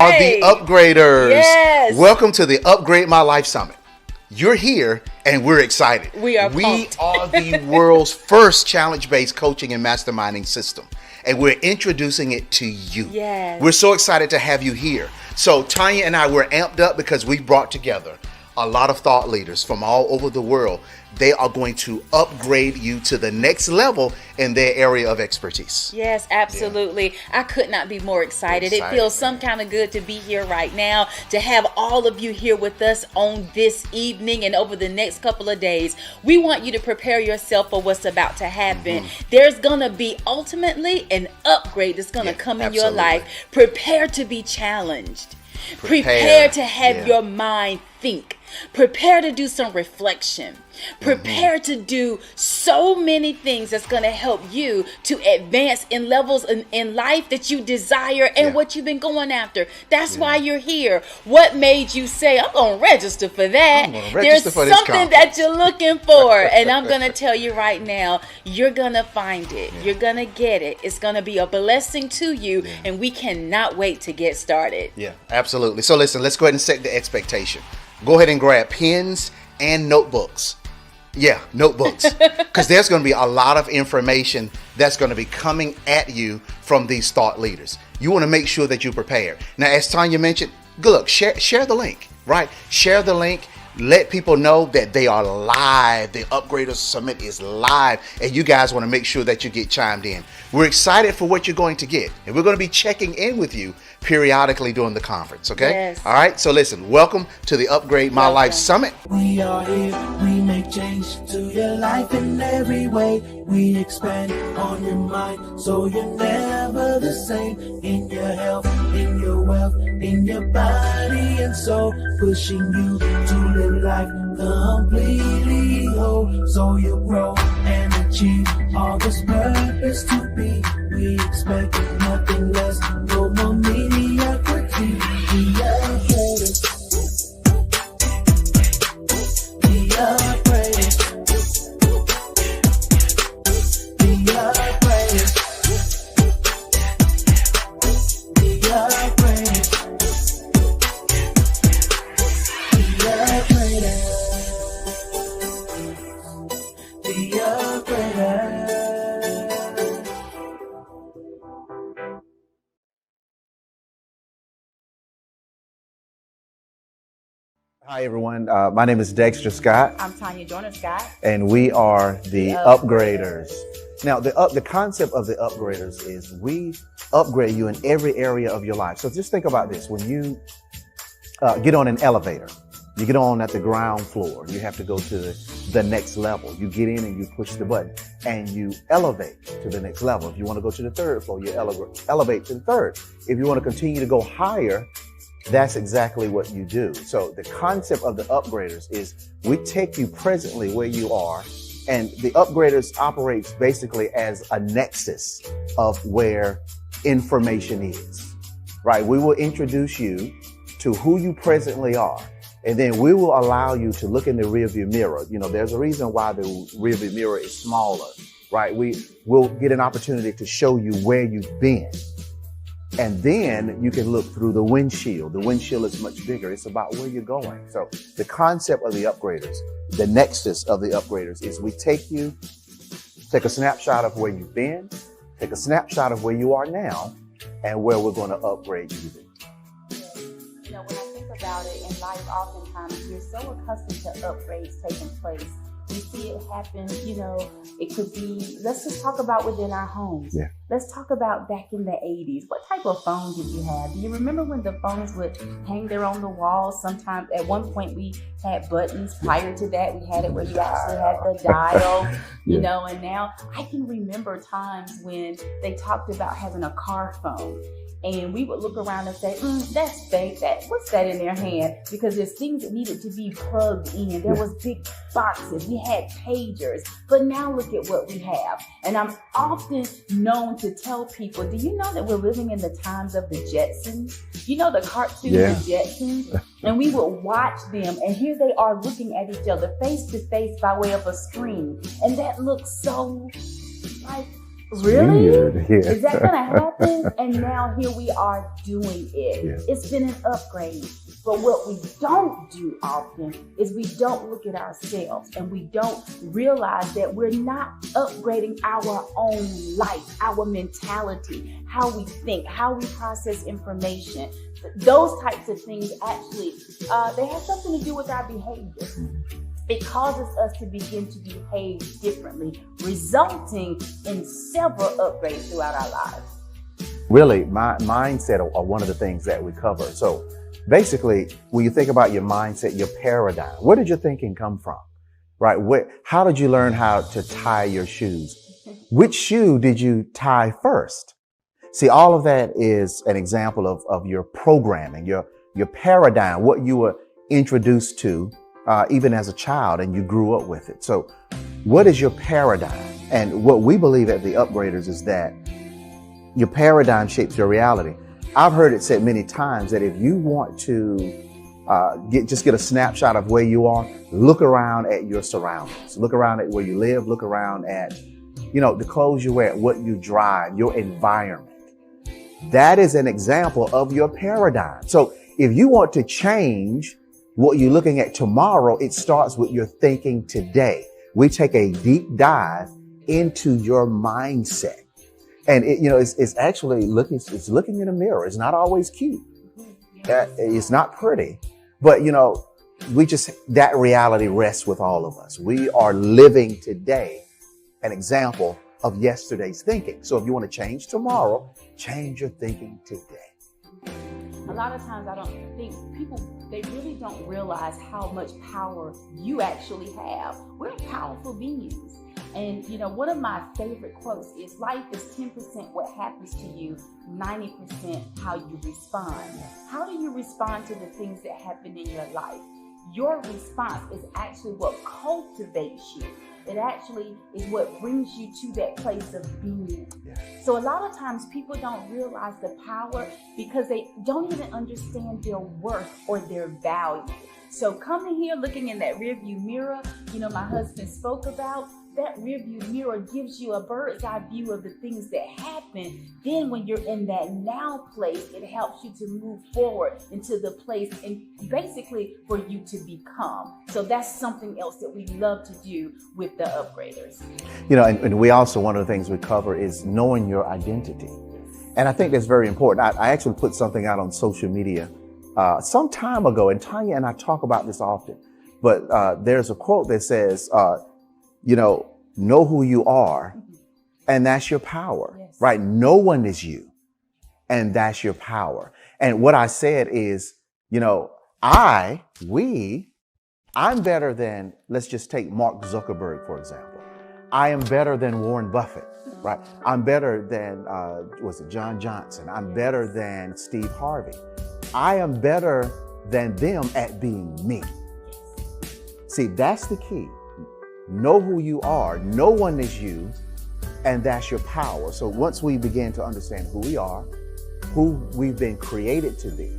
Are the upgraders. Yes. Welcome to the Upgrade My Life Summit. You're here and we're excited. We are the world's first challenge-based coaching and masterminding system. And we're introducing it to you. Yes. We're so excited to have you here. So Tanya and I were amped up because we brought together a lot of thought leaders from all over the world. They are going to upgrade you to the next level in their area of expertise. Yes, absolutely. Yeah. I could not be more excited. It feels some kind of good to be here right now, to have all of you here with us on this evening and over the next couple of days. We want you to prepare yourself for what's about to happen. There's going to be ultimately an upgrade that's going to come in your life. Prepare to be challenged. Prepare to have your mind think. Prepare to do some reflection. Prepare to do so many things that's going to help you to advance in levels in life that you desire and what you've been going after. That's why you're here. What made you say, I'm going to register for that? There's something that you're looking for. And I'm going to tell you right now, you're going to find it. You're going to get it. It's going to be a blessing to you. And we cannot wait to get started. Yeah, absolutely. So listen, let's go ahead and set the expectation. Go ahead and grab pens and notebooks. Yeah, notebooks. Because there's going to be a lot of information that's going to be coming at you from these thought leaders. You want to make sure that you're prepared. Now, as Tanya mentioned, look, share the link, right? Share the link. Let people know that they are live. The Upgraders Summit is live, and you guys want to make sure that you get chimed in. We're excited for what you're going to get, and we're going to be checking in with you periodically during the conference, okay? Yes. All right, so listen, welcome to the Upgrade My Life Summit. We are here, we make change to your life in every way. We expand on your mind, so you're never the same. In your health, in your wealth, in your body and soul, pushing you to live life completely whole, so you grow and achieve all this purpose to be. We expect nothing less, no more mediocrity. The upgraders, the upgraders, the upgraders, the upgraders, the upgraders. Hi, everyone. My name is Dexter Scott. I'm Tanya Joyner Scott. And we are the Upgraders. Now, the concept of the Upgraders is we upgrade you in every area of your life. So just think about this. When you get on an elevator, you get on at the ground floor, you have to go to the next level. You get in and you push the button and you elevate to the next level. If you want to go to the third floor, you elevate to the third. If you want to continue to go higher, that's exactly what you do. So the concept of the upgraders is we take you presently where you are, and the upgraders operates basically as a nexus of where information is, right? We will introduce you to who you presently are, and then we will allow you to look in the rearview mirror. You know, there's a reason why the rearview mirror is smaller, right? We will get an opportunity to show you where you've been. And then you can look through the windshield. The windshield is much bigger. It's about where you're going. So the concept of the upgraders, the nexus of the upgraders is we take a snapshot of where you've been, take a snapshot of where you are now, and where we're going to upgrade you to. You know, when I think about it in life, oftentimes you're so accustomed to upgrades taking place. You see it happen, you know, it could be, let's just talk about within our homes. Yeah. Let's talk about back in the 80s. What type of phone did you have? Do you remember when the phones would hang there on the wall? Sometimes at one point we had buttons. Prior to that, we had it where you actually had the dial, you know, and now I can remember times when they talked about having a car phone. And we would look around and say, that's fake. What's that in their hand? Because there's things that needed to be plugged in. There was big boxes. We had pagers. But now look at what we have. And I'm often known to tell people, do you know that we're living in the times of the Jetsons? You know the cartoon, The Jetsons? And we would watch them. And here they are looking at each other face to face by way of a screen. And that looks so like Really? Weird. Yeah. Is that going to happen? And now here we are doing it. Yeah. It's been an upgrade. But what we don't do often is we don't look at ourselves and we don't realize that we're not upgrading our own life, our mentality, how we think, how we process information. Those types of things actually, they have something to do with our behavior. It causes us to begin to behave differently, resulting in several upgrades throughout our lives. Really, my mindset are one of the things that we cover. So basically, when you think about your mindset, your paradigm, where did your thinking come from? Right? How did you learn how to tie your shoes? Which shoe did you tie first? See, all of that is an example of your programming, your paradigm, what you were introduced to even as a child, and you grew up with it. So what is your paradigm? And what we believe at the Upgraders is that your paradigm shapes your reality. I've heard it said many times that if you want to get a snapshot of where you are, look around at your surroundings, look around at where you live, look around at, the clothes you wear, what you drive, your environment. That is an example of your paradigm. So if you want to change what you're looking at tomorrow, it starts with your thinking today. We take a deep dive into your mindset. And it's actually looking in a mirror. It's not always cute. It's not pretty, but that reality rests with all of us. We are living today an example of yesterday's thinking. So if you want to change tomorrow, change your thinking today. A lot of times I don't think people, they really don't realize how much power you actually have. We're powerful beings. And, one of my favorite quotes is life is 10% what happens to you, 90% how you respond. How do you respond to the things that happen in your life? Your response is actually what cultivates you. It actually is what brings you to that place of being. So a lot of times people don't realize the power because they don't even understand their worth or their value. So coming here, looking in that rearview mirror, my husband spoke about, that rearview mirror gives you a bird's eye view of the things that happen. Then when you're in that now place, it helps you to move forward into the place and basically for you to become. So that's something else that we love to do with the Upgraders. And we also, one of the things we cover is knowing your identity. And I think that's very important. I actually put something out on social media some time ago, and Tanya and I talk about this often, but there's a quote that says, know who you are, and that's your power, right? No one is you, and that's your power. And what I said is, I'm better than, let's just take Mark Zuckerberg, for example. I am better than Warren Buffett, right? I'm better than, John Johnson. I'm better than Steve Harvey. I am better than them at being me. See, that's the key. Know who you are. No one is you, and that's your power. So once we begin to understand who we are, who we've been created to be,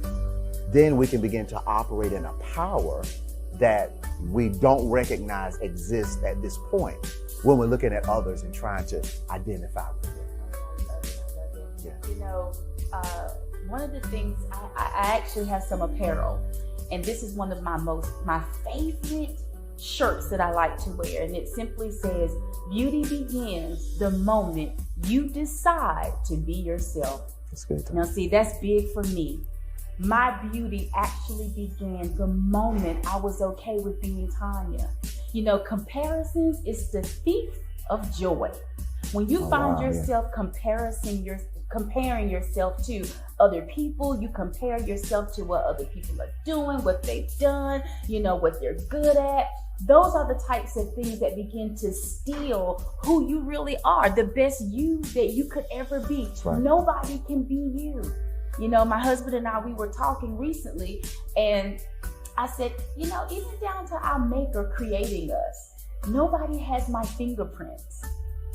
then we can begin to operate in a power that we don't recognize exists at this point when we're looking at others and trying to identify with them. One of the things, I actually have some apparel, and this is one of my favorite shirts that I like to wear, and it simply says, beauty begins the moment you decide to be yourself. That's good. Now see, that's big for me. My beauty actually began the moment I was okay with being Tanya. Comparisons is the thief of joy. When you find yourself comparing yourself to other people, you compare yourself to what other people are doing, what they've done, what they're good at. Those are the types of things that begin to steal who you really are, the best you that you could ever be. Right. Nobody can be you. My husband and I, we were talking recently, and I said, even down to our maker creating us, nobody has my fingerprints.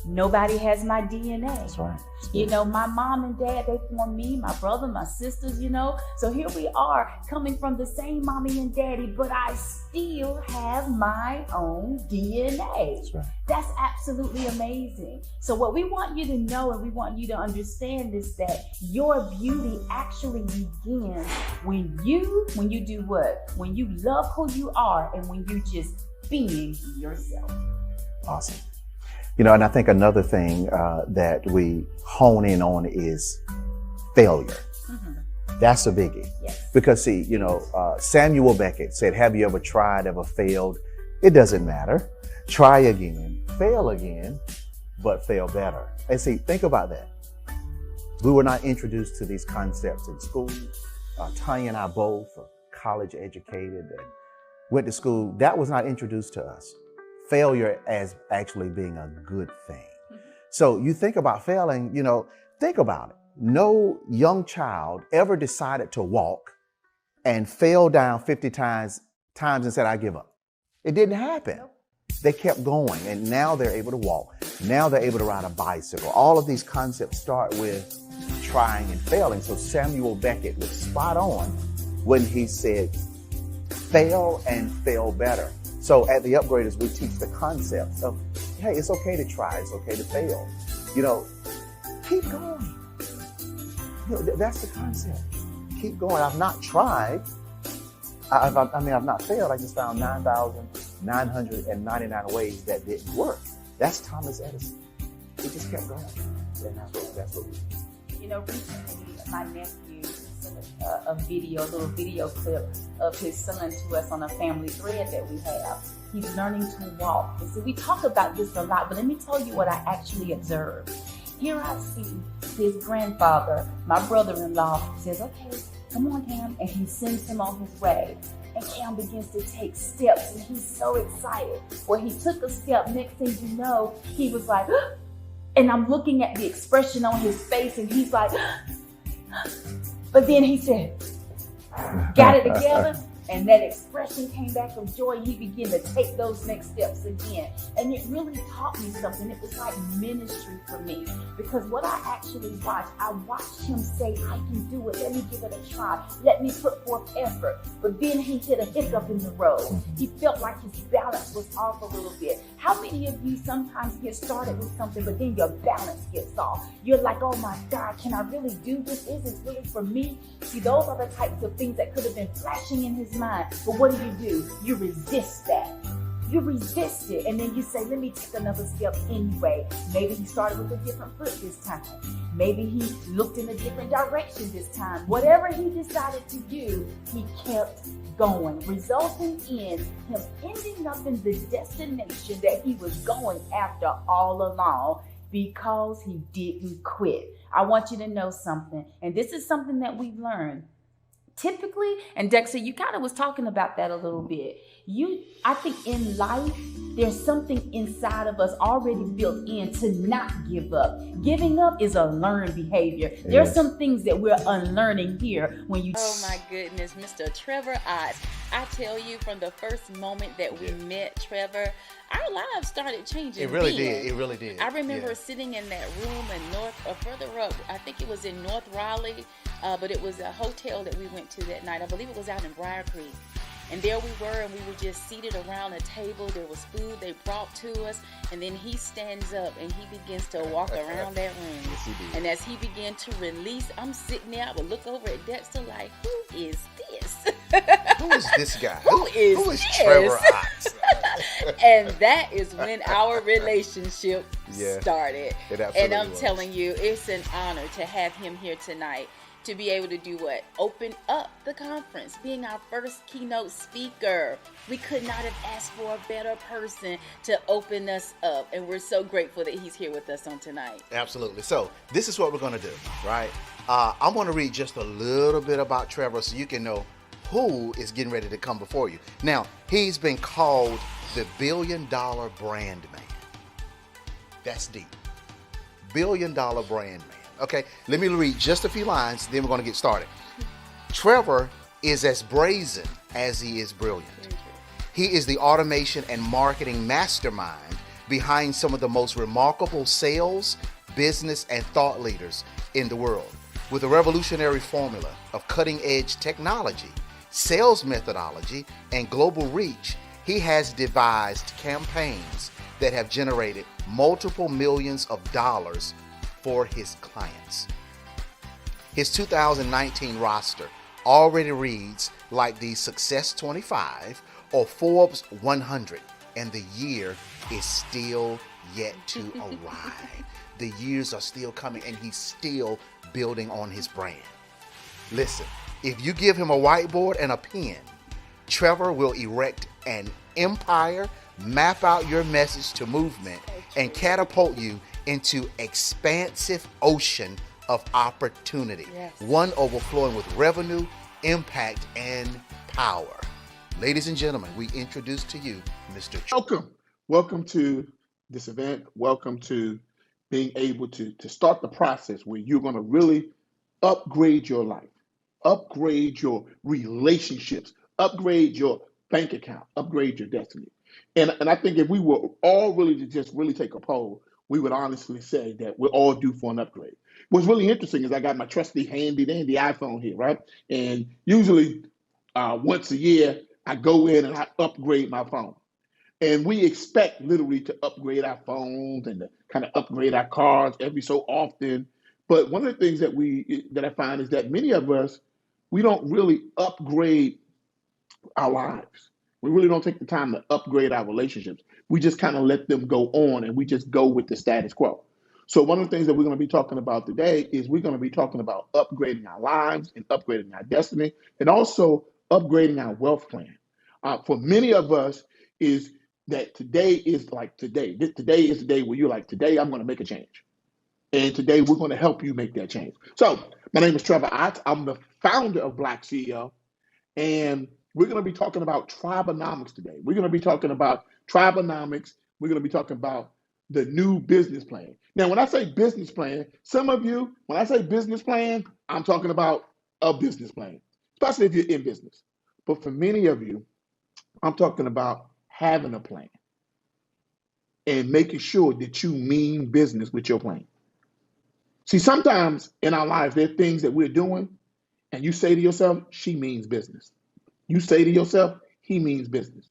Nobody has my DNA. That's right. You know, my mom and dad, they formed me, my brother, my sisters, you know. So here we are coming from the same mommy and daddy, but I still have my own DNA. That's right. That's absolutely amazing. So what we want you to know and we want you to understand is that your beauty actually begins when you do what? When you love who you are and when you just being yourself. Awesome. You know, and I think another thing that we hone in on is failure. Mm-hmm. That's a biggie. Yes. Because see, you know, Samuel Beckett said, have you ever tried, ever failed? It doesn't matter. Try again, fail again, but fail better. And see, think about that. We were not introduced to these concepts in school. Tanya and I both are college educated and went to school. That was not introduced to us. Failure as actually being a good thing. So you think about failing, you know, think about it. No young child ever decided to walk and fell down 50 times and said, I give up. It didn't happen. Nope. They kept going and now they're able to walk. Now they're able to ride a bicycle. All of these concepts start with trying and failing. So Samuel Beckett was spot on when he said, fail and fail better. So at the Upgraders, we teach the concepts of, hey, it's okay to try, it's okay to fail. You know, keep going. You know, that's the concept. Keep going. I've not tried. I've not failed. I just found 9,999 ways that didn't work. That's Thomas Edison. He just kept going. And that's what we do. You know, recently, my nephew sent a little video clip of his son to us on a family thread that we have. He's learning to walk. And so we talk about this a lot, but let me tell you what I actually observed. Here I see his grandfather, my brother-in-law, says, okay, come on, Cam, and he sends him on his way. And Cam begins to take steps, and he's so excited. Well, he took a step. Next thing you know, he was like, and I'm looking at the expression on his face, and he's like, but then he said, got it together, and that expression came back of joy. He began to take those next steps again. And it really taught me something. It was like ministry for me. Because what I actually watched, I watched him say, I can do it. Let me give it a try. Let me put forth effort. But then he hit a hiccup in the road. He felt like his balance was off a little bit. How many of you sometimes get started with something, but then your balance gets off? You're like, oh my God, can I really do this? Is this really for me? See, those are the types of things that could have been flashing in his mind. But what do? You resist that. You resist it. And then you say, let me take another step anyway. Maybe he started with a different foot this time. Maybe he looked in a different direction this time. Whatever he decided to do, he kept going, resulting in him ending up in the destination that he was going after all along because he didn't quit. I want you to know something. And this is something that we've learned. Typically, and Dexter, you kind of was talking about that a little bit. I think in life, there's something inside of us already built in to not give up. Giving up is a learned behavior. Yes. There's some things that we're unlearning here when you... Oh my goodness, Mr. Trevor Ott. I tell you, from the first moment that we met Trevor, our lives started changing. It really did. It really did. I remember sitting in that room in further up, I think it was in North Raleigh, but it was a hotel that we went to that night. I believe it was out in Briar Creek. And there we were, and we were just seated around a table. There was food they brought to us. And then he stands up and he begins to walk around that room. Yes, he did. And as he began to release, I'm sitting there, I would look over at Dexter like, who is this? Who is this guy? Who is Trevor Ott? And that is when our relationship started. And I'm telling you, it's an honor to have him here tonight. To be able to do what? Open up the conference, being our first keynote speaker. We could not have asked for a better person to open us up. And we're so grateful that he's here with us on tonight. Absolutely. So this is what we're going to do, right? I'm going to read just a little bit about Trevor so you can know who is getting ready to come before you. Now, he's been called the $1 billion brand man. That's deep. $1 billion brand man. Okay, let me read just a few lines, then we're going to get started. Trevor is as brazen as he is brilliant. He is the automation and marketing mastermind behind some of the most remarkable sales, business, and thought leaders in the world. With a revolutionary formula of cutting-edge technology, sales methodology, and global reach, he has devised campaigns that have generated multiple millions of dollars for his clients. His 2019 roster already reads like the Success 25 or Forbes 100, and the year is still yet to arrive. The years are still coming, and he's still building on his brand. Listen, if you give him a whiteboard and a pen, Trevor will erect an empire, map out your message to movement, and catapult you into expansive ocean of opportunity. Yes. One overflowing with revenue, impact, and power. Ladies and gentlemen, we introduce to you Mr. Welcome to this event. Welcome to being able to start the process where you're going to really upgrade your life, upgrade your relationships, upgrade your bank account, upgrade your destiny. And I think if we were all really to just really take a poll, we would honestly say that we're all due for an upgrade. What's really interesting is I got my trusty handy dandy iPhone here, right? And usually once a year, I go in and I upgrade my phone. And we expect literally to upgrade our phones and to kind of upgrade our cars every so often. But one of the things that I find is that many of us, we don't really upgrade our lives. We really don't take the time to upgrade our relationships. We just kind of let them go on and we just go with the status quo. So one of the things that we're going to be talking about today is we're going to be talking about upgrading our lives and upgrading our destiny and also upgrading our wealth plan. For many of us is that today is like today. Today is the day where you're like, today I'm going to make a change. And today we're going to help you make that change. So my name is Trevor Ott. I'm the founder of BlackCEO. And we're going to be talking about tribonomics today. We're going to be talking about tribonomics. We're going to be talking about the new business plan. Now, when I say business plan, some of you, when I say business plan, I'm talking about a business plan, especially if you're in business. But for many of you, I'm talking about having a plan and making sure that you mean business with your plan. See, sometimes in our lives, there are things that we're doing, and you say to yourself, she means business. You say to yourself, he means business.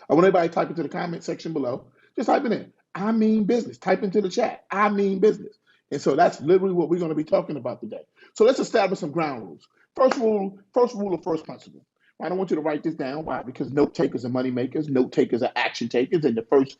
I want everybody to type into the comment section below. Just type it in. I mean business. Type into the chat. I mean business. And so that's literally what we're going to be talking about today. So let's establish some ground rules. First rule of first principle. I don't want you to write this down. Why? Because note takers are money makers. Note takers are action takers. And the first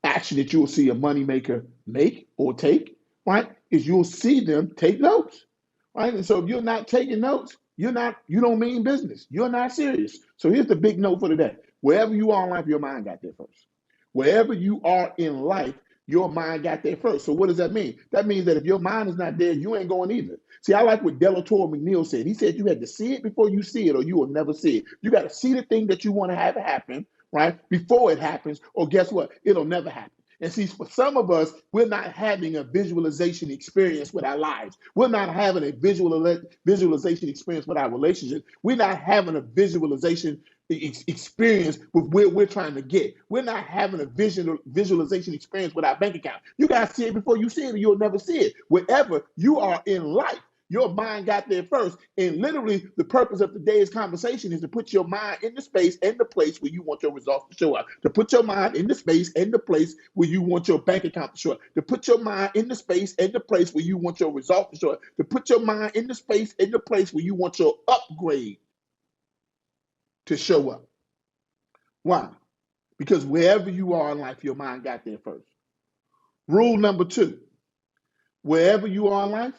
action that you will see a money maker make or take, right, is you'll see them take notes, right? And so if you're not taking notes, you don't mean business. You're not serious. So here's the big note for today. Wherever you are in life, your mind got there first. Wherever you are in life, your mind got there first. So what does that mean? That means that if your mind is not there, you ain't going either. See, I like what Delatore McNeil said. He said you had to see it before you see it, or you will never see it. You got to see the thing that you want to have happen, right, before it happens, or guess what? It'll never happen. And see, for some of us, we're not having a visualization experience with our lives. We're not having a visualization experience with our relationships. We're not having a visualization experience with where we're trying to get. We're not having a visualization experience with our bank account. You got to see it before you see it, or you'll never see it. Wherever you are in life, your mind got there first. And literally, the purpose of today's conversation is to put your mind in the space and the place where you want your results to show up. To put your mind in the space and the place where you want your bank account to show up. To put your mind in the space and the place where you want your results to show up. To put your mind in the space and the place where you want your upgrade to show up. Why? Because wherever you are in life, your mind got there first. Rule number 2, wherever you are in life,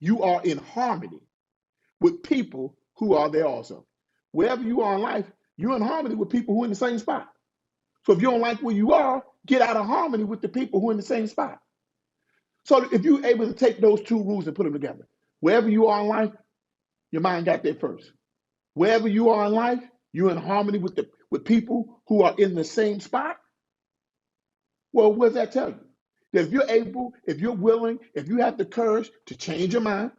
you are in harmony with people who are there also. Wherever you are in life, you're in harmony with people who are in the same spot. So if you don't like where you are, get out of harmony with the people who are in the same spot. So if you're able to take those 2 rules and put them together, wherever you are in life, your mind got there first. Wherever you are in life, you're in harmony with people who are in the same spot. Well, what does that tell you? That if you're able, if you're willing, if you have the courage to change your mind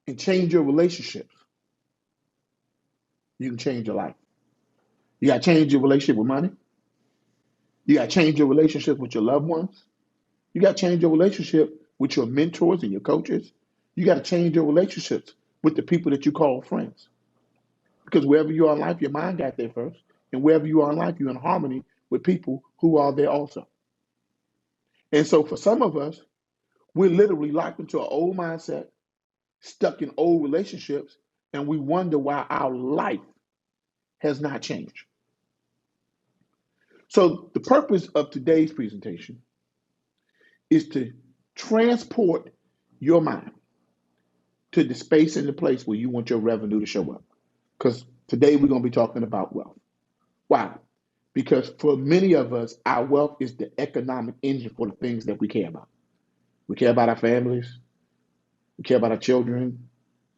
and change your relationships, you can change your life. You got to change your relationship with money. You got to change your relationship with your loved ones. You got to change your relationship with your mentors and your coaches. You got to change your relationships with the people that you call friends. Because wherever you are in life, your mind got there first. And wherever you are in life, you're in harmony with people who are there also. And so for some of us, we're literally locked into an old mindset, stuck in old relationships, and we wonder why our life has not changed. So the purpose of today's presentation is to transport your mind to the space and the place where you want your revenue to show up. Because today we're going to be talking about wealth. Why? Because for many of us, our wealth is the economic engine for the things that we care about. We care about our families. We care about our children,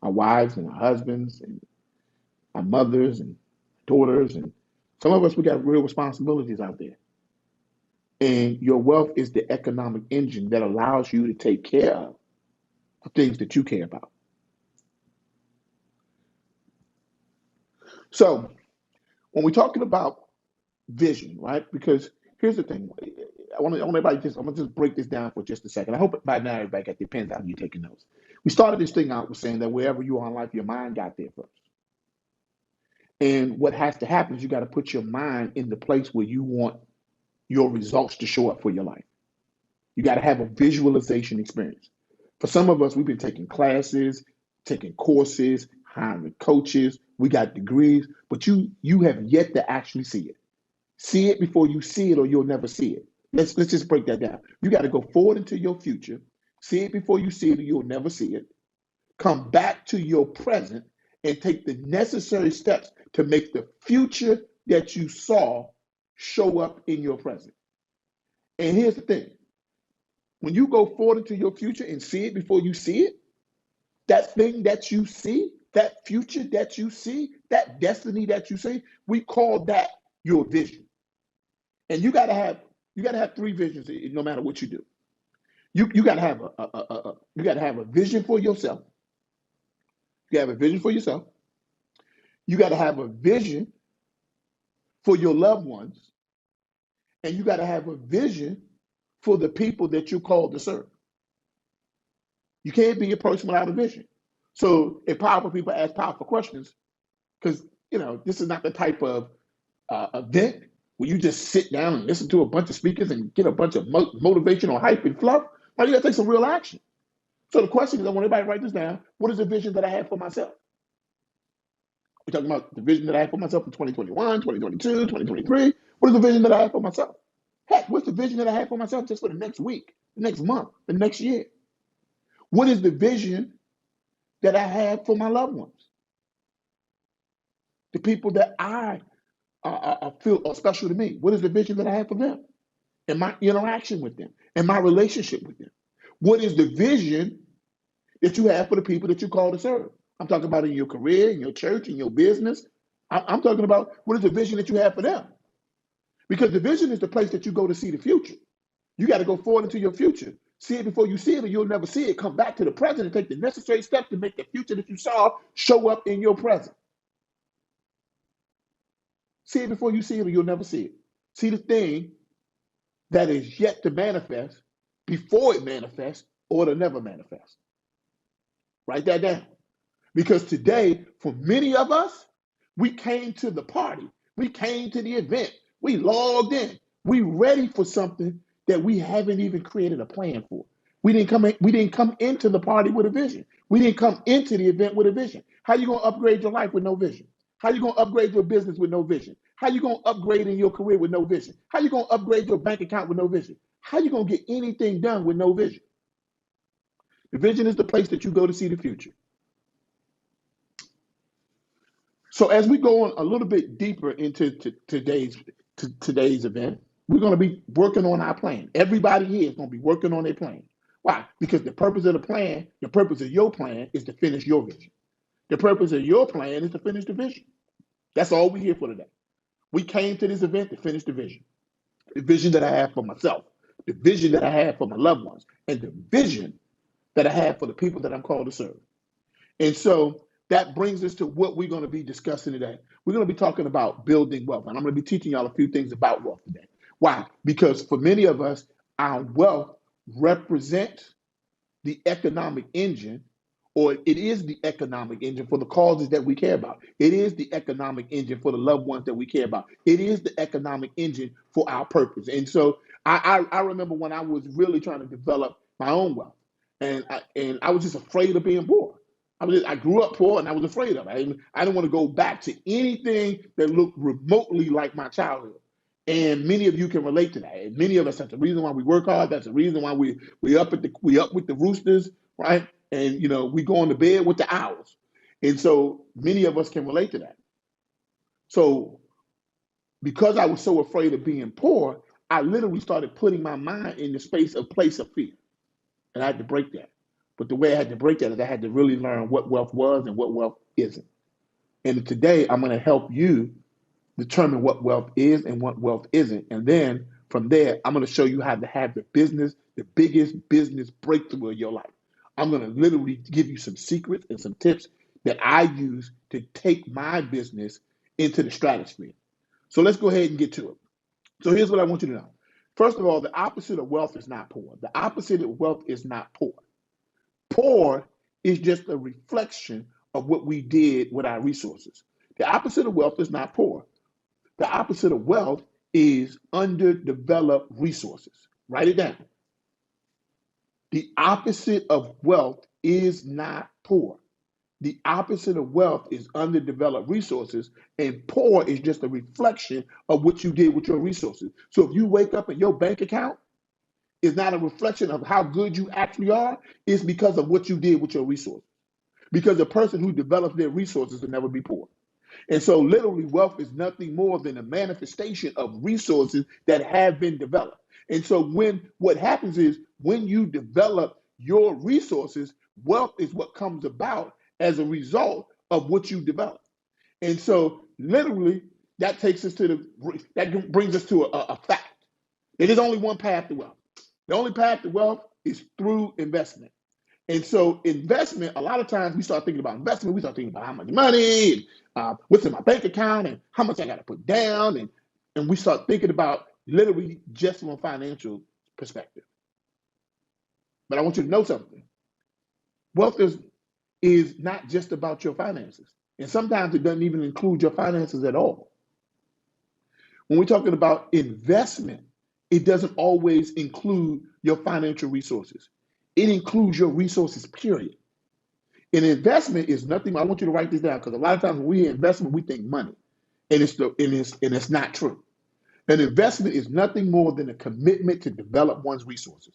our wives and our husbands, and our mothers and daughters. And some of us, we got real responsibilities out there. And your wealth is the economic engine that allows you to take care of the things that you care about. So when we're talking about vision, right? Because here's the thing. I want everybody I'm gonna just break this down for just a second. I hope by now everybody got their pens out and you taking notes. We started this thing out with saying that wherever you are in life, your mind got there first. And what has to happen is you got to put your mind in the place where you want your results to show up for your life. You got to have a visualization experience. For some of us, we've been taking classes, taking courses, hiring coaches. We got degrees, but you have yet to actually see it. See it before you see it, or you'll never see it. Let's just break that down. You got to go forward into your future. See it before you see it, or you'll never see it. Come back to your present and take the necessary steps to make the future that you saw show up in your present. And here's the thing. When you go forward into your future and see it before you see it, that thing that you see, that future that you see, that destiny that you see, we call that your vision. And you gotta have three visions no matter what you do. You gotta have a vision for yourself. You have a vision for yourself. You gotta have a vision for your loved ones, and you gotta have a vision for the people that you're called to serve. You can't be a person without a vision. So if powerful people ask powerful questions, because this is not the type of event where you just sit down and listen to a bunch of speakers and get a bunch of motivational hype and fluff. You got to take some real action. So the question is, I want everybody to write this down. What is the vision that I have for myself? We're talking about the vision that I have for myself in 2021, 2022, 2023. What is the vision that I have for myself? Heck, what's the vision that I have for myself just for the next week, the next month, the next year? What is the vision that I have for my loved ones? The people that I feel are special to me. What is the vision that I have for them? And my interaction with them and my relationship with them? What is the vision that you have for the people that you call to serve? I'm talking about in your career, in your church, in your business. I'm talking about what is the vision that you have for them? Because the vision is the place that you go to see the future. You got to go forward into your future. See it before you see it, or you'll never see it. Come back to the present and take the necessary steps to make the future that you saw show up in your present. See it before you see it, or you'll never see it. See the thing that is yet to manifest before it manifests, or it'll never manifest. Write that down. Because today, for many of us, we came to the party. We came to the event. We logged in. We ready for something that we haven't even created a plan for. We didn't come into the party with a vision. We didn't come into the event with a vision. How you going to upgrade your life with no vision? How you going to upgrade your business with no vision? How you going to upgrade in your career with no vision? How you going to upgrade your bank account with no vision? How you going to get anything done with no vision? The vision is the place that you go to see the future. So as we go on a little bit deeper into today's event, we're going to be working on our plan. Everybody here is going to be working on their plan. Why? Because the purpose of the plan, the purpose of your plan is to finish your vision. The purpose of your plan is to finish the vision. That's all we're here for today. We came to this event to finish the vision. The vision that I have for myself, the vision that I have for my loved ones, and the vision that I have for the people that I'm called to serve. And so that brings us to what we're going to be discussing today. We're going to be talking about building wealth. And I'm going to be teaching y'all a few things about wealth today. Why? Because for many of us, our wealth represents the economic engine, or it is the economic engine for the causes that we care about. It is the economic engine for the loved ones that we care about. It is the economic engine for our purpose. And so I remember when I was really trying to develop my own wealth, and I was just afraid of being poor. I grew up poor and I was afraid of it. I didn't want to go back to anything that looked remotely like my childhood. And many of you can relate to that. And many of us, that's the reason why we work hard. That's the reason why we up with the roosters, right? And we go on to bed with the owls. And so many of us can relate to that. So because I was so afraid of being poor, I literally started putting my mind in the place of fear. And I had to break that. But the way I had to break that is I had to really learn what wealth was and what wealth isn't. And today I'm going to help you determine what wealth is and what wealth isn't. And then from there, I'm going to show you how to have the biggest business breakthrough of your life. I'm going to literally give you some secrets and some tips that I use to take my business into the stratosphere. So let's go ahead and get to it. So here's what I want you to know. First of all, the opposite of wealth is not poor. The opposite of wealth is not poor. Poor is just a reflection of what we did with our resources. The opposite of wealth is not poor. The opposite of wealth is underdeveloped resources. Write it down. The opposite of wealth is not poor. The opposite of wealth is underdeveloped resources, and poor is just a reflection of what you did with your resources. So if you wake up and your bank account is not a reflection of how good you actually are, it's because of what you did with your resources. Because a person who develops their resources will never be poor. And so literally wealth is nothing more than a manifestation of resources that have been developed. And so what happens is when you develop your resources, wealth is what comes about as a result of what you develop. And so literally that brings us to a fact. There is only one path to wealth. The only path to wealth is through investment. And so investment, a lot of times we start thinking about investment, we start thinking about how much money, and what's in my bank account, and how much I got to put down, and we start thinking about literally just from a financial perspective. But I want you to know something. Wealth is not just about your finances. And sometimes it doesn't even include your finances at all. When we're talking about investment, it doesn't always include your financial resources. It includes your resources, period. An investment is nothing. I want you to write this down because a lot of times when we hear investment, we think money. And it's not true. An investment is nothing more than a commitment to develop one's resources.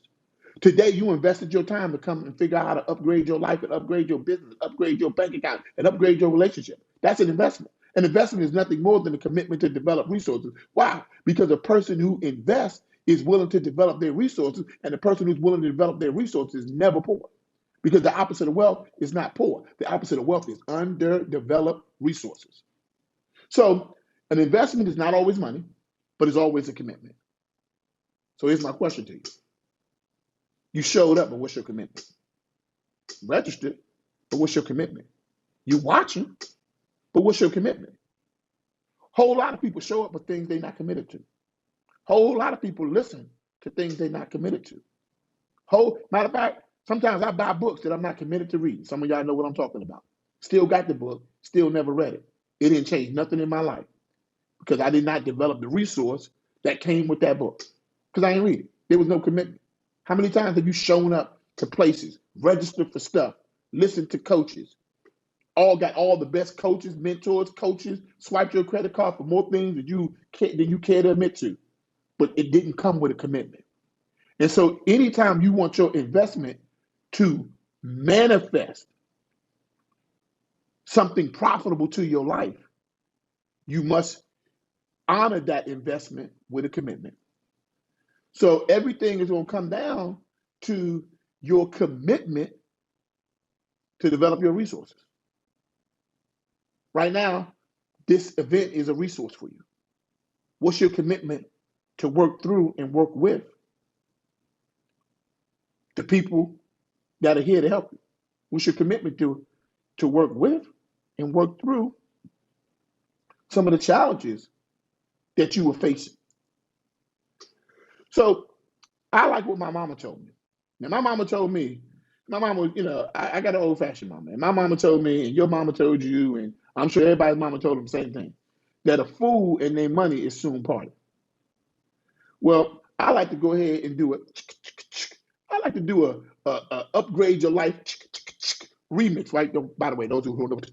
Today, you invested your time to come and figure out how to upgrade your life and upgrade your business, upgrade your bank account, and upgrade your relationship. That's an investment. An investment is nothing more than a commitment to develop resources. Why? Because a person who invests is willing to develop their resources, and the person who's willing to develop their resources is never poor. Because the opposite of wealth is not poor. The opposite of wealth is underdeveloped resources. So an investment is not always money, but it's always a commitment. So here's my question to you. You showed up, but what's your commitment? Registered, but what's your commitment? You watching, but what's your commitment? Whole lot of people show up for things they're not committed to. Whole lot of people listen to things they're not committed to. Matter of fact, sometimes I buy books that I'm not committed to read. Some of y'all know what I'm talking about. Still got the book, still never read it. It didn't change nothing in my life because I did not develop the resource that came with that book because I didn't read it. There was no commitment. How many times have you shown up to places, registered for stuff, listened to coaches, got all the best coaches, mentors, coaches, swiped your credit card for more things than you care to admit to, but it didn't come with a commitment. And so anytime you want your investment to manifest something profitable to your life, you must honor that investment with a commitment. So everything is going to come down to your commitment to develop your resources. Right now, this event is a resource for you. What's your commitment to work through and work with the people that are here to help you? What's your commitment to work with and work through some of the challenges that you were facing. So I like what my mama told me. Now, my mama told me, my mama, I got an old fashioned mama. And my mama told me, and your mama told you, and I'm sure everybody's mama told them the same thing, that a fool and their money is soon parted. Well, I like to go ahead and do it. I like to do a upgrade your life remix, right? By the way, those who don't know,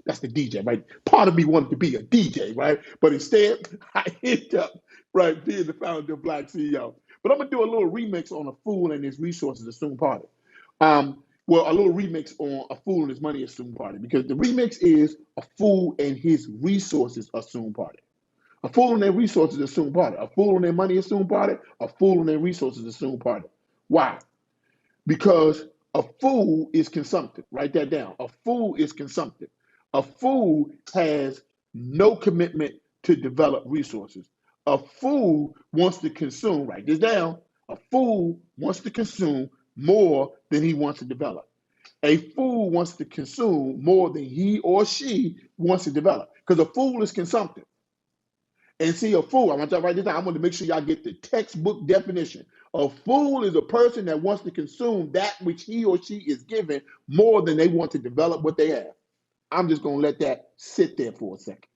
that's the DJ, right? Part of me wanted to be a DJ, right? But instead, I ended up, right, being the founder of BlackCEO. But I'm gonna do a little remix on a fool and his resources are soon parted. Well, a little remix on a fool and his money is soon parted, because the remix is a fool and his resources are soon parted. A fool and their resources are soon parted. A fool and their money is soon parted. A fool and their resources are soon parted. Why? Because a fool is consumptive. Write that down. A fool is consumptive. A fool has no commitment to develop resources. A fool wants to consume, write this down. A fool wants to consume more than he wants to develop. A fool wants to consume more than he or she wants to develop, because a fool is consumptive. And see, a fool, I want y'all to write this down. I want to make sure y'all get the textbook definition. A fool is a person that wants to consume that which he or she is given more than they want to develop what they have. I'm just going to let that sit there for a second.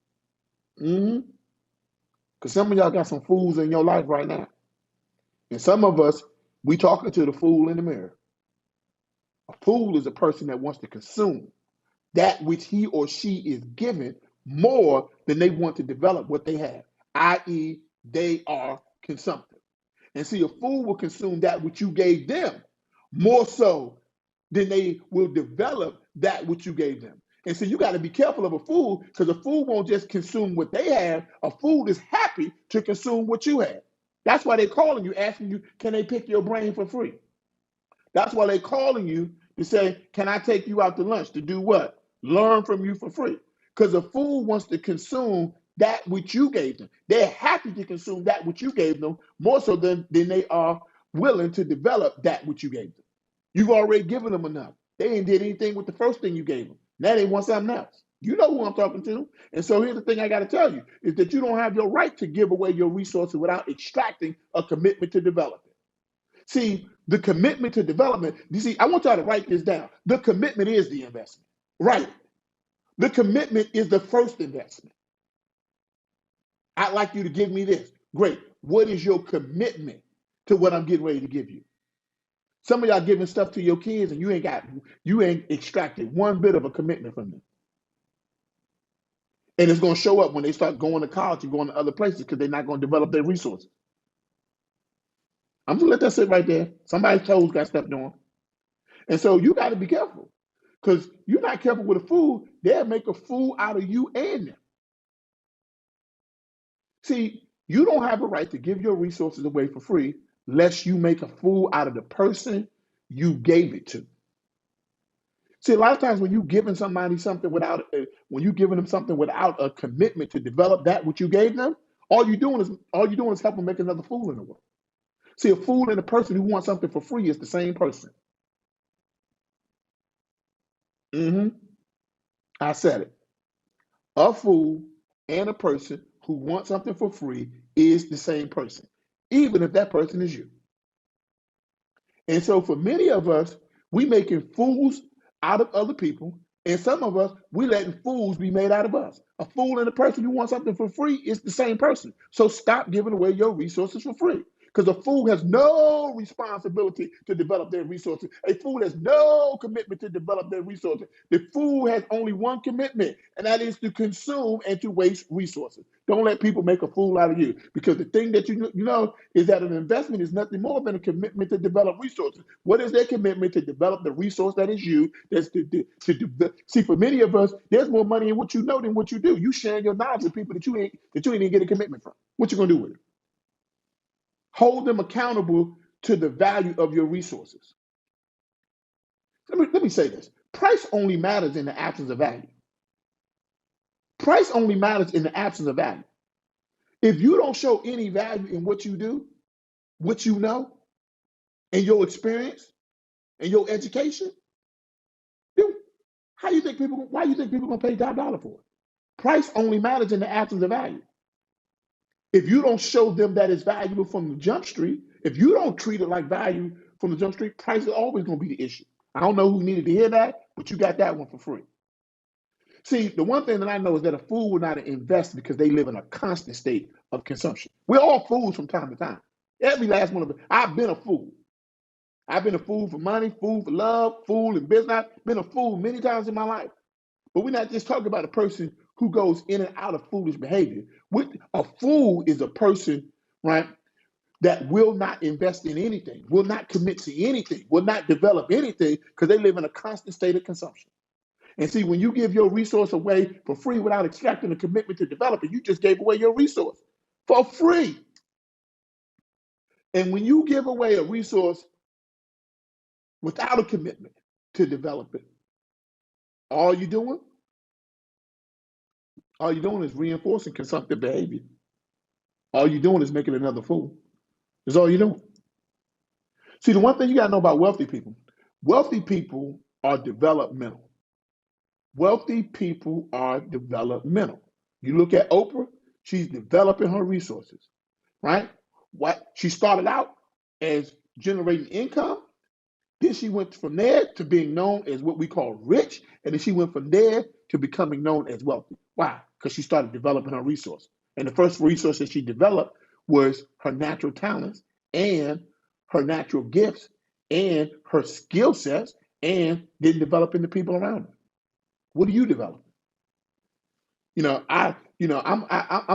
Because some of y'all got some fools in your life right now. And some of us, we talking to the fool in the mirror. A fool is a person that wants to consume that which he or she is given more than they want to develop what they have, i.e., they are consumptive. And see, a fool will consume that which you gave them more so than they will develop that which you gave them. And so you got to be careful of a fool, because a fool won't just consume what they have. A fool is happy to consume what you have. That's why they're calling you, asking you, can they pick your brain for free? That's why they're calling you to say, can I take you out to lunch? To do what? Learn from you for free. Because a fool wants to consume that which you gave them. They're happy to consume that which you gave them more so than they are willing to develop that which you gave them. You've already given them enough. They ain't did anything with the first thing you gave them. Now they want something else. You know who I'm talking to. And so here's the thing I got to tell you, is that you don't have your right to give away your resources without extracting a commitment to develop it. See, the commitment to development, you see, I want y'all to write this down. The commitment is the investment. Right. The commitment is the first investment. I'd like you to give me this. Great. What is your commitment to what I'm getting ready to give you? Some of y'all giving stuff to your kids and you ain't extracted one bit of a commitment from them. And it's going to show up when they start going to college and going to other places, because they're not going to develop their resources. I'm going to let that sit right there. Somebody's toes got stepped on. And so you got to be careful, because you're not careful with a fool, they'll make a fool out of you and them. See, you don't have a right to give your resources away for free lest you make a fool out of the person you gave it to. See, a lot of times when you're giving somebody something without, when you're giving them something without a commitment to develop that which you gave them, all you're doing is help them make another fool in the world. See, a fool and a person who wants something for free is the same person. I said it. A fool and a person who wants something for free is the same person, even if that person is you. And so for many of us, we making fools out of other people, and some of us, we letting fools be made out of us. A fool and a person who wants something for free is the same person. So stop giving away your resources for free. Because a fool has no responsibility to develop their resources. A fool has no commitment to develop their resources. The fool has only one commitment, and that is to consume and to waste resources. Don't let people make a fool out of you, because the thing that you know is that an investment is nothing more than a commitment to develop resources. What is their commitment? To develop the resource that is you. That's see, for many of us, there's more money in what you know than what you do. You sharing your knowledge with people that you ain't even get a commitment from. What you gonna do with it? Hold them accountable to the value of your resources. Let me say this. Price only matters in the absence of value. Price only matters in the absence of value. If you don't show any value in what you do, what you know, and your experience, and your education, then why you think people gonna pay top dollar for it? Price only matters in the absence of value. If you don't show them that it's valuable from the jump street, if you don't treat it like value from the jump street, price is always going to be the issue. I don't know who needed to hear that, but you got that one for free. See, the one thing that I know is that a fool will not invest because they live in a constant state of consumption. We're all fools from time to time. Every last one of us. I've been a fool. I've been a fool for money, fool for love, fool in business. I've been a fool many times in my life. But we're not just talking about a person who goes in and out of foolish behavior. A fool is a person, right, that will not invest in anything, will not commit to anything, will not develop anything because they live in a constant state of consumption. And see, when you give your resource away for free without extracting a commitment to develop it, you just gave away your resource for free. And when you give away a resource without a commitment to develop it, all you're doing is reinforcing consumptive behavior. All you're doing is making another fool. That's all you're doing. See, the one thing you got to know about wealthy people are developmental. Wealthy people are developmental. You look at Oprah, she's developing her resources, right? What she started out as generating income, then she went from there to being known as what we call rich, and then she went from there to becoming known as wealthy. Why? Because she started developing her resource. And the first resource that she developed was her natural talents and her natural gifts and her skill sets, and then developing the people around her. What do you develop? I'm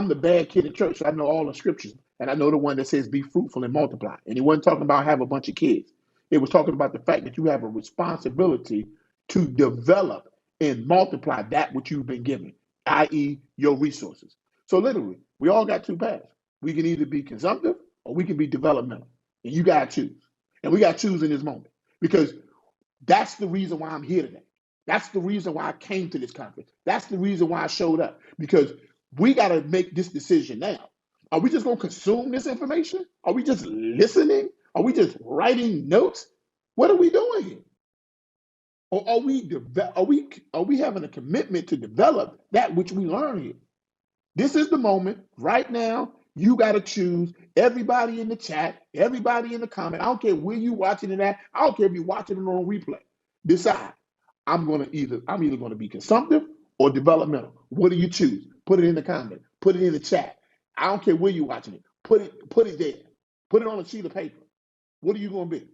the bad kid in church. So I know all the scriptures, and I know the one that says be fruitful and multiply. And he wasn't talking about have a bunch of kids. It was talking about the fact that you have a responsibility to develop and multiply that which you've been given, i.e., your resources. So literally, we all got two paths. We can either be consumptive or we can be developmental. And you got to choose. And we got to choose in this moment because that's the reason why I'm here today. That's the reason why I came to this conference. That's the reason why I showed up, because we got to make this decision now. Are we just going to consume this information? Are we just listening? Are we just writing notes? What are we doing here? Or are we having a commitment to develop that which we learn here? This is the moment right now. You got to choose. Everybody in the chat, everybody in the comment. I don't care where you watching it at. I don't care if you're watching it on replay. Decide. I'm either going to be consumptive or developmental. What do you choose? Put it in the comment. Put it in the chat. I don't care where you're watching it. Put it there. Put it on a sheet of paper. What are you going to be?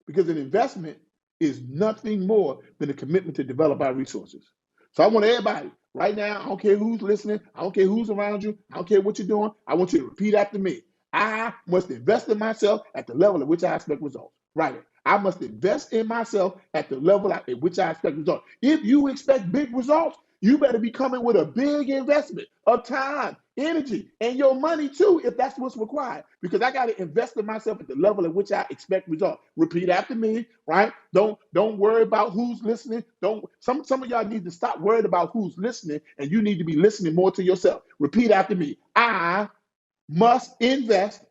Because an investment is nothing more than a commitment to develop our resources. So I want everybody right now, I don't care who's listening, I don't care who's around you, I don't care what you're doing, I want you to repeat after me. I must invest in myself at the level at which I expect results. Right. I must invest in myself at the level at which I expect results. If you expect big results, you better be coming with a big investment of time, energy, and your money too, if that's what's required. Because I got to invest in myself at the level at which I expect results. Repeat after me, right? Don't worry about who's listening. Some of y'all need to stop worrying about who's listening, and you need to be listening more to yourself. Repeat after me. I must invest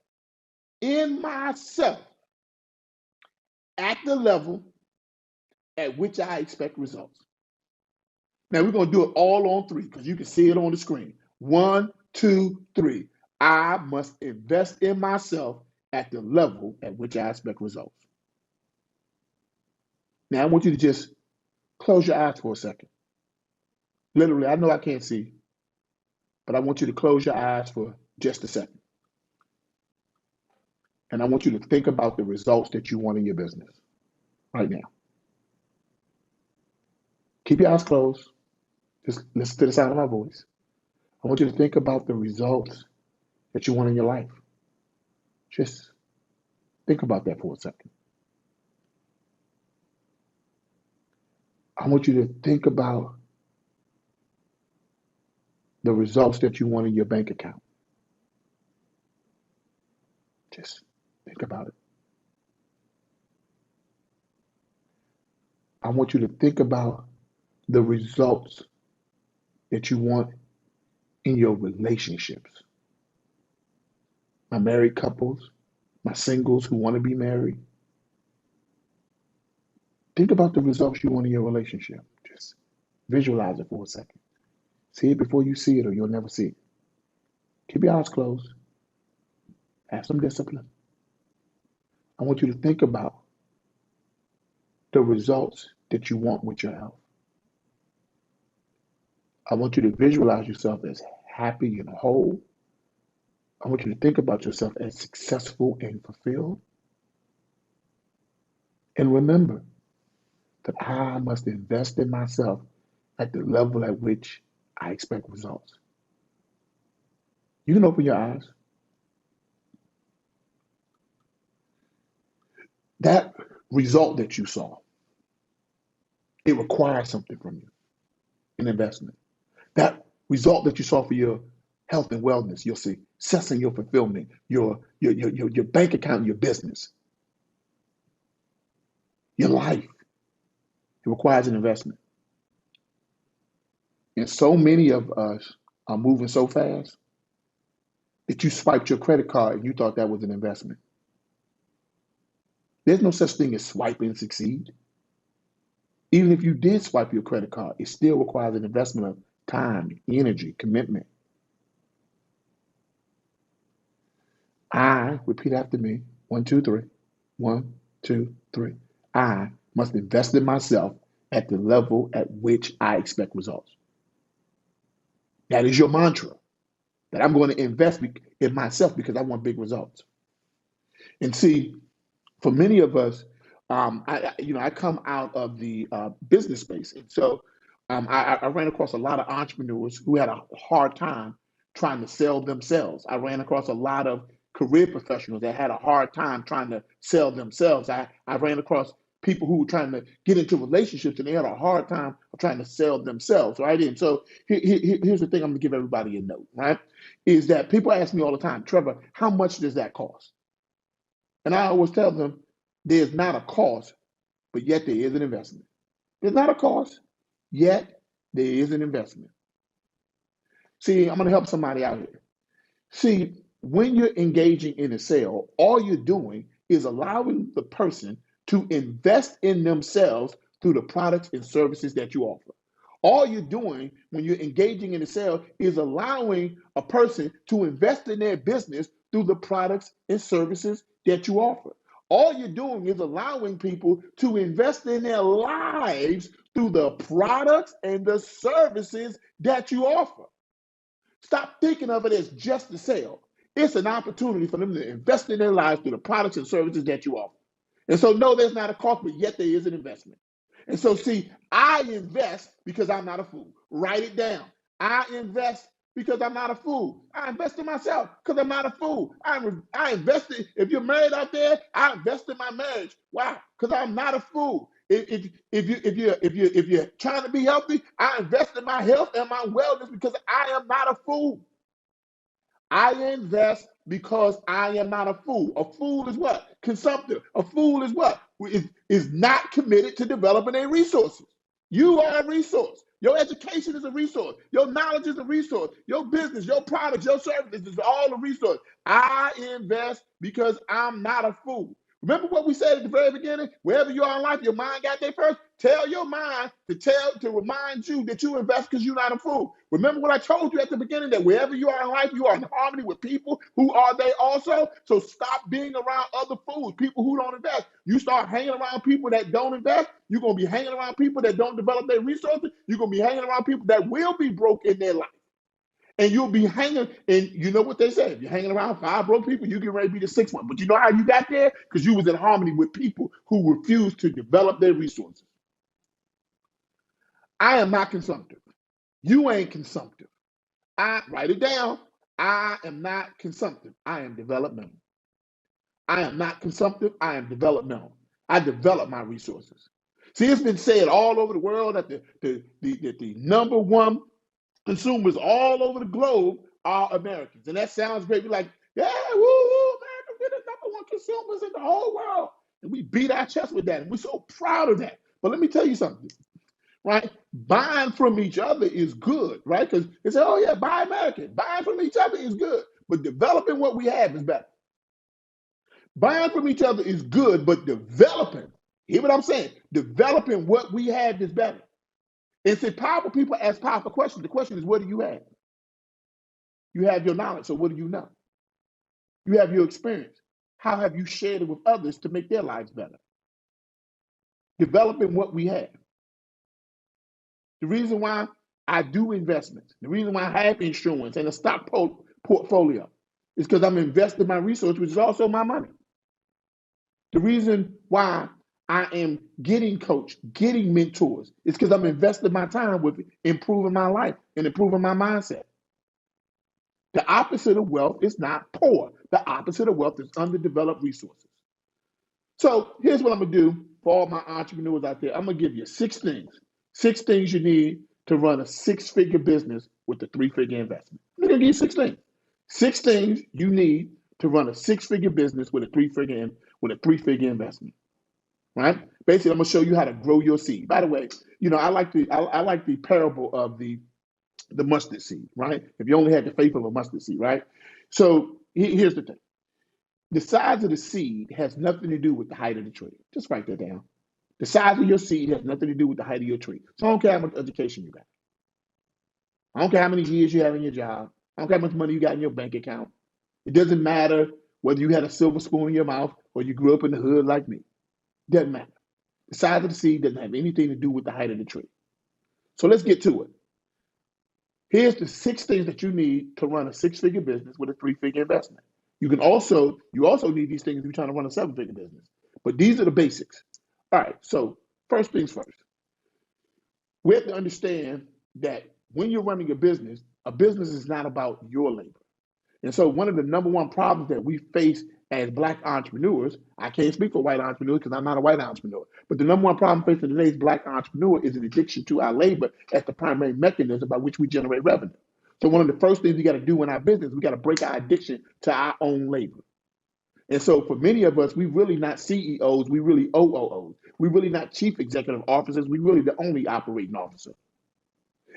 in myself at the level at which I expect results. Now we're going to do it all on three because you can see it on the screen. 1, 2, 3. I must invest in myself at the level at which I expect results. Now I want you to just close your eyes for a second. Literally, I know I can't see, but I want you to close your eyes for just a second. And I want you to think about the results that you want in your business right now. Keep your eyes closed. Just listen to the sound of my voice. I want you to think about the results that you want in your life. Just think about that for a second. I want you to think about the results that you want in your bank account. Just think about it. I want you to think about the results that you want in your relationships. My married couples, my singles who want to be married. Think about the results you want in your relationship. Just visualize it for a second. See it before you see it, or you'll never see it. Keep your eyes closed. Have some discipline. I want you to think about the results that you want with your health. I want you to visualize yourself as happy and whole. I want you to think about yourself as successful and fulfilled. And remember that I must invest in myself at the level at which I expect results. You can open your eyes. That result that you saw, it requires something from you, an investment. That result that you saw for your health and wellness, your success and your fulfillment, your bank account, your business, your life, it requires an investment. And so many of us are moving so fast that you swiped your credit card and you thought that was an investment. There's no such thing as swipe and succeed. Even if you did swipe your credit card, it still requires an investment of time, energy, commitment. I, repeat after me, 1, 2, 3. 1, 2, 3. I must invest in myself at the level at which I expect results. That is your mantra, that I'm going to invest in myself because I want big results. And see, for many of us, I come out of the business space, and so I ran across a lot of entrepreneurs who had a hard time trying to sell themselves. I ran across a lot of career professionals that had a hard time trying to sell themselves. I ran across people who were trying to get into relationships and they had a hard time trying to sell themselves, right? And so here's the thing I'm going to give everybody a note, right? Is that people ask me all the time, Trevor, how much does that cost? And I always tell them, there's not a cost, but yet there is an investment. There's not a cost, yet there is an investment. See, I'm going to help somebody out here. See, when you're engaging in a sale, all you're doing is allowing the person to invest in themselves through the products and services that you offer. All you're doing when you're engaging in a sale is allowing a person to invest in their business through the products and services that you offer. All you're doing is allowing people to invest in their lives through the products and the services that you offer. Stop thinking of it as just a sale. It's an opportunity for them to invest in their lives through the products and services that you offer. And so, no, there's not a cost, but yet there is an investment. And so, see, I invest because I'm not a fool. Write it down. I invest because I'm not a fool. I invest in myself because I'm not a fool. I invest in, if you're married out there, I invest in my marriage. Why? Because I'm not a fool. If you're trying to be healthy, I invest in my health and my wellness because I am not a fool. I invest because I am not a fool. A fool is what? Consumptive. A fool is what? Is not committed to developing their resources. You are a resource. Your education is a resource. Your knowledge is a resource. Your business, your products, your services is all a resource. I invest because I'm not a fool. Remember what we said at the very beginning? Wherever you are in life, your mind got there first. Tell your mind to remind you that you invest because you're not a fool. Remember what I told you at the beginning, that wherever you are in life, you are in harmony with people who are they also. So stop being around other fools, people who don't invest. You start hanging around people that don't invest, you're going to be hanging around people that don't develop their resources. You're going to be hanging around people that will be broke in their life. And you'll be hanging, and you know what they say, if you're hanging around 5 broke people, you get ready to be the 6th one. But you know how you got there? Because you was in harmony with people who refused to develop their resources. I am not consumptive. You ain't consumptive. I write it down. I am not consumptive. I am developmental. I am not consumptive. I am developmental. I develop my resources. See, it's been said all over the world that the number one consumers all over the globe are Americans. And that sounds great. We're like, yeah, woo, America, we're the number one consumers in the whole world. And we beat our chest with that. And we're so proud of that. But let me tell you something, right? Buying from each other is good, right? Because they say, oh, yeah, buy American. Buying from each other is good. But developing what we have is better. Buying from each other is good, but developing, hear what I'm saying? Developing what we have is better. And see, powerful people ask powerful questions. The question is, what do you have? You have your knowledge, so what do you know? You have your experience. How have you shared it with others to make their lives better? Developing what we have. The reason why I do investments, the reason why I have insurance and a stock portfolio is because I'm investing my resources, which is also my money. The reason why I am getting coached, getting mentors, is because I'm investing my time with improving my life and improving my mindset. The opposite of wealth is not poor. The opposite of wealth is underdeveloped resources. So here's what I'm going to do for all my entrepreneurs out there. I'm going to give you 6 things you need to run a 6-figure business with a 3-figure investment. I'm going to give you 6 things. 6 things you need to run a 6-figure business with a 3-figure investment. Right? Basically, I'm going to show you how to grow your seed. By the way, I like the parable of the mustard seed, right? If you only had the faith of a mustard seed, right? So here's the thing. The size of the seed has nothing to do with the height of the tree. Just write that down. The size of your seed has nothing to do with the height of your tree. So I don't care how much education you got. I don't care how many years you have in your job. I don't care how much money you got in your bank account. It doesn't matter whether you had a silver spoon in your mouth or you grew up in the hood like me. It doesn't matter. The size of the seed doesn't have anything to do with the height of the tree. So let's get to it. Here's the 6 things that you need to run a 6-figure business with a 3-figure investment. You also need these things if you're trying to run a 7-figure business. But these are the basics. All right, so first things first. We have to understand that when you're running a business is not about your labor. And so one of the number one problems that we face as Black entrepreneurs, I can't speak for white entrepreneurs because I'm not a white entrepreneur, but the number one problem facing today's Black entrepreneur is an addiction to our labor as the primary mechanism by which we generate revenue. So one of the first things we got to do in our business, we got to break our addiction to our own labor. And so for many of us, we really not CEOs, we really OOOs. We really not chief executive officers, we really the only operating officer.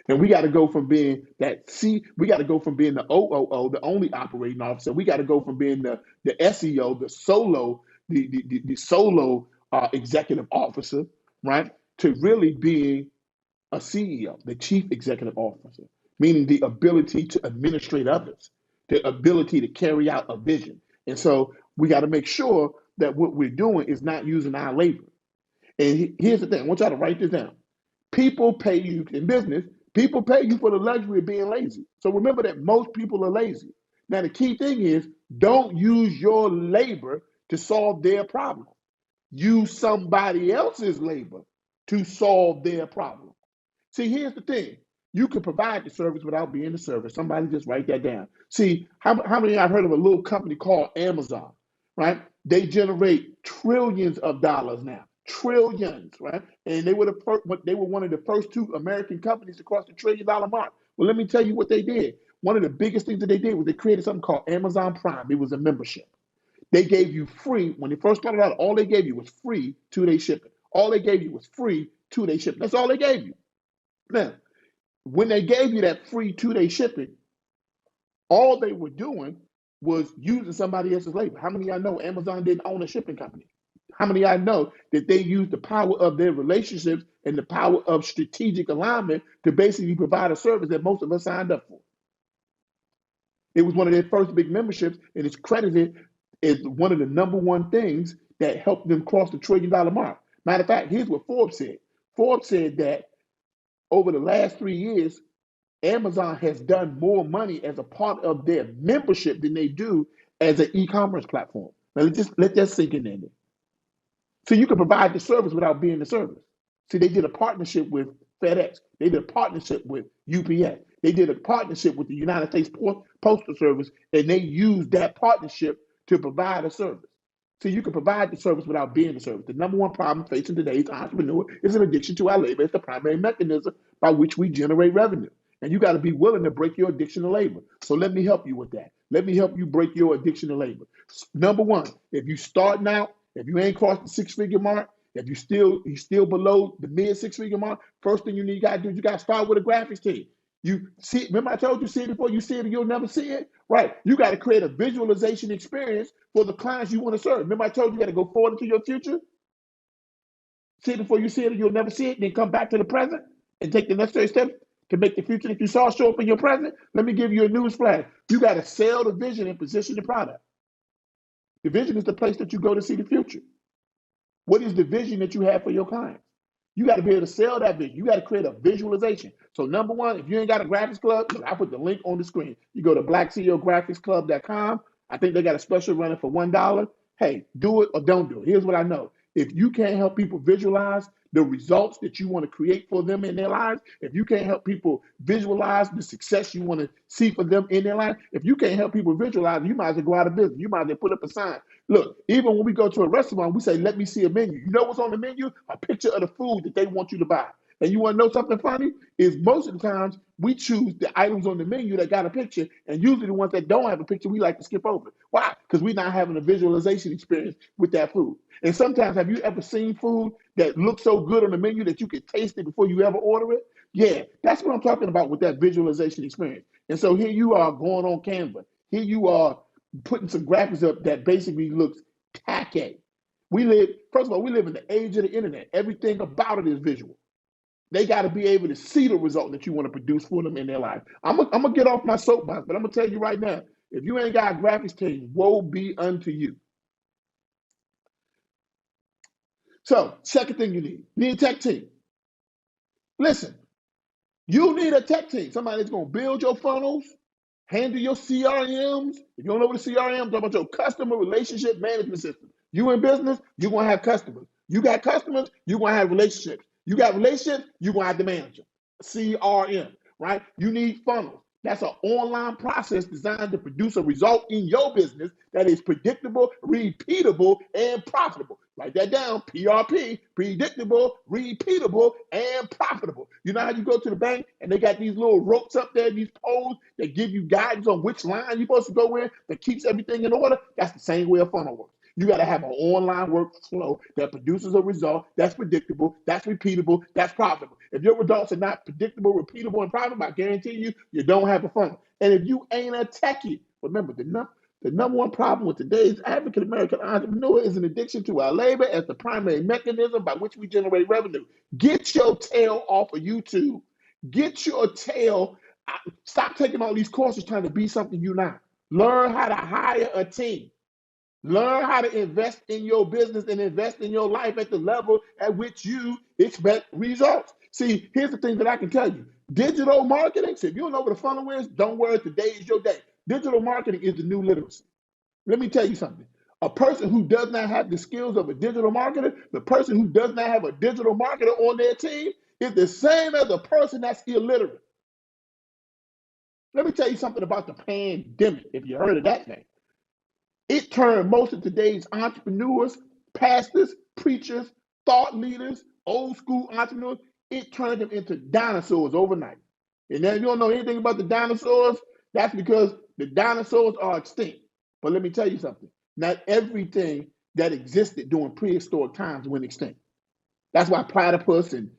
And we got to go from being we got to go from being the OOO, the only operating officer. We got to go from being the SEO, the solo executive officer, right, to really being a CEO, the chief executive officer, meaning the ability to administrate others, the ability to carry out a vision. And so we got to make sure that what we're doing is not using our labor. And here's the thing, I want y'all to write this down. People pay you in business, people pay you for the luxury of being lazy. So remember that most people are lazy. Now, the key thing is don't use your labor to solve their problem. Use somebody else's labor to solve their problem. See, here's the thing. You can provide the service without being the service. Somebody just write that down. See, how many of you have heard of a little company called Amazon, right? They generate trillions of dollars now. Trillions, right? And they were one of the first 2 American companies to cross the $1 trillion mark. Well, let me tell you what they did. One of the biggest things that they did was they created something called Amazon Prime. It was a membership. They gave you free, when they first started out, all they gave you was free 2-day shipping. All they gave you was free 2-day shipping. That's all they gave you. Now, when they gave you that free 2-day shipping, all they were doing was using somebody else's labor. How many of y'all know Amazon didn't own a shipping company? How many of y'all know that they used the power of their relationships and the power of strategic alignment to basically provide a service that most of us signed up for? It was one of their first big memberships, and it's credited as one of the number one things that helped them cross the $1 trillion mark. Matter of fact, here's what Forbes said. Forbes said that over the last 3 years, Amazon has done more money as a part of their membership than they do as an e-commerce platform. Now, let that sink in there. So you can provide the service without being the service. See, they did a partnership with FedEx. They did a partnership with UPS. They did a partnership with the United States Postal Service, and they used that partnership to provide a service. So you can provide the service without being the service. The number one problem facing today's entrepreneur is an addiction to our labor. It's the primary mechanism by which we generate revenue. And you got to be willing to break your addiction to labor. So let me help you with that. Let me help you break your addiction to labor. Number one, if you starting out, if you ain't crossed the 6-figure mark, if you still below the mid 6-figure mark, first thing you got to do is you got to start with a graphics team. You see, remember I told you see it before, you see it or you'll never see it? Right. You got to create a visualization experience for the clients you want to serve. Remember I told you got to go forward into your future? See it before you see it or you'll never see it, then come back to the present? and take the necessary steps to make the future that you saw show up in your present, let me give you a news flash. You got to sell the vision and position the product. The vision is the place that you go to see the future. What is the vision that you have for your clients? You got to be able to sell that vision. You got to create a visualization. So number one, if you ain't got a graphics club, look, I put the link on the screen. You go to BlackCEOGraphicsClub.com. I think they got a special running for $1. Hey, do it or don't do it. Here's what I know. If you can't help people visualize the results that you want to create for them in their lives, if you can't help people visualize the success you want to see for them in their life, if you can't help people visualize, you might as well go out of business. You might as well put up a sign. Look, even when we go to a restaurant, we say, let me see a menu. You know what's on the menu? A picture of the food that they want you to buy. And you want to know something funny? Is most of the times we choose the items on the menu that got a picture, and usually the ones that don't have a picture, we like to skip over. Why? Because we're not having a visualization experience with that food. And sometimes, have you ever seen food that looks so good on the menu that you can taste it before you ever order it? Yeah, that's what I'm talking about with that visualization experience. And so here you are going on Canva. Here you are putting some graphics up that basically looks tacky. First of all, we live in the age of the internet. Everything about it is visual. They got to be able to see the result that you want to produce for them in their life. I'm going to get off my soapbox, but I'm going to tell you right now, if you ain't got a graphics team, woe be unto you. So, second thing you need a tech team. Listen, you need a tech team. Somebody that's going to build your funnels, handle your CRMs. If you don't know what a CRM is, talk about your customer relationship management system. You in business, you're going to have customers. You got customers, you're going to have relationships. You got relationships, you're going to have the manager. CRM, right? You need funnels. That's an online process designed to produce a result in your business that is predictable, repeatable, and profitable. Write that down, PRP, predictable, repeatable, and profitable. You know how you go to the bank and they got these little ropes up there, these poles that give you guidance on which line you're supposed to go in that keeps everything in order? That's the same way a funnel works. You got to have an online workflow that produces a result that's predictable, that's repeatable, that's profitable. If your results are not predictable, repeatable, and profitable, I guarantee you, you don't have a funnel. And if you ain't a techie, remember the number one problem with today's African American entrepreneur is an addiction to our labor as the primary mechanism by which we generate revenue. Get your tail off of YouTube. Get your tail. Stop taking all these courses trying to be something you're not. Learn how to hire a team. Learn how to invest in your business and invest in your life at the level at which you expect results. See, here's the thing that I can tell you. Digital marketing, so if you don't know what a funnel is, don't worry, today is your day. Digital marketing is the new literacy. Let me tell you something. A person who does not have the skills of a digital marketer, the person who does not have a digital marketer on their team is the same as a person that's illiterate. Let me tell you something about the pandemic, if you heard of that thing. It turned most of today's entrepreneurs, pastors, preachers, thought leaders, old school entrepreneurs, it turned them into dinosaurs overnight. And now, if you don't know anything about the dinosaurs, that's because the dinosaurs are extinct. But let me tell you something. Not everything that existed during prehistoric times went extinct. That's why platypus and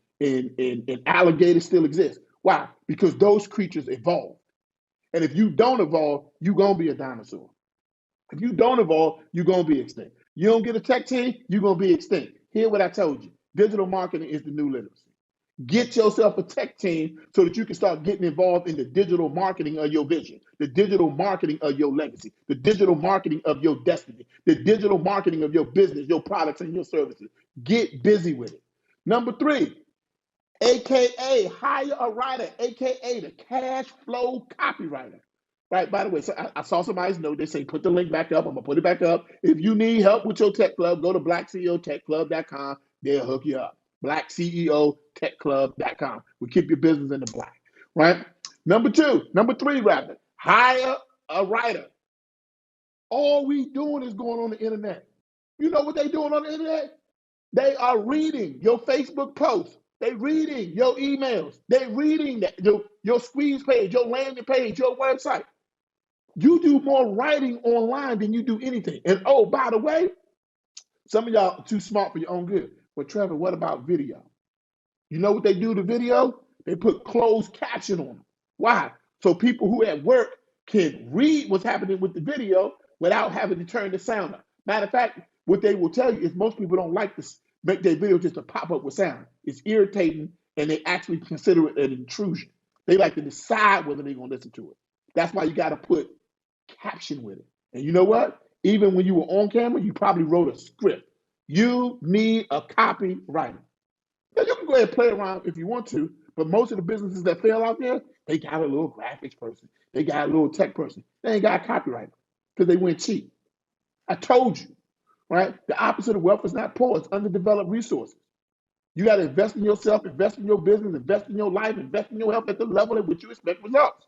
alligators still exist. Why? Because those creatures evolved. And if you don't evolve, you're going to be a dinosaur. If you don't evolve, you're going to be extinct. You don't get a tech team, you're going to be extinct. Hear what I told you. Digital marketing is the new literacy. Get yourself a tech team so that you can start getting involved in the digital marketing of your vision, the digital marketing of your legacy, the digital marketing of your destiny, the digital marketing of your business, your products, and your services. Get busy with it. Number 3, AKA hire a writer, AKA the cash flow copywriter. Right, by the way, so I saw somebody's note. They say, put the link back up. I'm going to put it back up. If you need help with your tech club, go to BlackCEOTechClub.com. They'll hook you up. BlackCEOTechClub.com. We keep your business in the black, right? Number 3, rather, hire a writer. All we doing is going on the internet. You know what they doing on the internet? They are reading your Facebook posts. They reading your emails. They reading your squeeze page, your landing page, your website. You do more writing online than you do anything. And oh, by the way, some of y'all are too smart for your own good. But Trevor, what about video? You know what they do to video? They put closed caption on them. Why? So people who at work can read what's happening with the video without having to turn the sound up. Matter of fact, what they will tell you is most people don't like to make their video just to pop up with sound. It's irritating and they actually consider it an intrusion. They like to decide whether they're going to listen to it. That's why you got to put caption with it. And you know what? Even when you were on camera, you probably wrote a script. You need a copywriter. Now, you can go ahead and play around if you want to, but most of the businesses that fail out there, they got a little graphics person. They got a little tech person. They ain't got a copywriter because they went cheap. I told you, right? The opposite of wealth is not poor. It's underdeveloped resources. You got to invest in yourself, invest in your business, invest in your life, invest in your health at the level at which you expect results.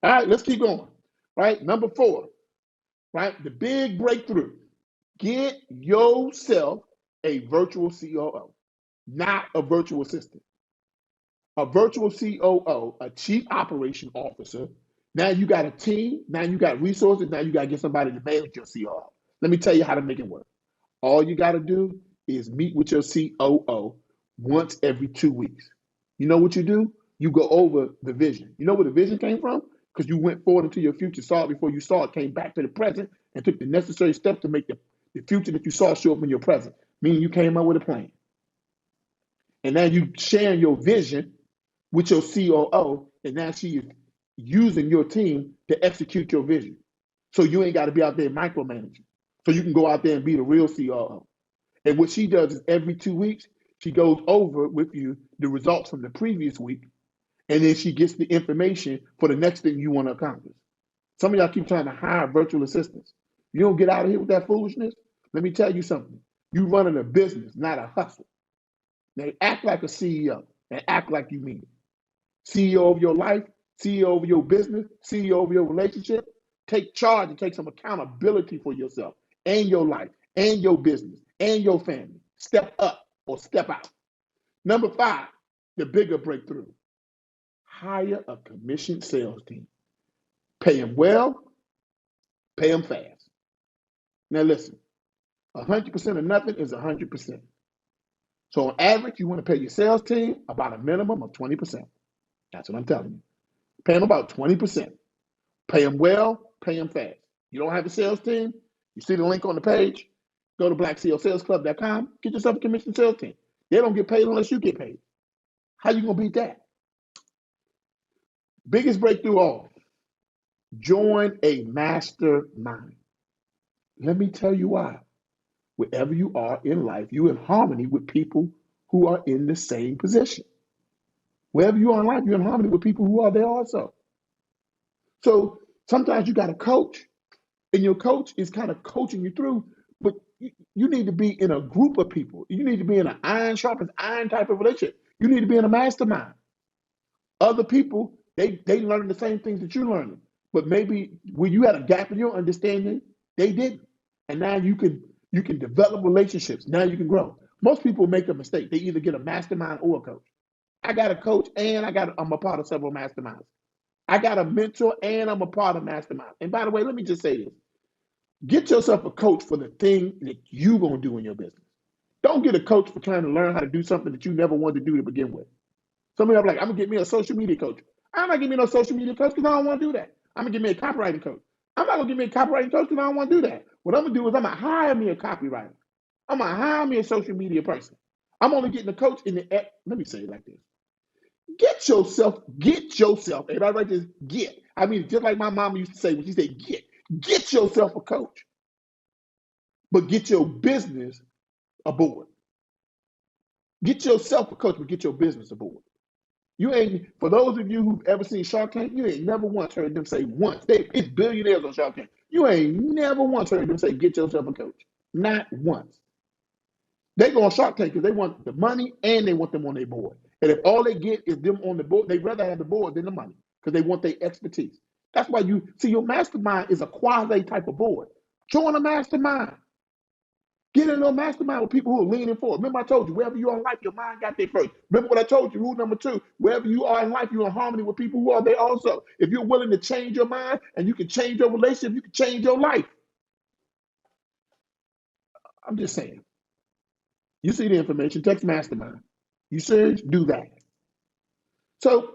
All right, let's keep going. Right? Number 4, right? The big breakthrough. Get yourself a virtual COO, not a virtual assistant. A virtual COO, a chief operation officer. Now you got a team, now you got resources, now you got to get somebody to manage your COO. Let me tell you how to make it work. All you got to do is meet with your COO once every 2 weeks. You know what you do? You go over the vision. You know where the vision came from? Because you went forward into your future, saw it before you saw it, came back to the present, and took the necessary steps to make the future that you saw show up in your present, meaning you came up with a plan. And now you sharing your vision with your COO, and now she is using your team to execute your vision. So you ain't got to be out there micromanaging. So you can go out there and be the real COO. And what she does is every 2 weeks, she goes over with you the results from the previous week, and then she gets the information for the next thing you want to accomplish. Some of y'all keep trying to hire virtual assistants. You don't get out of here with that foolishness. Let me tell you something. You running a business, not a hustle. Now act like a CEO and act like you mean it. CEO of your life, CEO of your business, CEO of your relationship. Take charge and take some accountability for yourself and your life and your business and your family. Step up or step out. Number 5, the bigger breakthrough. Hire a commissioned sales team. Pay them well, pay them fast. Now listen, 100% of nothing is 100%. So on average, you want to pay your sales team about a minimum of 20%. That's what I'm telling you. Pay them about 20%. Pay them well, pay them fast. You don't have a sales team? You see the link on the page? Go to BlackCEOSalesClub.com. Get yourself a commissioned sales team. They don't get paid unless you get paid. How you going to beat that? Biggest breakthrough all. Join a mastermind. Let me tell you why. Wherever you are in life, you're in harmony with people who are in the same position. Wherever you are in life, you're in harmony with people who are there also. So sometimes you got a coach, and your coach is kind of coaching you through, but you need to be in a group of people. You need to be in an iron sharpens iron type of relationship. You need to be in a mastermind. Other people, they learn the same things that you're learning, but maybe when you had a gap in your understanding, they didn't. And now you can develop relationships. Now you can grow. Most people make a mistake. They either get a mastermind or a coach. I got a coach and I'm a part of several masterminds. I got a mentor and I'm a part of mastermind. And by the way, let me just say this. Get yourself a coach for the thing that you're going to do in your business. Don't get a coach for trying to learn how to do something that you never wanted to do to begin with. Some of y'all be like, I'm going to get me a social media coach. I'm not getting me no social media coach because I don't want to do that. I'm going to get me a copywriting coach. I'm not going to get me a copywriting coach because I don't want to do that. What I'm going to do is I'm going to hire me a copywriter. I'm going to hire me a social media person. I'm only getting a coach in the, let me say it like this. Get yourself, everybody write this, get. I mean, just like my mama used to say when she said get yourself a coach. But get your business aboard. Get yourself a coach, but get your business aboard. You ain't, for those of you who've ever seen Shark Tank, you ain't never once heard them say once. It's billionaires on Shark Tank. You ain't never once heard them say, get yourself a coach. Not once. They go on Shark Tank because they want the money and they want them on their board. And if all they get is them on the board, they'd rather have the board than the money because they want their expertise. That's why you see your mastermind is a quasi type of board. Join a mastermind. Get in a mastermind with people who are leaning forward. Remember I told you, wherever you are in life, your mind got there first. Remember what I told you, rule number 2, wherever you are in life, you're in harmony with people who are there also. If you're willing to change your mind and you can change your relationship, you can change your life. I'm just saying. You see the information, text mastermind. You serious? Do that. So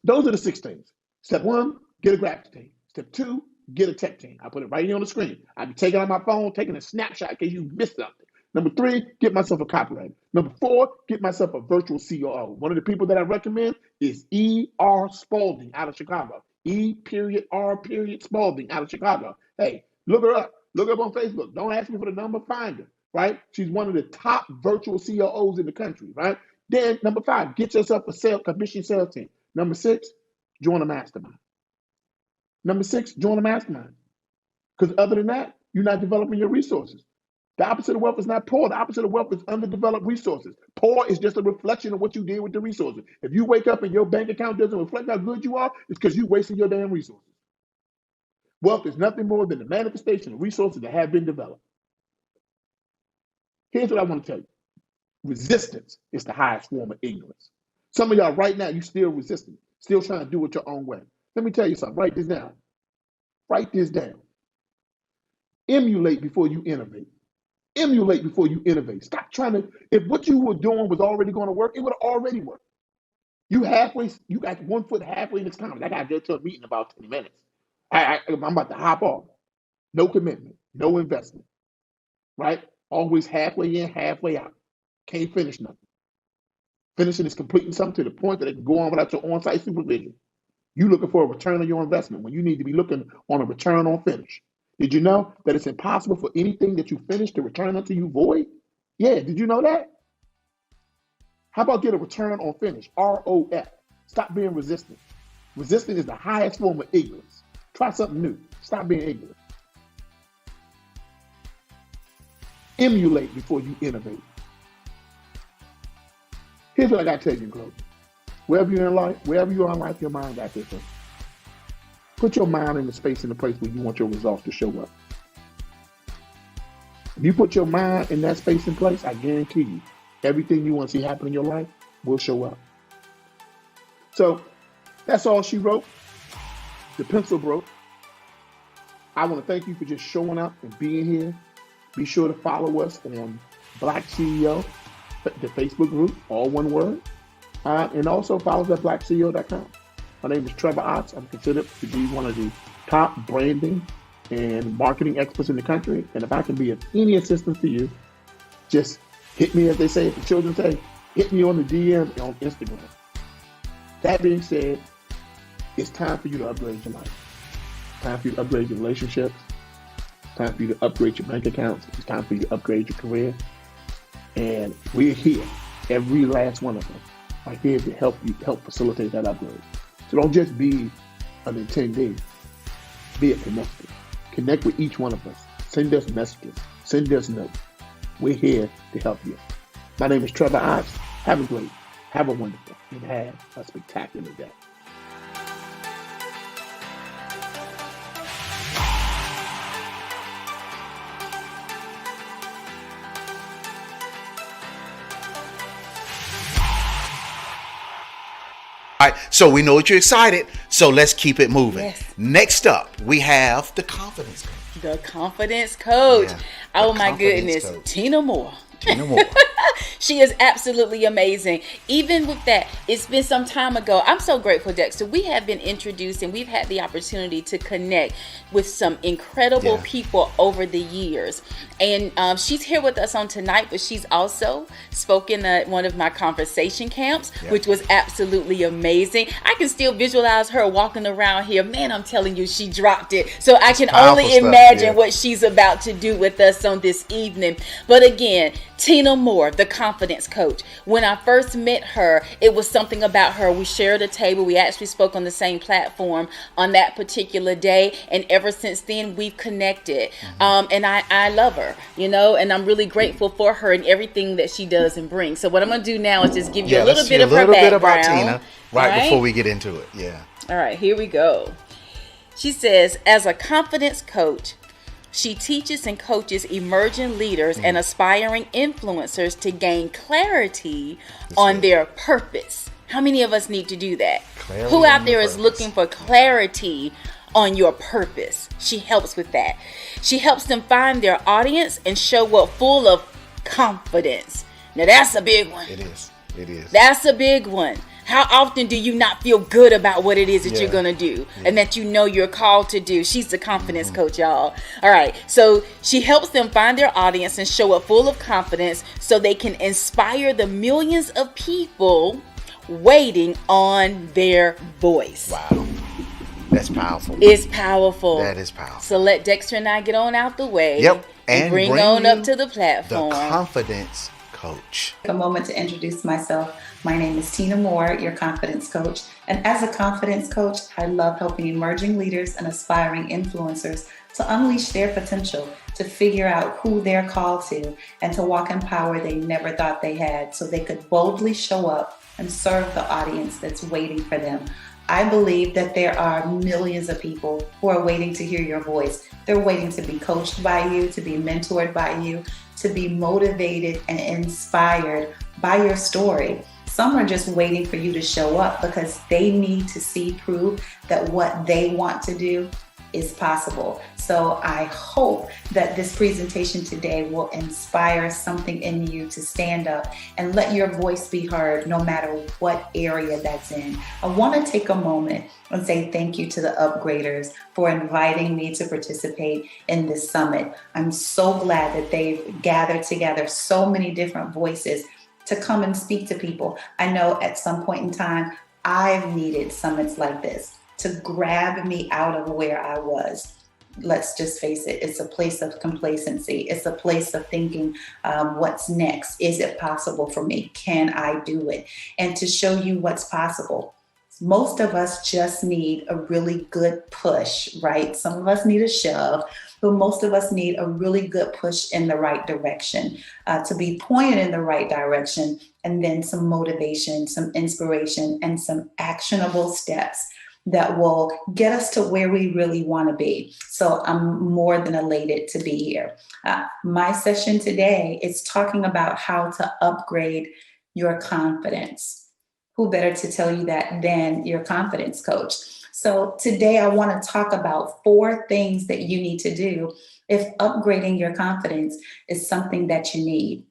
those are the 6 things. Step 1, get a graphics team. Step 2, get a tech team. I put it right here on the screen. I'll be taking on my phone, taking a snapshot in case you missed something. Number 3, get myself a copywriter. Number 4, get myself a virtual COO. One of the people that I recommend is E.R. Spalding out of Chicago. E.R. Spalding out of Chicago. Hey, look her up. Look her up on Facebook. Don't ask me for the number, find her, right? She's one of the top virtual COOs in the country, right? Then number 5, get yourself a commission sales team. Number 6, join a mastermind. Number 6, join a mastermind. Because other than that, you're not developing your resources. The opposite of wealth is not poor. The opposite of wealth is underdeveloped resources. Poor is just a reflection of what you did with the resources. If you wake up and your bank account doesn't reflect how good you are, it's because you wasted your damn resources. Wealth is nothing more than the manifestation of resources that have been developed. Here's what I want to tell you. Resistance is the highest form of ignorance. Some of y'all right now, you still resisting, still trying to do it your own way. Let me tell you something. Write this down. Write this down. Emulate before you innovate. Emulate before you innovate. Stop trying to, if what you were doing was already going to work, it would have already worked. You got 1 foot halfway in this conference. I got to go to a meeting in about 20 minutes. I'm about to hop off. No commitment, no investment, right? Always halfway in, halfway out. Can't finish nothing. Finishing is completing something to the point that it can go on without your on-site supervision. You looking for a return on your investment when you need to be looking on a return on finish. Did you know that it's impossible for anything that you finish to return unto you void? Yeah, did you know that? How about get a return on finish? ROF. Stop being resistant. Resistant is the highest form of ignorance. Try something new. Stop being ignorant. Emulate before you innovate. Here's what I got to tell you in closing. Wherever you are in life, your mind got this thing. Put your mind in the space and the place where you want your results to show up. If you put your mind in that space and place, I guarantee you, everything you want to see happen in your life will show up. So that's all she wrote. The pencil broke. I want to thank you for just showing up and being here. Be sure to follow us on BlackCEO, the Facebook group, all one word. And also follow us at BlackCEO.com. My name is Trevor Otts. I'm considered to be one of the top branding and marketing experts in the country. And if I can be of any assistance to you, just hit me, as they say, the children say, hit me on the DM on Instagram. That being said, it's time for you to upgrade your life. It's time for you to upgrade your relationships. It's time for you to upgrade your bank accounts. It's time for you to upgrade your career. And we're here, every last one of us, are here to help facilitate that upgrade. So don't just be an attendee, be a connector. Connect with each one of us. Send us messages. Send us notes. We're here to help you. My name is Trevor Otts. Have a great, have a wonderful, and have a spectacular day. All right, so we know that you're excited, so let's keep it moving. Yes. Next up, we have the confidence coach. The confidence coach. Yeah, Oh my confidence goodness. coach. Tina Moore. Tina Moore. She is absolutely amazing. Even with that, it's been some time ago. I'm so grateful, Dexter. We have been introduced and we've had the opportunity to connect with some incredible people over the years. And she's here with us on tonight, but she's also spoken at one of my conversation camps, which was absolutely amazing. I can still visualize her walking around here. Man, I'm telling you, she dropped it. So I can only imagine what she's about to do with us on this evening. But again, Tina Moore, the confidence coach. When I first met her, it was something about her. We shared a table. We actually spoke on the same platform on that particular day. And ever since then, we've connected. And I love her, you know, and I'm really grateful for her and everything that she does and brings. So what I'm going to do now is just give you a little bit of her background. A little bit about Tina right before we get into it. Yeah. All right, here we go. She says, as a confidence coach, she teaches and coaches emerging leaders and aspiring influencers to gain clarity on their purpose. How many of us need to do that? Clarity. Who out there is looking for clarity on your purpose? She helps with that. She helps them find their audience and show up full of confidence. Now that's a big one. It is. It is. That's a big one. How often do you not feel good about what it is that you're going to do and that you know you're called to do? She's the confidence coach, y'all. All right. So she helps them find their audience and show up full of confidence so they can inspire the millions of people waiting on their voice. Wow. That's powerful. It's powerful. That is powerful. So let Dexter and I get on out the way. Yep. And bring on up to the platform. The confidence coach. A moment to introduce myself. My name is Tina Moore, your confidence coach. And as a confidence coach, I love helping emerging leaders and aspiring influencers to unleash their potential, to figure out who they're called to, and to walk in power they never thought they had so they could boldly show up and serve the audience that's waiting for them. I believe that there are millions of people who are waiting to hear your voice. They're waiting to be coached by you, to be mentored by you, to be motivated and inspired by your story. Some are just waiting for you to show up because they need to see proof that what they want to do is possible. So I hope that this presentation today will inspire something in you to stand up and let your voice be heard no matter what area that's in. I want to take a moment and say thank you to the upgraders for inviting me to participate in this summit. I'm so glad that they've gathered together so many different voices to come and speak to people. I know at some point in time, I've needed summits like this to grab me out of where I was. Let's just face it, it's a place of complacency. It's a place of thinking, what's next? Is it possible for me? Can I do it? And to show you what's possible. Most of us just need a really good push, right? Some of us need a shove, but most of us need a really good push in the right direction, to be pointed in the right direction, and then some motivation, some inspiration, and some actionable steps that will get us to where we really want to be. So I'm more than elated to be here. My session today is talking about how to upgrade your confidence. Who better to tell you that than your confidence coach? So today I want to talk about 4 things that you need to do if upgrading your confidence is something that you need.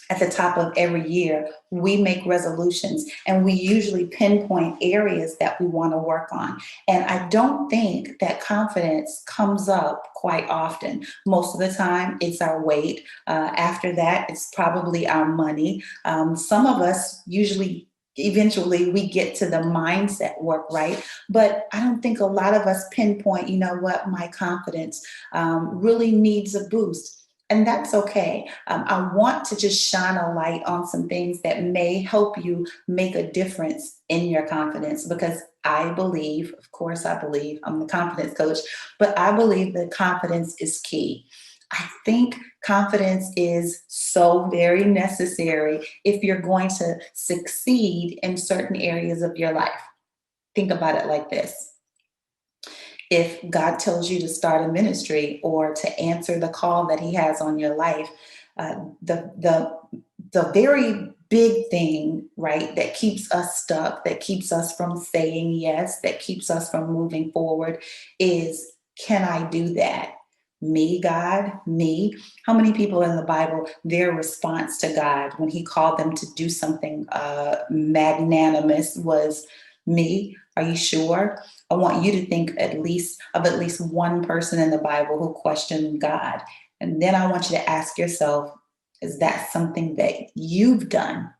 At the top of every year, we make resolutions and we usually pinpoint areas that we want to work on. And I don't think that confidence comes up quite often. Most of the time, it's our weight. After that, it's probably our money. Some of us eventually we get to the mindset work, right? But I don't think a lot of us pinpoint, you know what, my confidence really needs a boost. And that's okay. I want to just shine a light on some things that may help you make a difference in your confidence, because I believe, of course, I believe I'm the confidence coach, but I believe that confidence is key. I think confidence is so very necessary if you're going to succeed in certain areas of your life. Think about it like this. If God tells you to start a ministry or to answer the call that he has on your life, the very big thing, right, that keeps us stuck, that keeps us from saying yes, that keeps us from moving forward is, can I do that? Me, God, me. How many people in the Bible, their response to God when he called them to do something magnanimous was, me? Are you sure? I want you to think at least one person in the Bible who questioned God. And then I want you to ask yourself, is that something that you've done?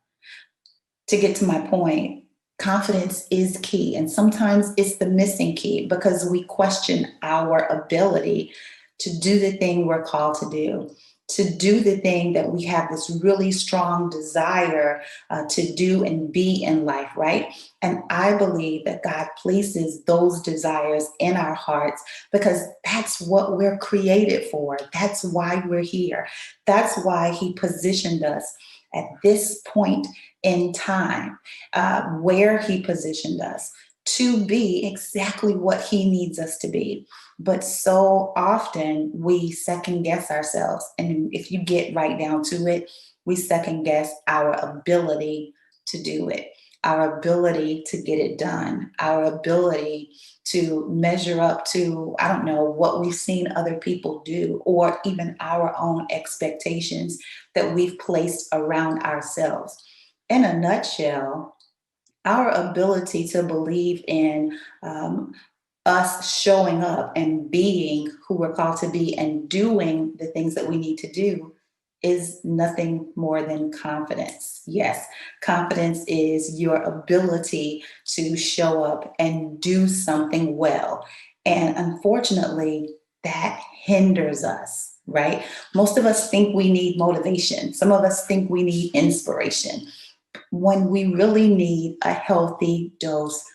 To get to my point, confidence is key. And sometimes it's the missing key because we question our ability to do the thing we're called to do the thing that we have this really strong desire to do and be in life, right? And I believe that God places those desires in our hearts because that's what we're created for. That's why we're here. That's why he positioned us at this point in time, where he positioned us to be exactly what he needs us to be. But so often we second guess ourselves. And if you get right down to it, we second guess our ability to do it, our ability to get it done, our ability to measure up to, I don't know, what we've seen other people do, or even our own expectations that we've placed around ourselves. In a nutshell, Our ability to believe in us showing up and being who we're called to be and doing the things that we need to do is nothing more than confidence. Yes, confidence is your ability to show up and do something well. And unfortunately, that hinders us, right? Most of us think we need motivation. Some of us think we need inspiration when we really need a healthy dose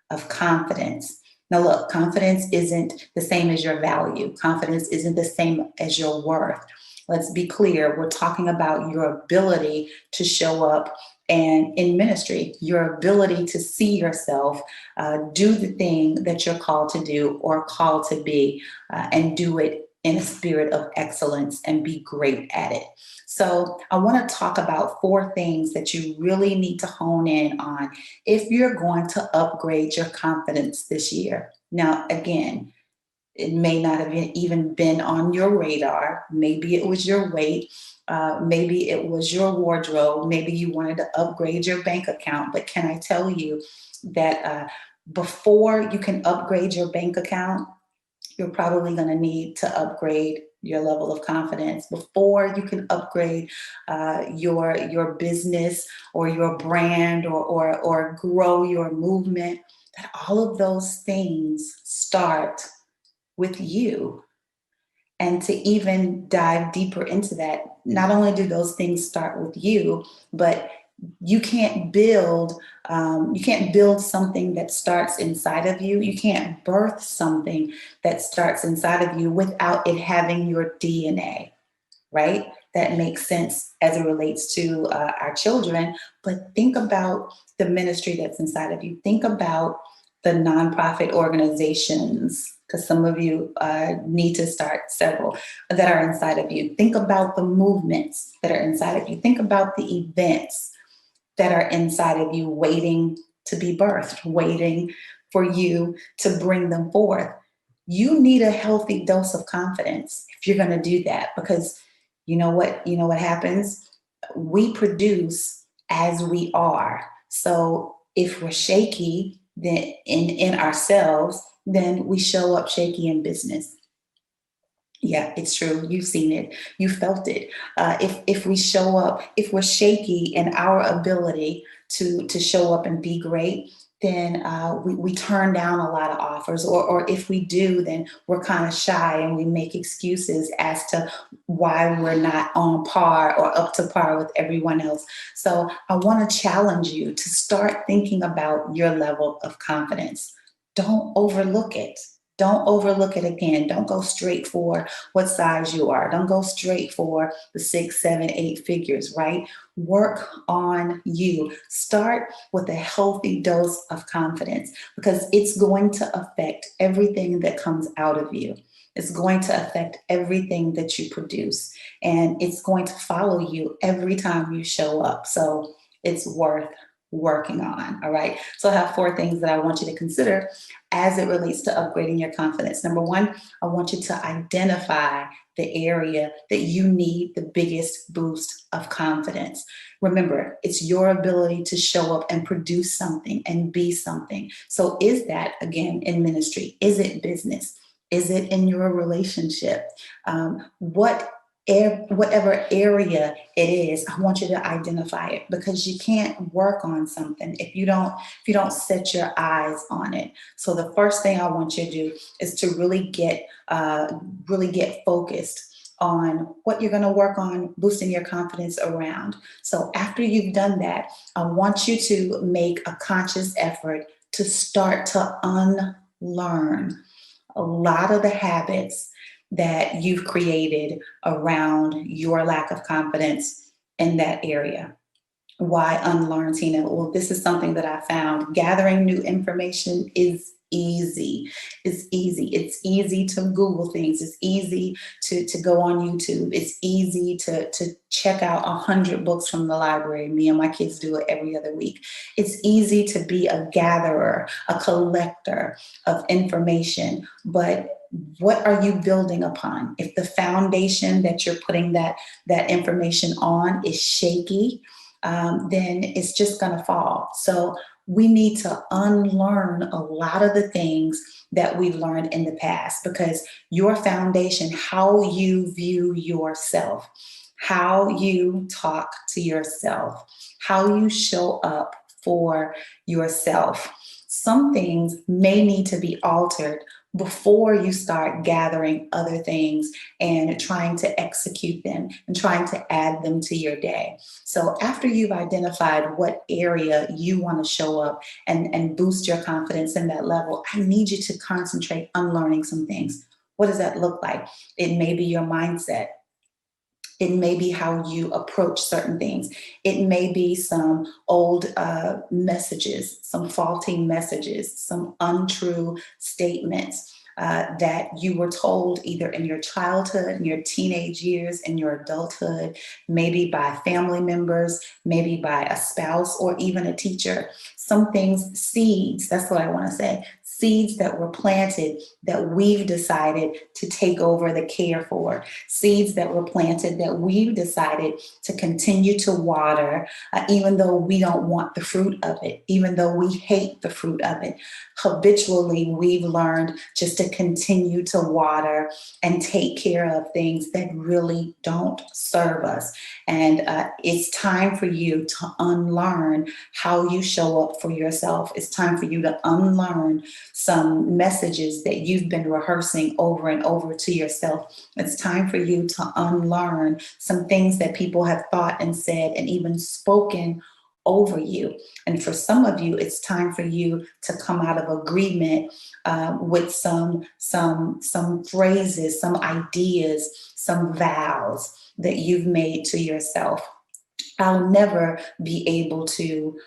of confidence. Now, look, confidence isn't the same as your value. Confidence isn't the same as your worth. Let's be clear. We're talking about your ability to show up and in ministry, your ability to see yourself do the thing that you're called to do or called to be, and do it in a spirit of excellence and be great at it. So I want to talk about 4 things that you really need to hone in on if you're going to upgrade your confidence this year. Now, again, it may not have even been on your radar. Maybe it was your weight. Maybe it was your wardrobe. Maybe you wanted to upgrade your bank account. But can I tell you that before you can upgrade your bank account, you're probably going to need to upgrade your level of confidence before you can upgrade your business or your brand or grow your movement. That all of those things start with you. And to even dive deeper into that, not only do those things start with you, but you can't build something that starts inside of you. You can't birth something that starts inside of you without it having your DNA, right? That makes sense as it relates to our children. But think about the ministry that's inside of you. Think about the nonprofit organizations, because some of you need to start several that are inside of you. Think about the movements that are inside of you. Think about the events that are inside of you waiting to be birthed, waiting for you to bring them forth. You need a healthy dose of confidence if you're going to do that, because you know what happens? We produce as we are. So if we're shaky then in ourselves, then we show up shaky in business. Yeah, it's true. You've seen it. You felt it. If we show up, if we're shaky in our ability to show up and be great, then we turn down a lot of offers. Or if we do, then we're kind of shy and we make excuses as to why we're not on par or up to par with everyone else. So I want to challenge you to start thinking about your level of confidence. Don't overlook it. Don't overlook it again. Don't go straight for what size you are. Don't go straight for the 6, 7, 8 figures, right? Work on you. Start with a healthy dose of confidence because it's going to affect everything that comes out of you. It's going to affect everything that you produce, and it's going to follow you every time you show up. So it's worth working on. All right. So I have 4 things that I want you to consider as it relates to upgrading your confidence. Number 1, I want you to identify the area that you need the biggest boost of confidence. Remember, it's your ability to show up and produce something and be something. So is that, again, in ministry? Is it business? Is it in your relationship? Whatever area it is, I want you to identify it, because you can't work on something if you don't set your eyes on it. So the first thing I want you to do is to really get focused on what you're going to work on boosting your confidence around. So after you've done that, I want you to make a conscious effort to start to unlearn a lot of the habits that you've created around your lack of confidence in that area. Why unlearn, Tina? Well, this is something that I found. Gathering new information is easy. It's easy. It's easy to Google things. It's easy to go on YouTube. It's easy to check out 100 books from the library. Me and my kids do it every other week. It's easy to be a gatherer, a collector of information, but what are you building upon? If the foundation that you're putting that information on is shaky, then it's just going to fall. So we need to unlearn a lot of the things that we've learned in the past, because your foundation, how you view yourself, how you talk to yourself, how you show up for yourself, some things may need to be altered before you start gathering other things and trying to execute them and trying to add them to your day. So after you've identified what area you want to show up and boost your confidence in that level, I need you to concentrate on learning some things. What does that look like? It may be your mindset. It may be how you approach certain things. It may be some old messages, some faulty messages, some untrue statements that you were told either in your childhood, in your teenage years, in your adulthood, maybe by family members, maybe by a spouse, or even a teacher. Some things, seeds, that's what I want to say, seeds that were planted that we've decided to take over the care for, seeds that were planted that we've decided to continue to water, even though we don't want the fruit of it, even though we hate the fruit of it. Habitually, we've learned just to continue to water and take care of things that really don't serve us. And it's time for you to unlearn how you show up for yourself. It's time for you to unlearn some messages that you've been rehearsing over and over to yourself. It's time for you to unlearn some things that people have thought and said and even spoken over you. And for some of you, it's time for you to come out of agreement with some phrases, some ideas, some vows that you've made to yourself. I'll never be able to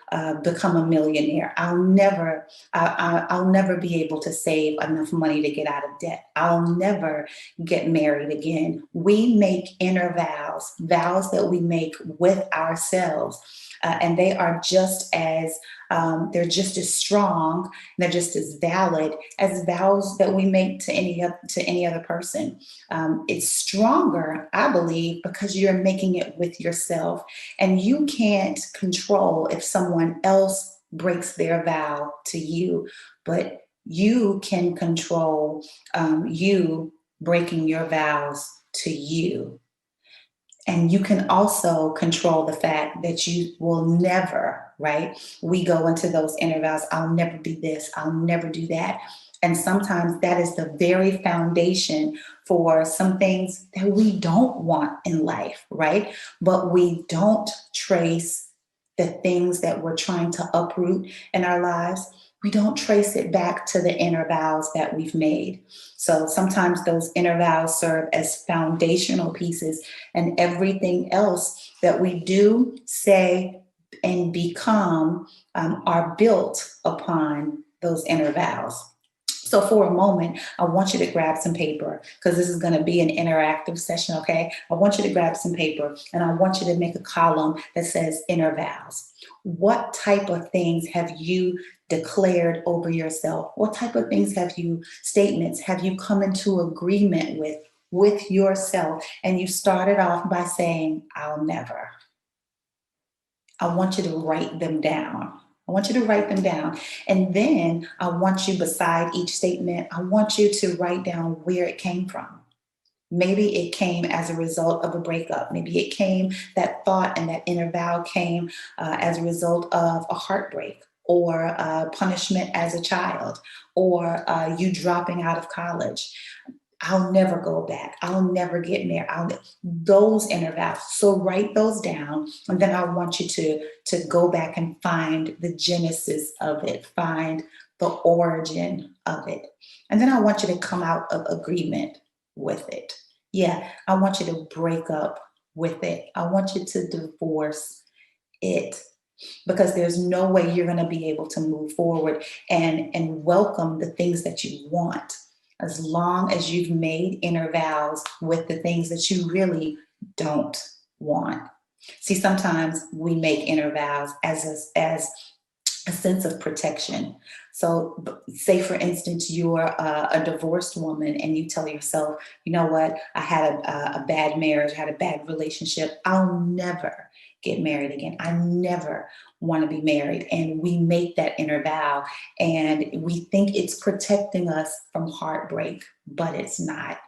become a millionaire. I'll never be able to save enough money to get out of debt. I'll never get married again. We make inner vows, vows that we make with ourselves. And they are just as strong, they're just as valid as vows that we make to any other person. It's stronger, I believe, because you're making it with yourself, and you can't control if someone else breaks their vow to you, but you can control you breaking your vows to you. And you can also control the fact that you will never, right? We go into those inner vows. I'll never be this. I'll never do that. And sometimes that is the very foundation for some things that we don't want in life, right? But we don't trace the things that we're trying to uproot in our lives. We don't trace it back to the inner vows that we've made. So sometimes those inner vows serve as foundational pieces, and everything else that we do, say, and become are built upon those inner vows. So for a moment, I want you to grab some paper, because this is going to be an interactive session, okay? I want you to grab some paper, and I want you to make a column that says inner vows. What type of things have you declared over yourself? What type of things statements have you come into agreement with yourself? And you started off by saying, I'll never. I want you to write them down. I want you to write them down. And then I want you, beside each statement, I want you to write down where it came from. Maybe it came as a result of a breakup. Maybe it came, that thought and that inner vow came as a result of a heartbreak, or punishment as a child, or you dropping out of college. I'll never go back. I'll never get married. Those inner vows. So write those down. And then I want you to go back and find the genesis of it, find the origin of it. And then I want you to come out of agreement with it. Yeah, I want you to break up with it. I want you to divorce it, because there's no way you're going to be able to move forward and welcome the things that you want, as long as you've made inner vows with the things that you really don't want. See, sometimes we make inner vows as a sense of protection. So say, for instance, you're a divorced woman and you tell yourself, you know what, I had a bad marriage, I had a bad relationship. I'll never get married again. I never want to be married. And we make that inner vow and we think it's protecting us from heartbreak, but it's not.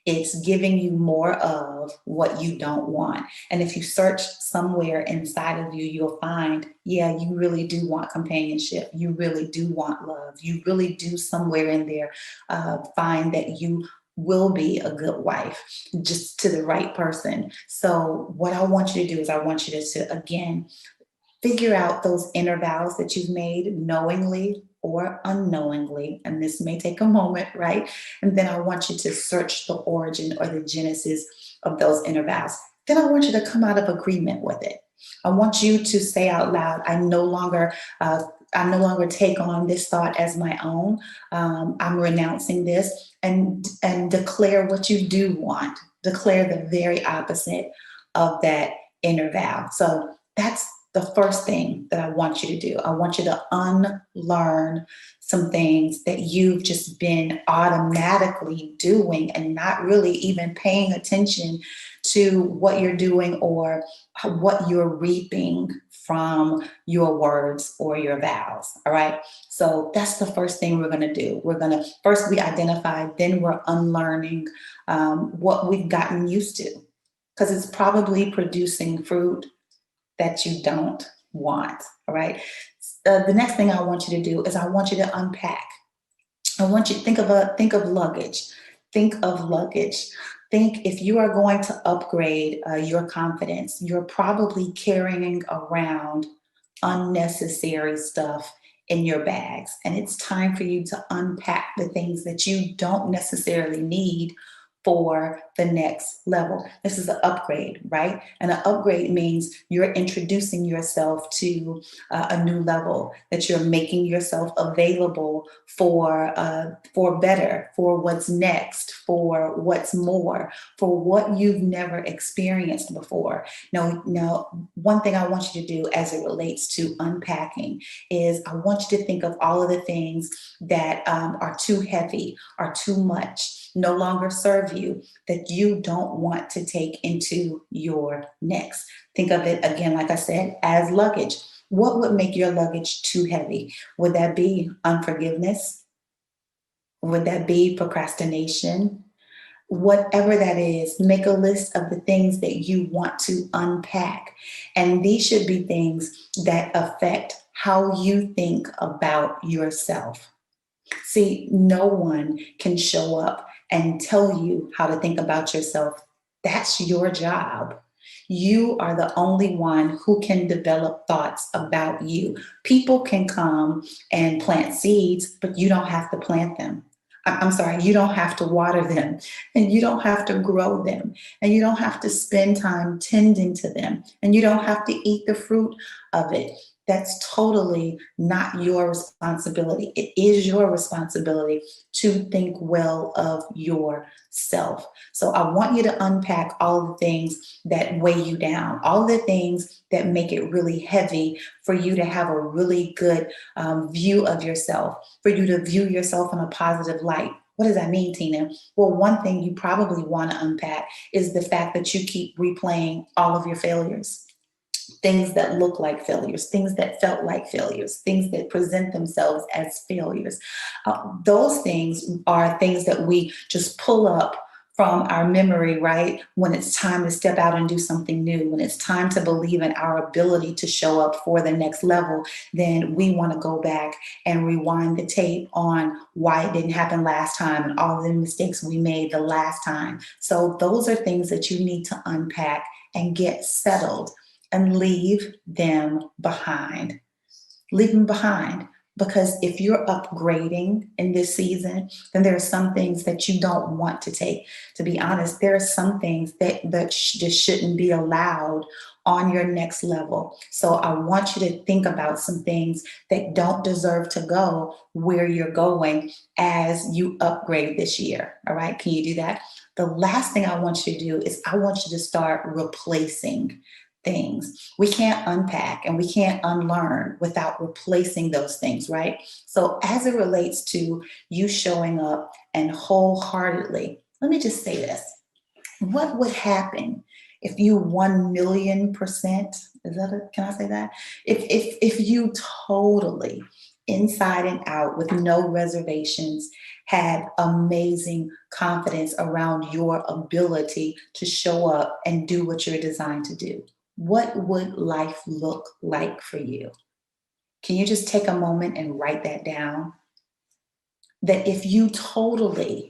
It's giving you more of what you don't want. And if you search somewhere inside of you, you'll find, yeah, you really do want companionship. You really do want love. You really do somewhere in there find that you will be a good wife, just to the right person. So what I want you to do is I want you to again, figure out those inner vows that you've made knowingly or unknowingly. And this may take a moment, right? And then I want you to search the origin or the genesis of those inner vows. Then I want you to come out of agreement with it. I want you to say out loud, I no longer take on this thought as my own. I'm renouncing this and declare what you do want. Declare the very opposite of that inner vow. So that's the first thing that I want you to do. I want you to unlearn some things that you've just been automatically doing and not really even paying attention to what you're doing or what you're reaping from your words or your vows. All right. So that's the first thing we're going to do. We're going to first we identify, then we're unlearning what we've gotten used to, because it's probably producing fruit that you don't want. All right. The next thing I want you to do is I want you to unpack. I want you to think of luggage. Think of luggage. Think if you are going to upgrade your confidence, you're probably carrying around unnecessary stuff in your bags. And it's time for you to unpack the things that you don't necessarily need for the next level. This is an upgrade, right? And an upgrade means you're introducing yourself to a new level, that you're making yourself available for better, for what's next, for what's more, for what you've never experienced before. Now, one thing I want you to do as it relates to unpacking is I want you to think of all of the things that are too heavy, are too much, no longer serve you, that you don't want to take into your next. Think of it again, like I said, as luggage. What would make your luggage too heavy? Would that be unforgiveness? Would that be procrastination? Whatever that is, make a list of the things that you want to unpack. And these should be things that affect how you think about yourself. See, no one can show up and tell you how to think about yourself. That's your job. You are the only one who can develop thoughts about you. People can come and plant seeds, but you don't have to plant them. I'm sorry, you don't have to water them, and you don't have to grow them, and you don't have to spend time tending to them, and you don't have to eat the fruit of it. That's totally not your responsibility. It is your responsibility to think well of yourself. So I want you to unpack all the things that weigh you down, all the things that make it really heavy for you to have a really good view of yourself, for you to view yourself in a positive light. What does that mean, Tina? Well, one thing you probably want to unpack is the fact that you keep replaying all of your failures. Things that look like failures, things that felt like failures, things that present themselves as failures. Those things are things that we just pull up from our memory, right? When it's time to step out and do something new, when it's time to believe in our ability to show up for the next level, then we want to go back and rewind the tape on why it didn't happen last time and all the mistakes we made the last time. So those are things that you need to unpack and get settled and leave them behind. Leave them behind. Because if you're upgrading in this season, then there are some things that you don't want to take. To be honest, there are some things that just shouldn't be allowed on your next level. So I want you to think about some things that don't deserve to go where you're going as you upgrade this year. All right, can you do that? The last thing I want you to do is I want you to start replacing things. We can't unpack and we can't unlearn without replacing those things, right? So as it relates to you showing up and wholeheartedly, let me just say this. What would happen if you 1,000,000%, can I say that? If you totally, inside and out, with no reservations, had amazing confidence around your ability to show up and do what you're designed to do? What would life look like for you? Can you just take a moment and write that down? That if you totally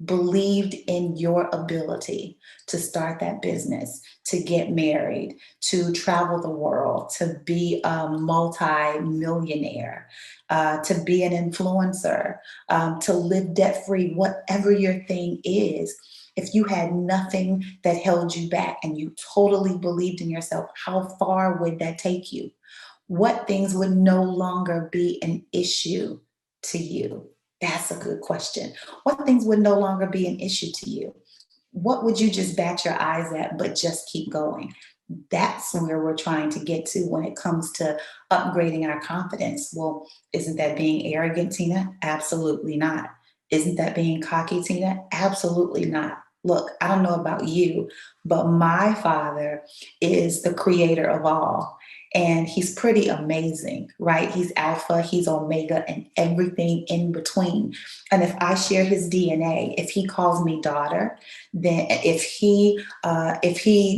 believed in your ability to start that business, to get married, to travel the world, to be a multi-millionaire, to be an influencer, to live debt-free, whatever your thing is, if you had nothing that held you back and you totally believed in yourself, how far would that take you? What things would no longer be an issue to you? That's a good question. What things would no longer be an issue to you? What would you just bat your eyes at, but just keep going? That's where we're trying to get to when it comes to upgrading our confidence. Well, isn't that being arrogant, Tina? Absolutely not. Isn't that being cocky, Tina? Absolutely not. Look, I don't know about you, but my father is the creator of all. And he's pretty amazing, right? He's Alpha, he's Omega, and everything in between. And if I share his DNA, if he calls me daughter, then if he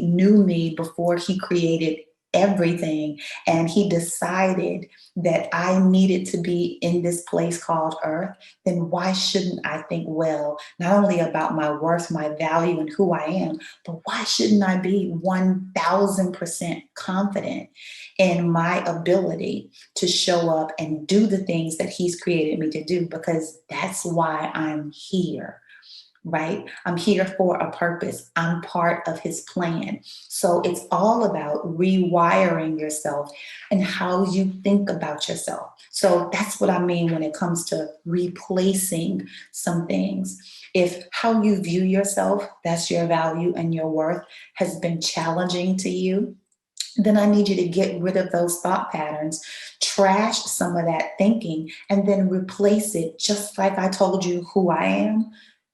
knew me before he created everything, and he decided that I needed to be in this place called Earth, then why shouldn't I think well, not only about my worth, my value, and who I am, but why shouldn't I be 1,000% confident in my ability to show up and do the things that he's created me to do? Because that's why I'm here. Right? I'm here for a purpose. I'm part of his plan. So it's all about rewiring yourself and how you think about yourself. So that's what I mean when it comes to replacing some things. If how you view yourself, that's your value and your worth, has been challenging to you, then I need you to get rid of those thought patterns, trash some of that thinking, and then replace it just like I told you who I am.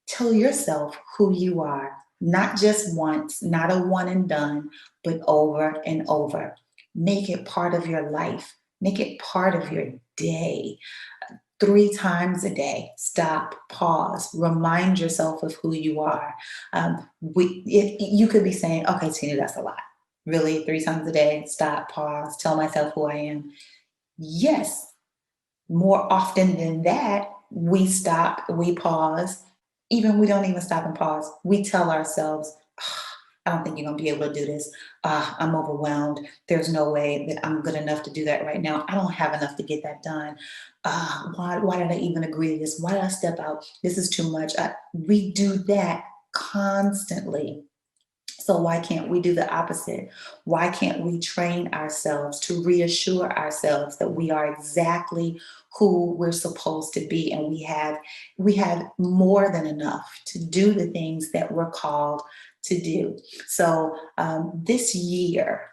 Tell yourself who you are, not just once, not a one and done, but over and over. Make it part of your life. Make it part of your day. 3 times a day. Stop, pause, remind yourself of who you are. You could be saying, okay, Tina, that's a lot. Really, 3 times a day, stop, pause, tell myself who I am. Yes, more often than that, we stop, we pause. Even we don't even stop and pause. We tell ourselves, I don't think you're going to be able to do this. I'm overwhelmed. There's no way that I'm good enough to do that right now. I don't have enough to get that done. Why did I even agree to this? Why did I step out? This is too much. We do that constantly. So why can't we do the opposite? Why can't we train ourselves to reassure ourselves that we are exactly who we're supposed to be, and we have more than enough to do the things that we're called to do. So this year,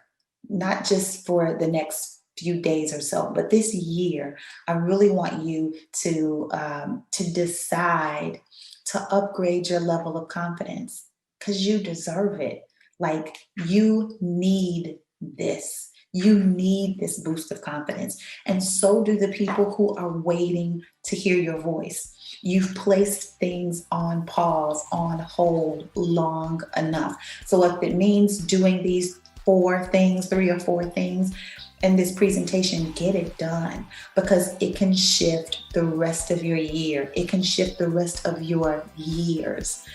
not just for the next few days or so, but this year, I really want you to decide to upgrade your level of confidence, because you deserve it. Like, you need this. You need this boost of confidence. And so do the people who are waiting to hear your voice. You've placed things on pause, on hold long enough. So if it means doing these 3 or 4 things in this presentation, get it done, because it can shift the rest of your year. It can shift the rest of your years.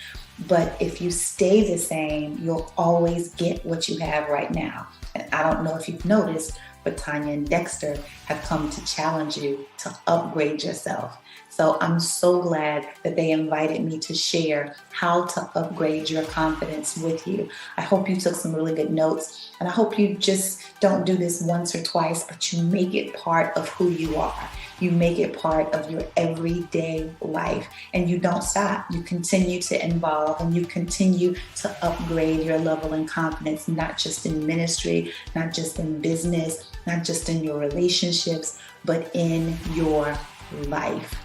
But if you stay the same, you'll always get what you have right now. And I don't know if you've noticed, but Tanya and Dexter have come to challenge you to upgrade yourself. So I'm so glad that they invited me to share how to upgrade your confidence with you. I hope you took some really good notes, and I hope you just don't do this once or twice, but you make it part of who you are. You make it part of your everyday life, and you don't stop. You continue to evolve, and you continue to upgrade your level and confidence, not just in ministry, not just in business, not just in your relationships, but in your life.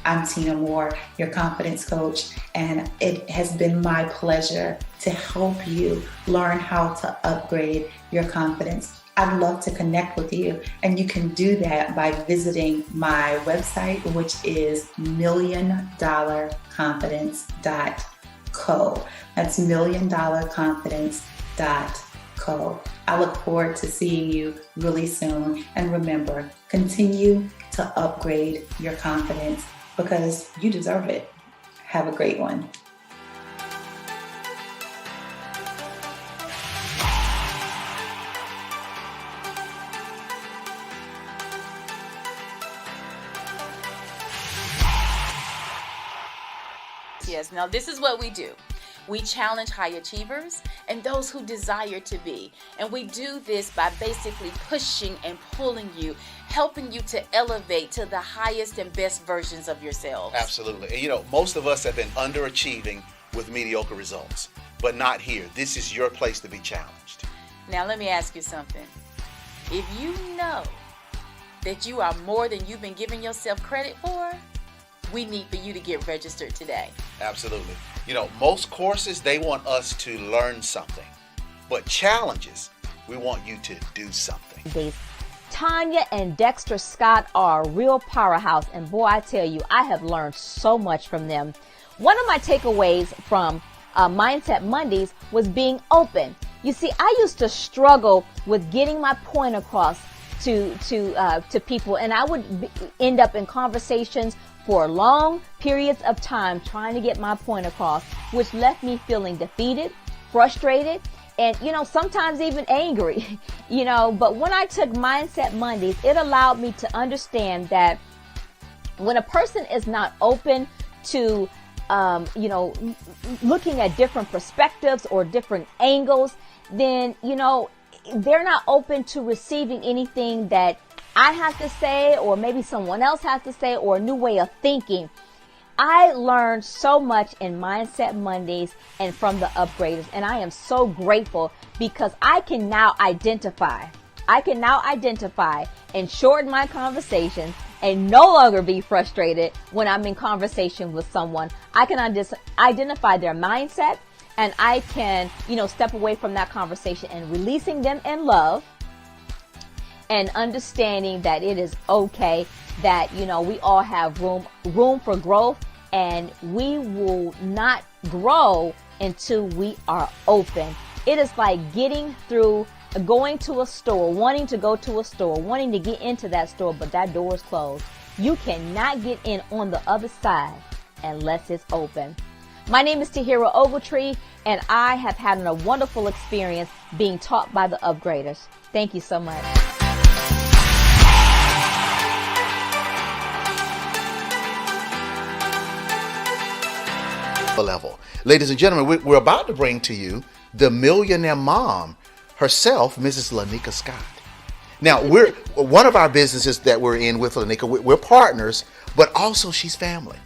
I'm Tina Moore, your confidence coach, and it has been my pleasure to help you learn how to upgrade your confidence. I'd love to connect with you, and you can do that by visiting my website, which is milliondollarconfidence.co. That's milliondollarconfidence.co. I look forward to seeing you really soon. And remember, continue to upgrade your confidence because you deserve it. Have a great one. Yes, now this is what we do. We challenge high achievers and those who desire to be. And we do this by basically pushing and pulling you, helping you to elevate to the highest and best versions of yourselves. Absolutely. And you know, most of us have been underachieving with mediocre results, but not here. This is your place to be challenged. Now let me ask you something. If you know that you are more than you've been giving yourself credit for, we need for you to get registered today. Absolutely. You know, most courses, they want us to learn something, but challenges, we want you to do something. Tanya and Dexter Scott are a real powerhouse, and boy, I tell you, I have learned so much from them. One of my takeaways from Mindset Mondays was being open. You see, I used to struggle with getting my point across to people, and I would end up in conversations for long periods of time trying to get my point across, which left me feeling defeated, frustrated, and, you know, sometimes even angry, you know. But when I took Mindset Mondays, it allowed me to understand that when a person is not open to, you know, looking at different perspectives or different angles, then, you know, they're not open to receiving anything that I have to say, or maybe someone else has to say, or a new way of thinking. I learned so much in Mindset Mondays and from the upgraders, and I am so grateful because I can now identify and shorten my conversations and no longer be frustrated when I'm in conversation with someone. I can identify their mindset, and I can, you know, step away from that conversation and releasing them in love, and understanding that it is okay, that, you know, we all have room for growth, and we will not grow until we are open. It is like going to a store, wanting to go to a store, wanting to get into that store, but that door is closed. You cannot get in on the other side unless it's open. My name is Tahira Ogletree, and I have had a wonderful experience being taught by the upgraders. Thank you so much. Level. Ladies and gentlemen, we're about to bring to you the millionaire mom herself, Mrs. Lanika Scott. Now, we're one of our businesses that we're in with Lanika, we're partners, but also she's family.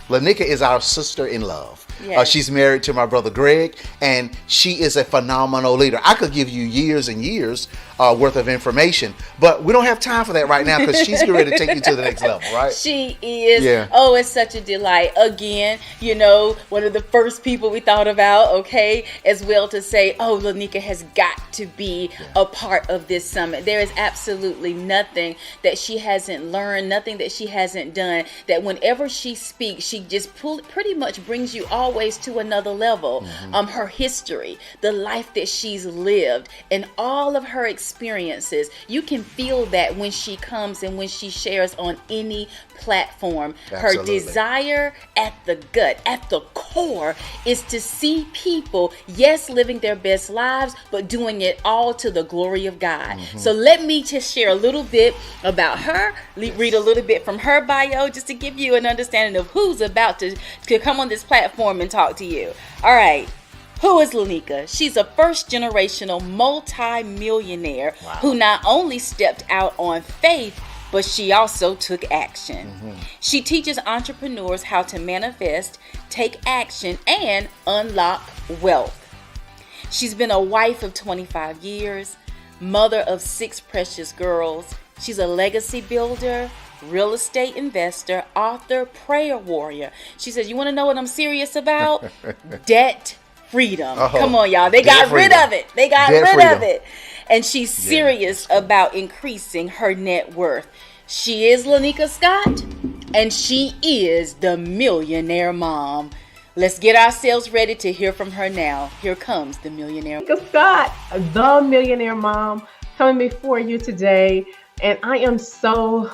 Lanika is our sister in love. Yes. She's married to my brother Greg, and she is a phenomenal leader. I could give you years and years worth of information, but we don't have time for that right now because she's getting ready to take you to the next level, right? She is. Yeah. Oh, it's such a delight. Again, you know, one of the first people we thought about, okay, as well to say, oh, Lanika has got to be a part of this summit. There is absolutely nothing that she hasn't learned, nothing that she hasn't done, that whenever she speaks, she just pretty much brings you always to another level. Her history, the life that she's lived, and all of her experiences, you can feel that when she comes and when she shares on any platform. Absolutely. Her desire at the gut, at the core, is to see people, yes, living their best lives, but doing it all to the glory of God. So let me just share a little bit about her, read a little bit from her bio, just to give you an understanding of who's about to come on this platform and talk to you. All right. Who is Lanika? She's a first-generational multi-millionaire who not only stepped out on faith, but she also took action. She teaches entrepreneurs how to manifest, take action, and unlock wealth. She's been a wife of 25 years, mother of 6 precious girls. She's a legacy builder, real estate investor, author, prayer warrior. She says, you want to know what I'm serious about? Debt freedom. Come on, y'all. They got rid of it. They got rid of it. And she's serious about increasing her net worth. She is Lanika Scott, and she is the Millionaire Mom. Let's get ourselves ready to hear from her now. Here comes the Millionaire Scott, the Millionaire Mom, coming before you today. And I am so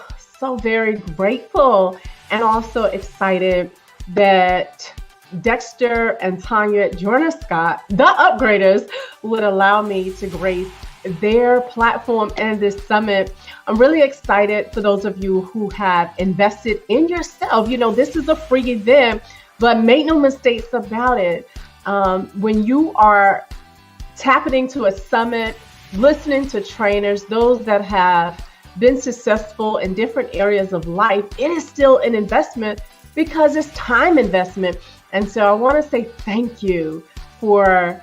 very grateful and also excited that Dexter and Tanya Jordan Scott, the upgraders, would allow me to grace their platform and this summit. I'm really excited for those of you who have invested in yourself. You know, this is a free event, but make no mistakes about it. When you are tapping into a summit, listening to trainers, those that have been successful in different areas of life, it is still an investment because it's time investment. And so I want to say thank you for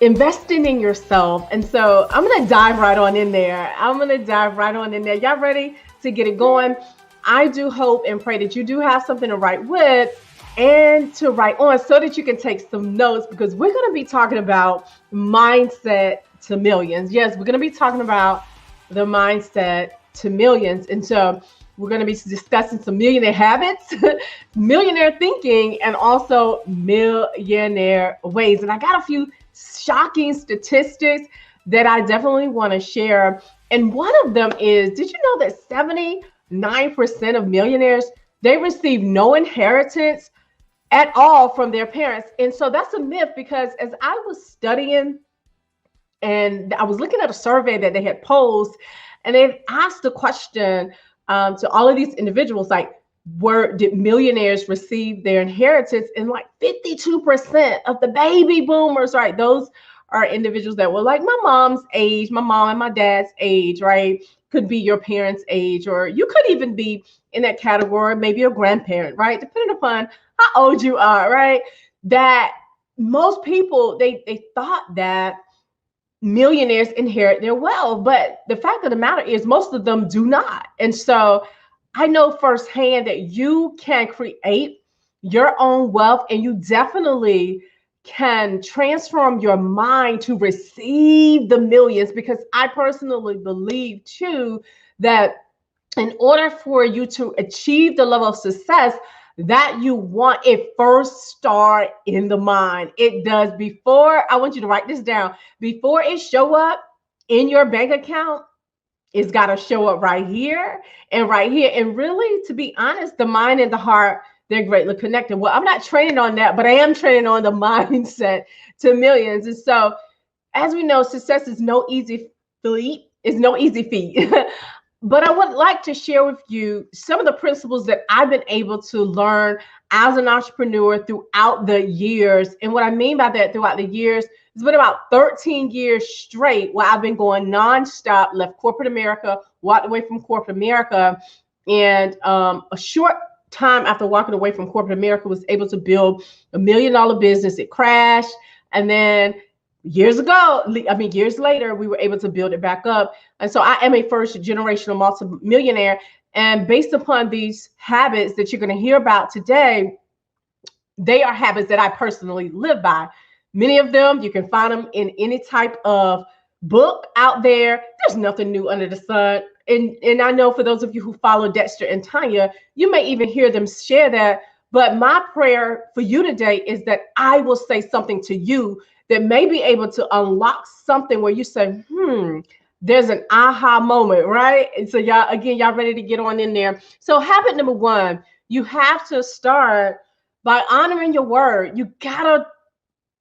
investing in yourself. And so I'm going to dive right on in there. Y'all ready to get it going? I do hope and pray that you do have something to write with and to write on so that you can take some notes, because we're going to be talking about mindset to millions. Yes, we're going to be talking about the mindset to millions. And so we're going to be discussing some millionaire habits, millionaire thinking, and also millionaire ways. And I got a few shocking statistics that I definitely want to share. And one of them is, did you know that 79% of millionaires, they receive no inheritance at all from their parents? And so that's a myth, because as I was studying and I was looking at a survey that they had posed, and they asked the question to all of these individuals, like, did millionaires receive their inheritance? And like 52% of the baby boomers, right? Those are individuals that were like my mom's age, my mom and my dad's age, right? Could be your parents' age, or you could even be in that category, maybe a grandparent, right? Depending upon how old you are, right? That most people, they thought that millionaires inherit their wealth, but the fact of the matter is most of them do not. And so I know firsthand that you can create your own wealth, and you definitely can transform your mind to receive the millions, because I personally believe too that in order for you to achieve the level of success that you want, it first start in the mind. It does. Before, I want you to write this down, before it show up in your bank account, it's got to show up right here and right here. And really, to be honest, the mind and the heart, they're greatly connected. Well, I'm not training on that, but I am training on the mindset to millions. And so, as we know, success is no easy feat. It's no easy feat. But I would like to share with you some of the principles that I've been able to learn as an entrepreneur throughout the years. And what I mean by that, throughout the years, it's been about 13 years straight where I've been going nonstop, left corporate America, walked away from corporate America. And a short time after walking away from corporate America, was able to build $1 million business. It crashed. And then years later, we were able to build it back up. And so I am a first generational multimillionaire. And based upon these habits that you're going to hear about today, they are habits that I personally live by. Many of them, you can find them in any type of book out there. There's nothing new under the sun. And I know for those of you who follow Dexter and Tanya, you may even hear them share that. But my prayer for you today is that I will say something to you that may be able to unlock something where you say, there's an aha moment, right? And so y'all ready to get on in there. So habit number 1, you have to start by honoring your word. You gotta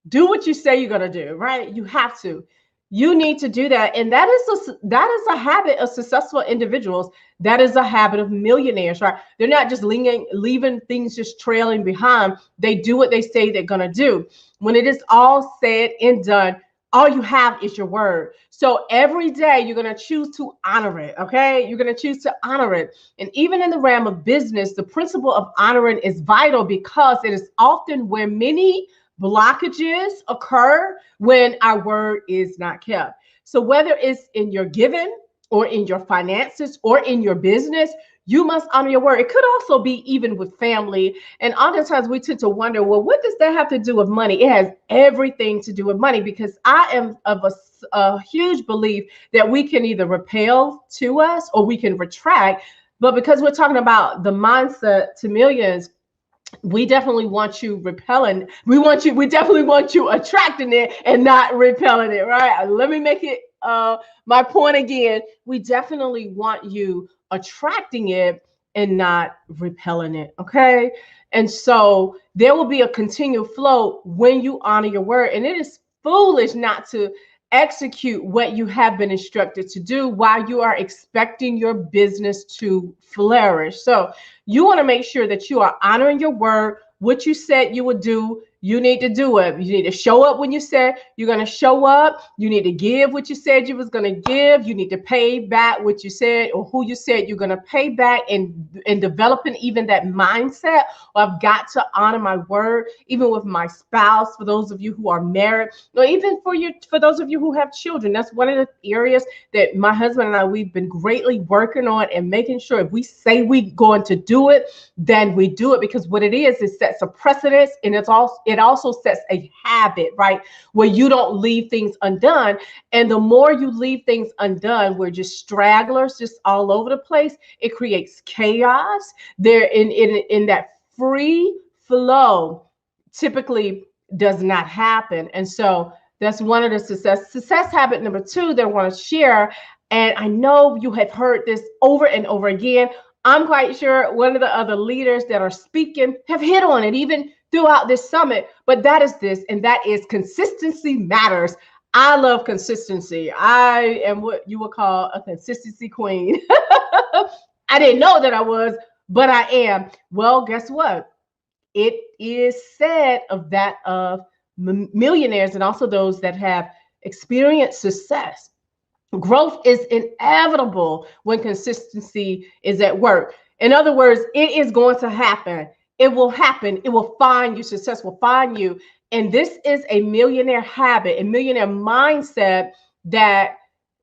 do what you say you're gonna do, right? You have to. You need to do that. And that is a habit of successful individuals. That is a habit of millionaires, right? They're not just leaving things just trailing behind. They do what they say they're going to do. When it is all said and done, all you have is your word. So every day you're going to choose to honor it. Okay. You're going to choose to honor it. And even in the realm of business, the principle of honoring is vital because it is often where many blockages occur when our word is not kept. So whether it's in your giving or in your finances or in your business, you must honor your word. It could also be even with family. And oftentimes we tend to wonder, well, what does that have to do with money? It has everything to do with money, because I am of a huge belief that we can either repel to us or we can retract. But because we're talking about the mindset to millions, we definitely want you repelling. We definitely want you attracting it and not repelling it, right? Let me make it my point again. We definitely want you attracting it and not repelling it, okay? And so there will be a continual flow when you honor your word. And it is foolish not to execute what you have been instructed to do while you are expecting your business to flourish. So you want to make sure that you are honoring your word. What you said you would do, you need to do it. You need to show up when you said you're going to show up. You need to give what you said you was going to give. You need to pay back what you said or who you said you're going to pay back, and developing even that mindset. Well, I've got to honor my word, even with my spouse, for those of you who are married, or even for those of you who have children. That's one of the areas that my husband and I, we've been greatly working on, and making sure if we say we're going to do it, then we do it. Because what it sets a precedence, and it also sets a habit, right? Where you don't leave things undone. And the more you leave things undone, we're just stragglers, just all over the place. It creates chaos. There in that free flow typically does not happen. And so that's one of the success habit number 2 that I want to share. And I know you have heard this over and over again. I'm quite sure one of the other leaders that are speaking have hit on it even throughout this summit, but that is this, and that is consistency matters. I love consistency. I am what you would call a consistency queen. I didn't know that I was, but I am. Well, guess what? It is said of that of millionaires and also those that have experienced success. Growth is inevitable when consistency is at work. In other words, it is going to happen. It will happen. It will find you. Success will find you. And this is a millionaire habit, a millionaire mindset that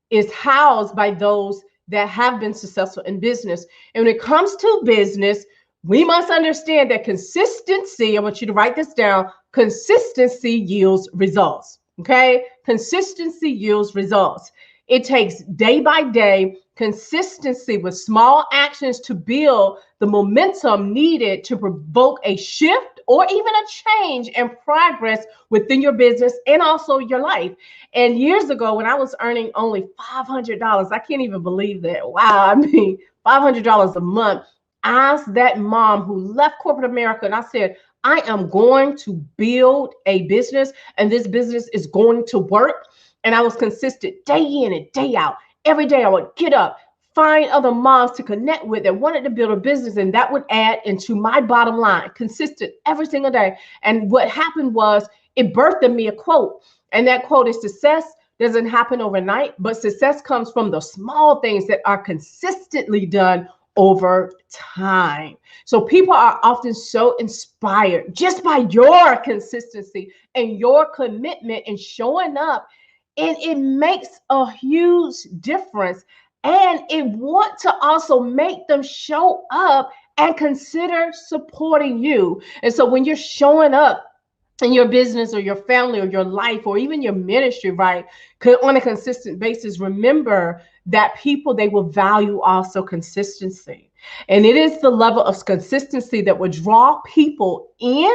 is housed by those that have been successful in business. And when it comes to business, we must understand that consistency, I want you to write this down, consistency yields results. Okay? Consistency yields results. It takes day by day consistency with small actions to build the momentum needed to provoke a shift or even a change and progress within your business and also your life. And years ago, when I was earning only $500, I can't even believe that. Wow. I mean, $500 a month. I asked that mom who left corporate America, and I said, I am going to build a business, and this business is going to work. And I was consistent day in and day out. Every day I would get up, find other moms to connect with that wanted to build a business, and that would add into my bottom line, consistent every single day. And what happened was it birthed in me a quote. And that quote is, success doesn't happen overnight, but success comes from the small things that are consistently done over time. So people are often so inspired just by your consistency and your commitment and showing up. And it makes a huge difference. And it want to also make them show up and consider supporting you. And so when you're showing up in your business or your family or your life or even your ministry, right, on a consistent basis, remember that people, they will value also consistency. And it is the level of consistency that will draw people in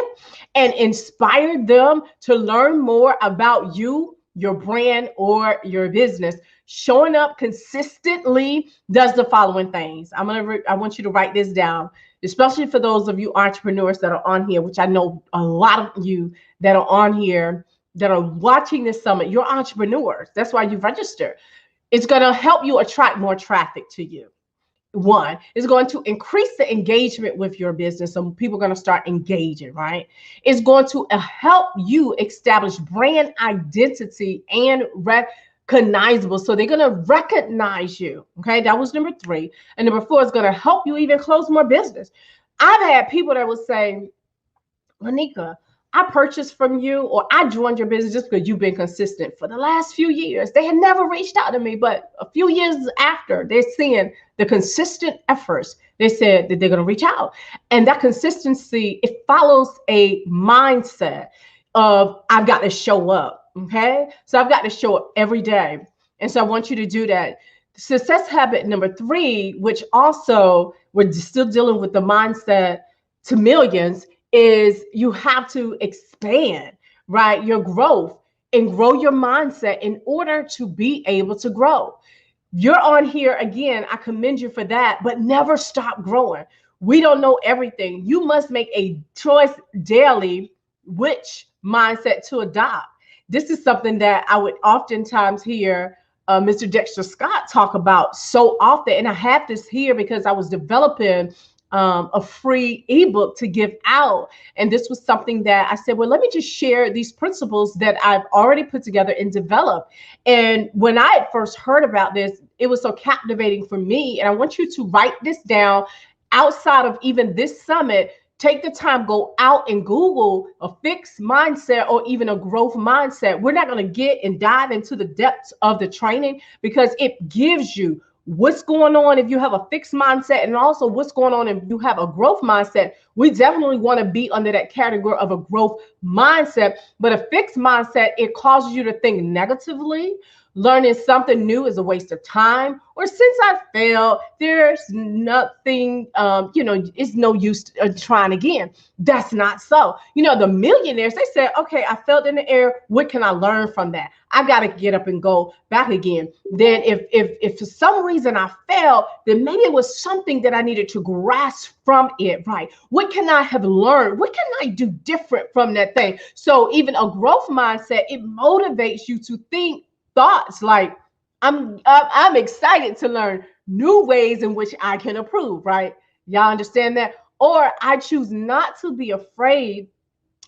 and inspire them to learn more about you, your brand, or your business. Showing up consistently does the following things. I want you to write this down, especially for those of you entrepreneurs that are on here, which I know a lot of you that are on here that are watching this summit. You're entrepreneurs. That's why you've registered. It's going to help you attract more traffic to you. One is going to increase the engagement with your business. So people are going to start engaging, right? It's going to help you establish brand identity and recognizable. So they're going to recognize you. Okay. That was number three. And number four is going to help you even close more business. I've had people that will say, Lanika, I purchased from you or I joined your business just because you've been consistent for the last few years. They had never reached out to me, but a few years after, they're seeing the consistent efforts. They said that they're going to reach out. And that consistency, it follows a mindset of I've got to show up. Okay. So I've got to show up every day. And so I want you to do that. Success habit number three, which also we're still dealing with the mindset to millions, is you have to expand, right? Your growth and grow your mindset in order to be able to grow. You're on here again. I commend you for that, but never stop growing. We don't know everything. You must make a choice daily which mindset to adopt. This is something that I would oftentimes hear Mr. Dexter Scott talk about so often. And I have this here because I was developing a free ebook to give out. And this was something that I said, well, let me just share these principles that I've already put together and developed. And when I first heard about this, it was so captivating for me. And I want you to write this down outside of even this summit. Take the time, go out and Google a fixed mindset or even a growth mindset. We're not going to get and dive into the depths of the training because it gives you what's going on if you have a fixed mindset and also what's going on if you have a growth mindset. We definitely want to be under that category of a growth mindset, but a fixed mindset, it causes you to think negatively. Learning something new is a waste of time, or since I failed, there's nothing, it's no use trying again. That's not so. The millionaires, they said, okay, I felt in the air. What can I learn from that? I got to get up and go back again. Then if for some reason I failed, then maybe it was something that I needed to grasp from it, right? What can I have learned? What can I do different from that thing? So even a growth mindset, it motivates you to think thoughts like I'm excited to learn new ways in which I can improve, right? Y'all understand that? Or I choose not to be afraid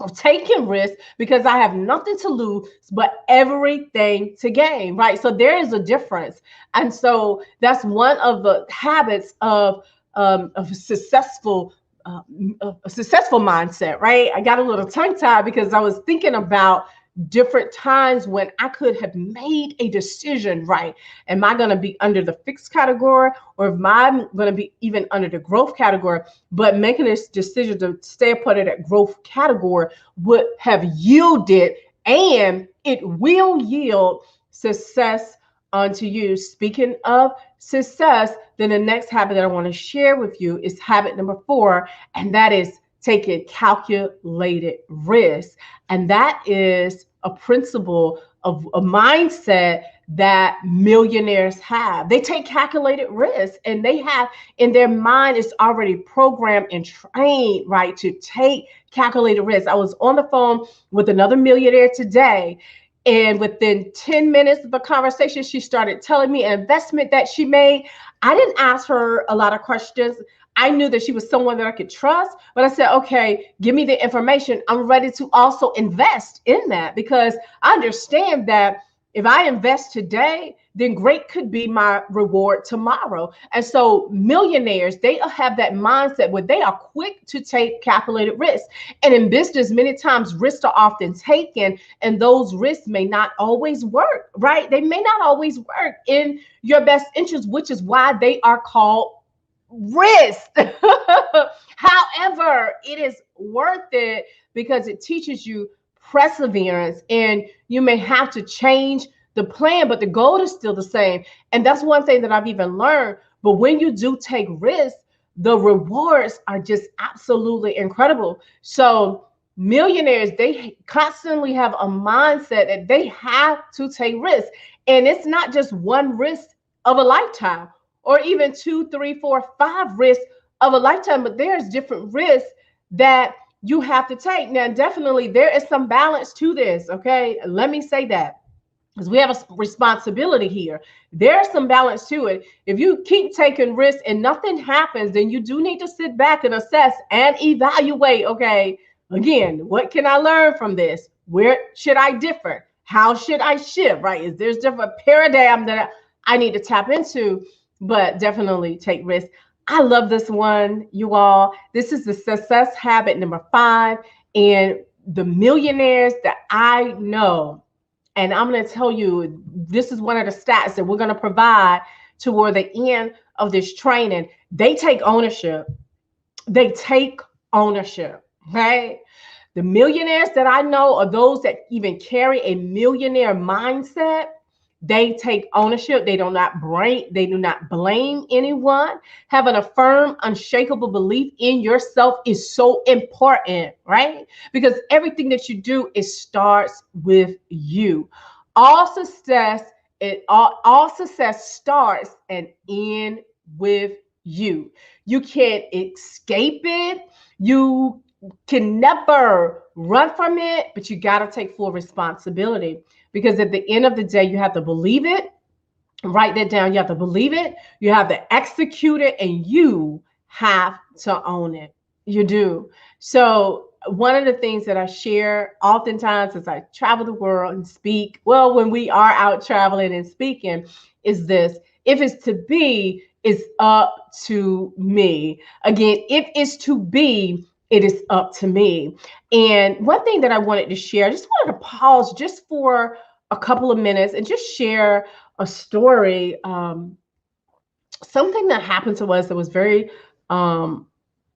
of taking risks because I have nothing to lose but everything to gain, right? So there is a difference. And so that's one of the habits of a successful mindset, right? I got a little tongue tied because I was thinking about different times when I could have made a decision, right? Am I going to be under the fixed category or am I going to be even under the growth category? But making this decision to stay a part of that growth category would have yielded, and it will yield success unto you. Speaking of success, then the next habit that I want to share with you is habit number 4, and that is taking calculated risk. And that is a principle of a mindset that millionaires have. They take calculated risks and they have in their mind, it's already programmed and trained, right, to take calculated risks. I was on the phone with another millionaire today, and within 10 minutes of the conversation, she started telling me an investment that she made. I didn't ask her a lot of questions. I knew that she was someone that I could trust, but I said, okay, give me the information. I'm ready to also invest in that because I understand that if I invest today, then great could be my reward tomorrow. And so millionaires, they have that mindset where they are quick to take calculated risks. And in business, many times risks are often taken and those risks may not always work, right? They may not always work in your best interest, which is why they are called risk. However, it is worth it because it teaches you perseverance, and you may have to change the plan, but the goal is still the same. And that's one thing that I've even learned. But when you do take risks, the rewards are just absolutely incredible. So millionaires, they constantly have a mindset that they have to take risks. And it's not just one risk of a lifetime, or even 2, 3, 4, 5 risks of a lifetime, but there's different risks that you have to take. Now, definitely there is some balance to this, okay? Let me say that. because we have a responsibility here. There's some balance to it. If you keep taking risks and nothing happens, then you do need to sit back and assess and evaluate. Okay, again, what can I learn from this? Where should I differ? How should I shift? Right? Is there's different paradigm that I need to tap into? But definitely take risks. I love this one, you all. This is the success habit number 5, and the millionaires that I know. And I'm going to tell you, this is one of the stats that we're going to provide toward the end of this training. They take ownership. They take ownership, right? The millionaires that I know are those that even carry a millionaire mindset. They take ownership. They do not blame anyone. Having a firm, unshakable belief in yourself is so important, right? Because everything that you do, it starts with you. All success starts and ends with you. You can't escape it. You can never run from it, but you got to take full responsibility. Because at the end of the day, you have to believe it. Write that down. You have to believe it. You have to execute it, and you have to own it. You do. So one of the things that I share oftentimes as I travel the world and speak, well, when we are out traveling and speaking, is this: if it's to be, it's up to me. Again, if it's to be, it is up to me. And one thing that I wanted to share, I just wanted to pause just for a couple of minutes and just share a story. Something that happened to us that was very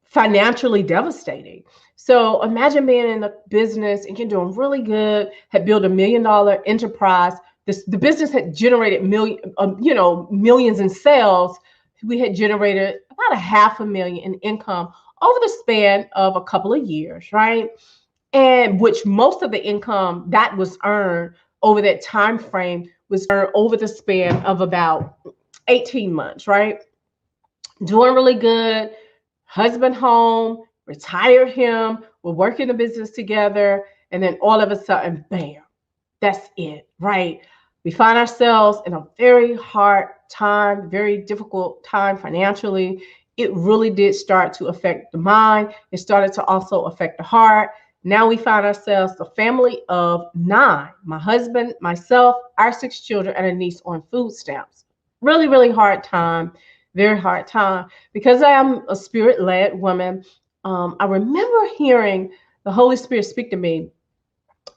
financially devastating. So imagine being in the business and you're doing really good, had built $1 million enterprise. The business had generated millions in sales. We had generated about $500,000 in income over the span of a couple of years, right? And which most of the income that was earned over that time frame was earned over the span of about 18 months, right? Doing really good. Husband home, retired him. We're working the business together. And then all of a sudden, bam, that's it, right? We find ourselves in a very hard time, very difficult time financially. It really did start to affect the mind. It started to also affect the heart. Now we find ourselves a family of 9, my husband, myself, our 6 children, and a niece on food stamps. Really, really hard time, very hard time. Because I am a spirit-led woman, I remember hearing the Holy Spirit speak to me.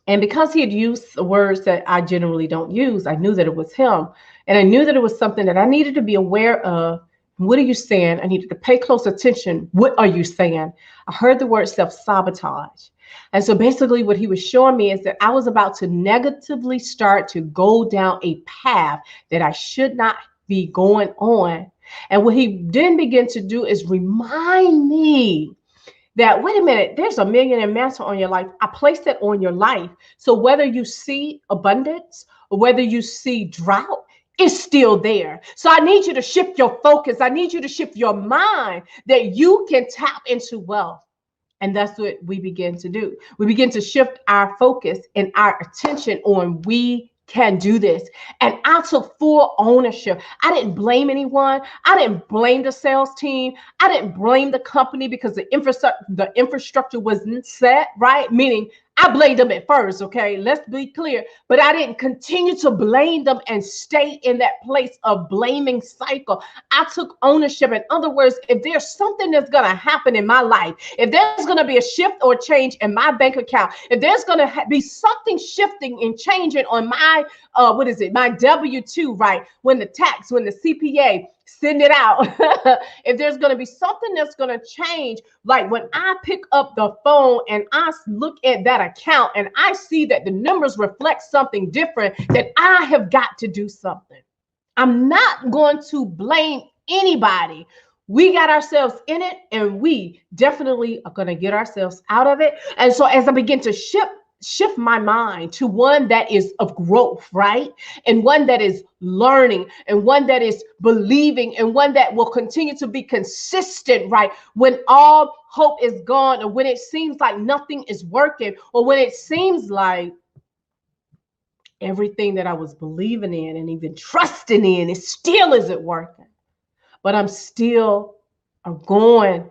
And because he had used the words that I generally don't use, I knew that it was him. And I knew that it was something that I needed to be aware of. What are you saying? I needed to pay close attention. What are you saying? I heard the word self-sabotage. And so basically what he was showing me is that I was about to negatively start to go down a path that I should not be going on. And what he then began to do is remind me that, wait a minute, there's $1 million in mantle on your life. I placed that on your life. So whether you see abundance or whether you see drought, it's still there. So I need you to shift your focus. I need you to shift your mind that you can tap into wealth. And that's what we begin to do. We begin to shift our focus and our attention on we can do this. And I took full ownership. I didn't blame anyone. I didn't blame the sales team. I didn't blame the company because the infrastructure wasn't set, right? Meaning I blamed them at first, okay? Let's be clear. But I didn't continue to blame them and stay in that place of blaming cycle. I took ownership. In other words, if there's something that's going to happen in my life, if there's going to be a shift or change in my bank account, if there's going to be something shifting and changing on my, my W-2, right? When the CPA send it out. If there's going to be something that's going to change, like when I pick up the phone and I look at that account and I see that the numbers reflect something different, that I have got to do something. I'm not going to blame anybody. We got ourselves in it and we definitely are going to get ourselves out of it. And so as I begin to shift my mind to one that is of growth, right? And one that is learning and one that is believing and one that will continue to be consistent, right? When all hope is gone or when it seems like nothing is working or when it seems like everything that I was believing in and even trusting in, it still isn't working. But I'm still going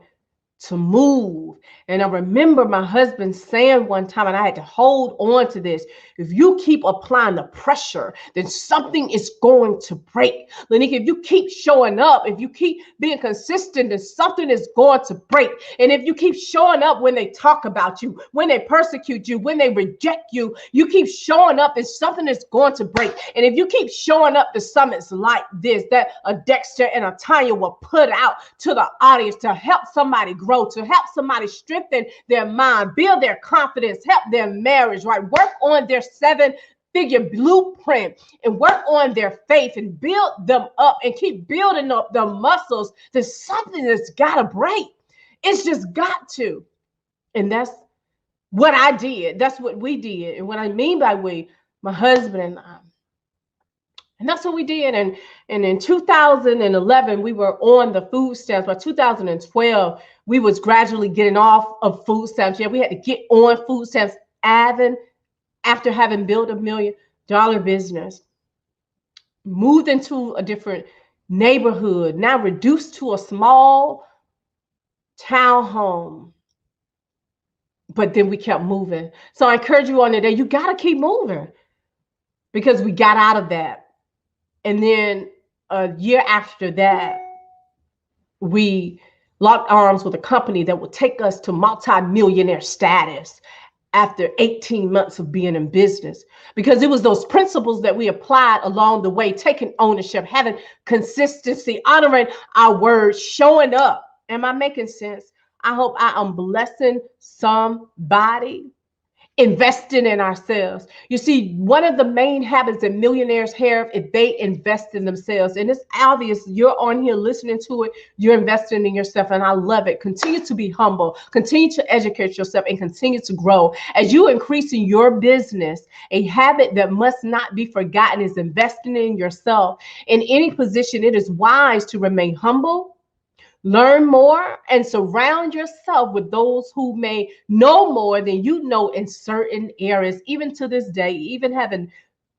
to move. And I remember my husband saying one time, and I had to hold on to this, if you keep applying the pressure, then something is going to break. Lanique, if you keep showing up, if you keep being consistent, then something is going to break. And if you keep showing up when they talk about you, when they persecute you, when they reject you, you keep showing up, and something is going to break. And if you keep showing up to summits like this, that a Dexter and a Tanya will put out to the audience to help somebody grow, to help somebody strengthen their mind, build their confidence, help their marriage, right? Work on their 7-figure blueprint and work on their faith and build them up and keep building up the muscles. There's something that's got to break. It's just got to. And that's what I did. That's what we did. And what I mean by we, my husband and I. And that's what we did. And in 2011, we were on the food stamps. By 2012, we was gradually getting off of food stamps. Yeah, we had to get on food stamps after having built $1 million business. Moved into a different neighborhood, now reduced to a small townhome. But then we kept moving. So I encourage you on today, you got to keep moving, because we got out of that. And then a year after that, we locked arms with a company that would take us to multi-millionaire status after 18 months of being in business, because it was those principles that we applied along the way, taking ownership, having consistency, honoring our words, showing up. Am I making sense? I hope I am blessing somebody. Investing in ourselves. You see, one of the main habits that millionaires have is they invest in themselves. And it's obvious you're on here listening to it. You're investing in yourself. And I love it. Continue to be humble. Continue to educate yourself and continue to grow. As you increase in your business, a habit that must not be forgotten is investing in yourself. In any position, it is wise to remain humble, learn more, and surround yourself with those who may know more than you know in certain areas. Even to this day, even having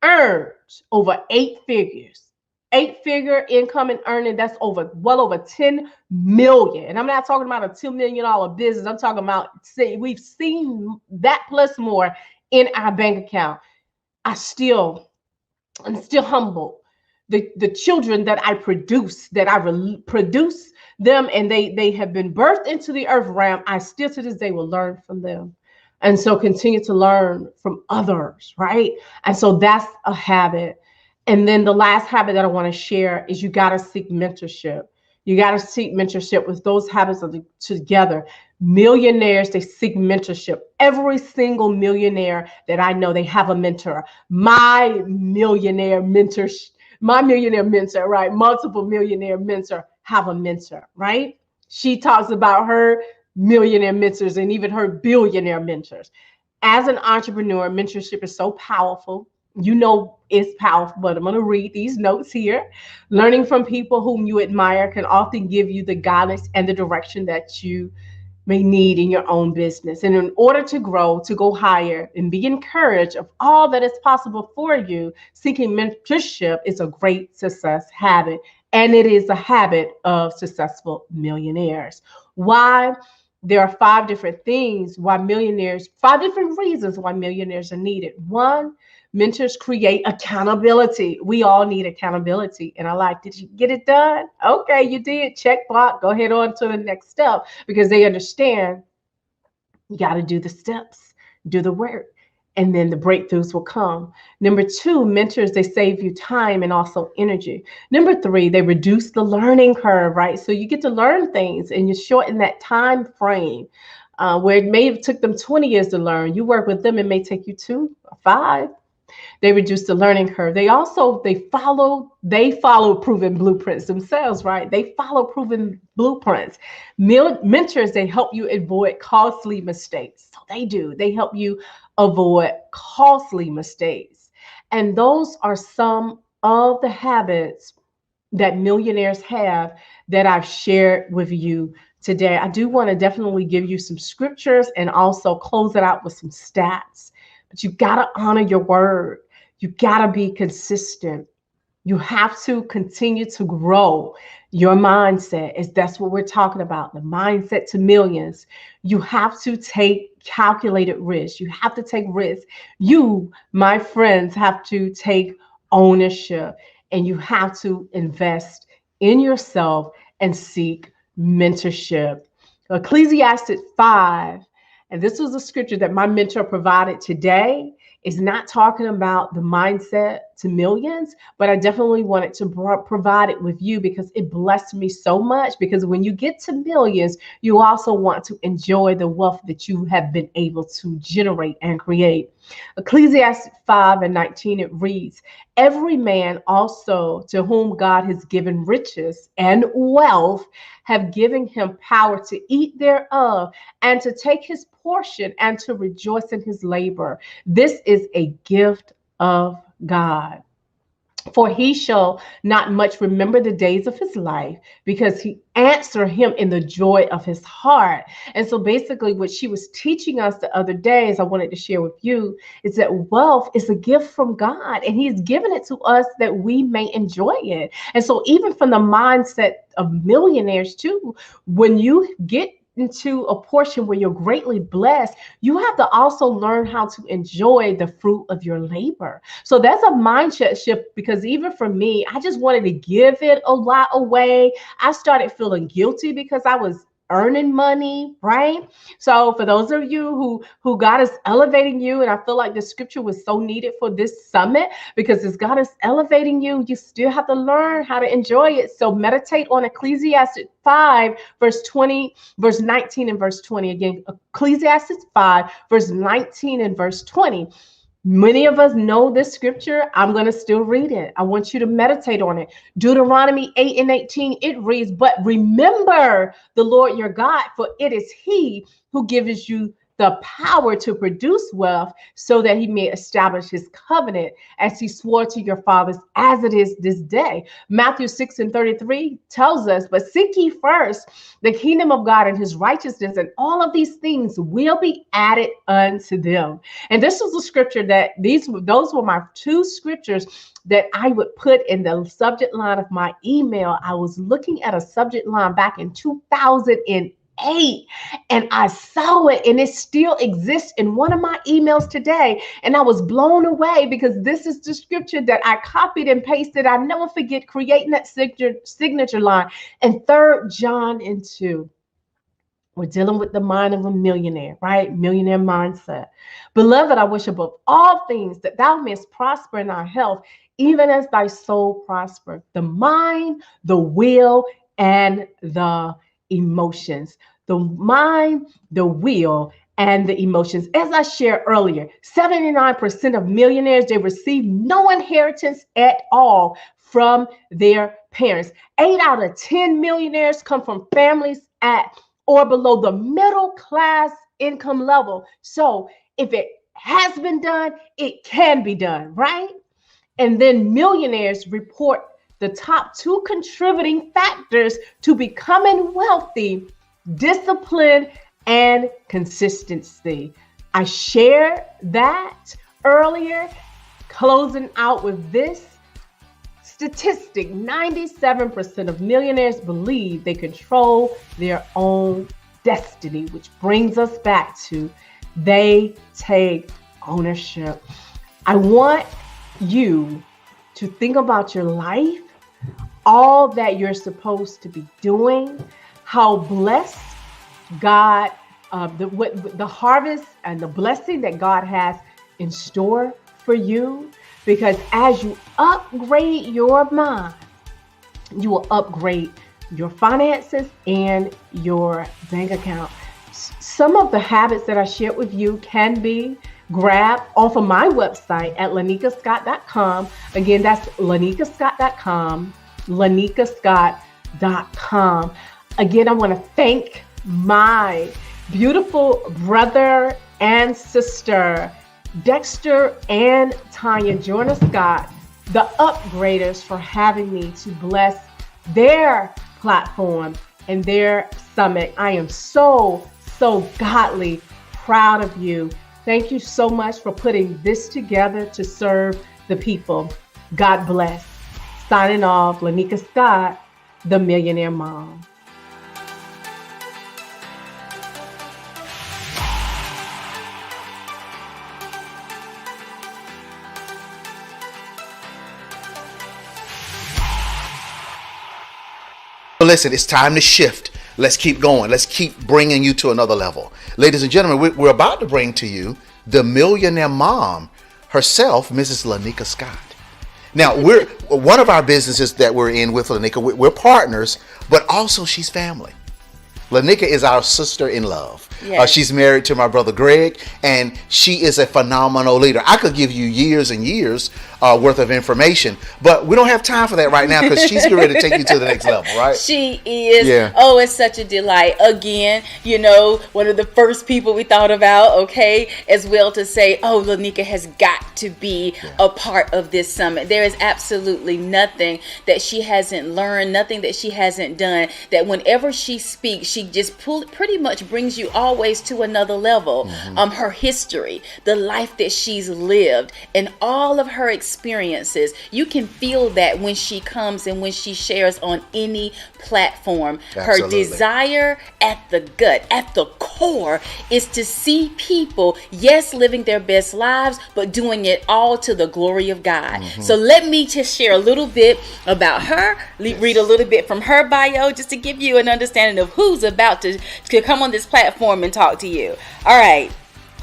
earned over 8-figure income and earning, that's well over 10 million. And I'm not talking about a $2 million business. I'm talking about, we've seen that plus more in our bank account. I'm still humble. The children that I produce, produce them, and they have been birthed into the earth realm, I still to this day will learn from them. And so continue to learn from others, right? And so that's a habit. And then the last habit that I want to share is you got to seek mentorship. You got to seek mentorship. With those habits together. Millionaires, they seek mentorship. Every single millionaire that I know, they have a mentor. My millionaire mentor, right? Multiple millionaire mentor have a mentor, right? She talks about her millionaire mentors and even her billionaire mentors. As an entrepreneur, mentorship is so powerful. You know it's powerful, but I'm going to read these notes here. Learning from people whom you admire can often give you the guidance and the direction that you may need in your own business. And in order to grow, to go higher, and be encouraged of all that is possible for you, seeking mentorship is a great success habit. And it is a habit of successful millionaires. Why? There are 5 different reasons why millionaires are needed. 1, mentors create accountability. We all need accountability. And I like, did you get it done? Okay, you did. Check block. Go ahead on to the next step, because they understand you got to do the steps, do the work, and then the breakthroughs will come. Number 2, mentors, they save you time and also energy. Number 3, they reduce the learning curve, right? So you get to learn things and you shorten that time frame. Where it may have took them 20 years to learn, you work with them, it may take you 2 or 5. They reduce the learning curve. They follow proven blueprints themselves, right? They follow proven blueprints. Mentors, they help you avoid costly mistakes. So they do. They help you avoid costly mistakes. And those are some of the habits that millionaires have that I've shared with you today. I do want to definitely give you some scriptures and also close it out with some stats. But you got to honor your word. You got to be consistent. You have to continue to grow your mindset, as that's what we're talking about, the mindset to millions. You have to take calculated risks. You have to take risks. You, my friends, have to take ownership, and you have to invest in yourself and seek mentorship. Ecclesiastes 5, and this was a scripture that my mentor provided today, is not talking about the mindset to millions, but I definitely wanted to provide it with you because it blessed me so much. Because when you get to millions, you also want to enjoy the wealth that you have been able to generate and create. Ecclesiastes 5:19, it reads, every man also to whom God has given riches and wealth have given him power to eat thereof and to take his portion and to rejoice in his labor. This is a gift of God. For he shall not much remember the days of his life, because he answer him in the joy of his heart. And so basically what she was teaching us the other day, as I wanted to share with you, is that wealth is a gift from God, and he's given it to us that we may enjoy it. And so even from the mindset of millionaires too, when you get into a portion where you're greatly blessed, you have to also learn how to enjoy the fruit of your labor. So that's a mindset shift, because even for me, I just wanted to give it a lot away. I started feeling guilty because I was earning money, right? So for those of you who God is elevating you, and I feel like the scripture was so needed for this summit, because as God is elevating you, you still have to learn how to enjoy it. So meditate on Ecclesiastes 5, verse 20, verse 19 and verse 20. Again, Ecclesiastes 5, verse 19 and verse 20. Many of us know this scripture. I'm going to still read it. I want you to meditate on it. Deuteronomy 8:18, it reads, but remember the Lord your God, for it is he who gives you the power to produce wealth, so that he may establish his covenant as he swore to your fathers, as it is this day. Matthew 6:33 tells us, but seek ye first the kingdom of God and his righteousness, and all of these things will be added unto them. And this was a scripture that those were my two scriptures that I would put in the subject line of my email. I was looking at a subject line back in 2008, and I saw it, and it still exists in one of my emails today. And I was blown away, because this is the scripture that I copied and pasted. I never forget creating that signature line. And 3 John 2. We're dealing with the mind of a millionaire, right? Millionaire mindset. Beloved, I wish above all things that thou mayest prosper in our health, even as thy soul prosper. The mind, the will, and the emotions. The mind, the will, and the emotions. As I shared earlier, 79% of millionaires, they receive no inheritance at all from their parents. 8 out of 10 millionaires come from families at or below the middle class income level. So if it has been done, it can be done, right? And then millionaires report the top 2 contributing factors to becoming wealthy: discipline and consistency. I shared that earlier, closing out with this statistic. 97% of millionaires believe they control their own destiny, which brings us back to they take ownership. I want you to think about your life, all that you're supposed to be doing, how blessed God, the harvest and the blessing that God has in store for you. Because as you upgrade your mind, you will upgrade your finances and your bank account. Some of the habits that I shared with you can be grabbed off of my website at lanikascott.com. Again, that's lanikascott.com, lanikascott.com. Again, I want to thank my beautiful brother and sister, Dexter and Tanya Jordan Scott, the Upgraders, for having me to bless their platform and their summit. I am so godly proud of you. Thank you so much for putting this together to serve the people. God bless. Signing off, Lanika Scott, the Millionaire Mom. Listen, it's time to shift. Let's keep going. Let's keep bringing you to another level. Ladies and gentlemen, we're about to bring to you the Millionaire Mom herself, Mrs. Lanika Scott. Now, we're one of our businesses that we're in with Lanika. We're partners, but also she's family. Lanika is our sister in love. Yes. She's married to my brother Greg, and she is a phenomenal leader. I could give you years and years worth of information, but we don't have time for that right now because she's getting ready to take you to the next level, right? She is. Yeah. Oh, it's such a delight. Again, one of the first people we thought about, okay, as well to say, oh, Lanika has got to be a part of this summit. There is absolutely nothing that she hasn't learned, nothing that she hasn't done, that whenever she speaks, she just pretty much brings you always to another level. Mm-hmm. Her history, the life that she's lived, and all of her experiences, you can feel that when she comes and when she shares on any platform. Absolutely. Her desire at the gut, at the core, is to see people, yes, living their best lives, but doing it all to the glory of God. Mm-hmm. So let me just share a little bit about her, read a little bit from her bio, just to give you an understanding of who's about to come on this platform and talk to you. All right.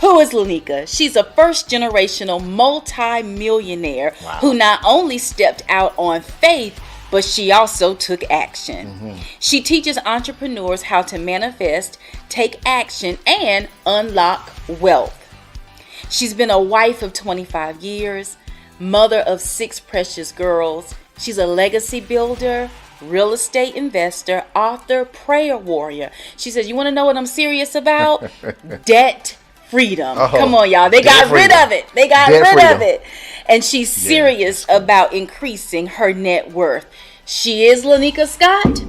Who is Lanika? She's a first generational multi-millionaire who not only stepped out on faith, but she also took action. Mm-hmm. She teaches entrepreneurs how to manifest, take action, and unlock wealth. She's been a wife of 25 years, mother of 6 precious girls. She's a legacy builder, real estate investor, author, prayer warrior. She says, you want to know what I'm serious about? Debt freedom. Come on, y'all. They got rid of it. They got rid of it. And she's serious about increasing her net worth. She is Lanika Scott,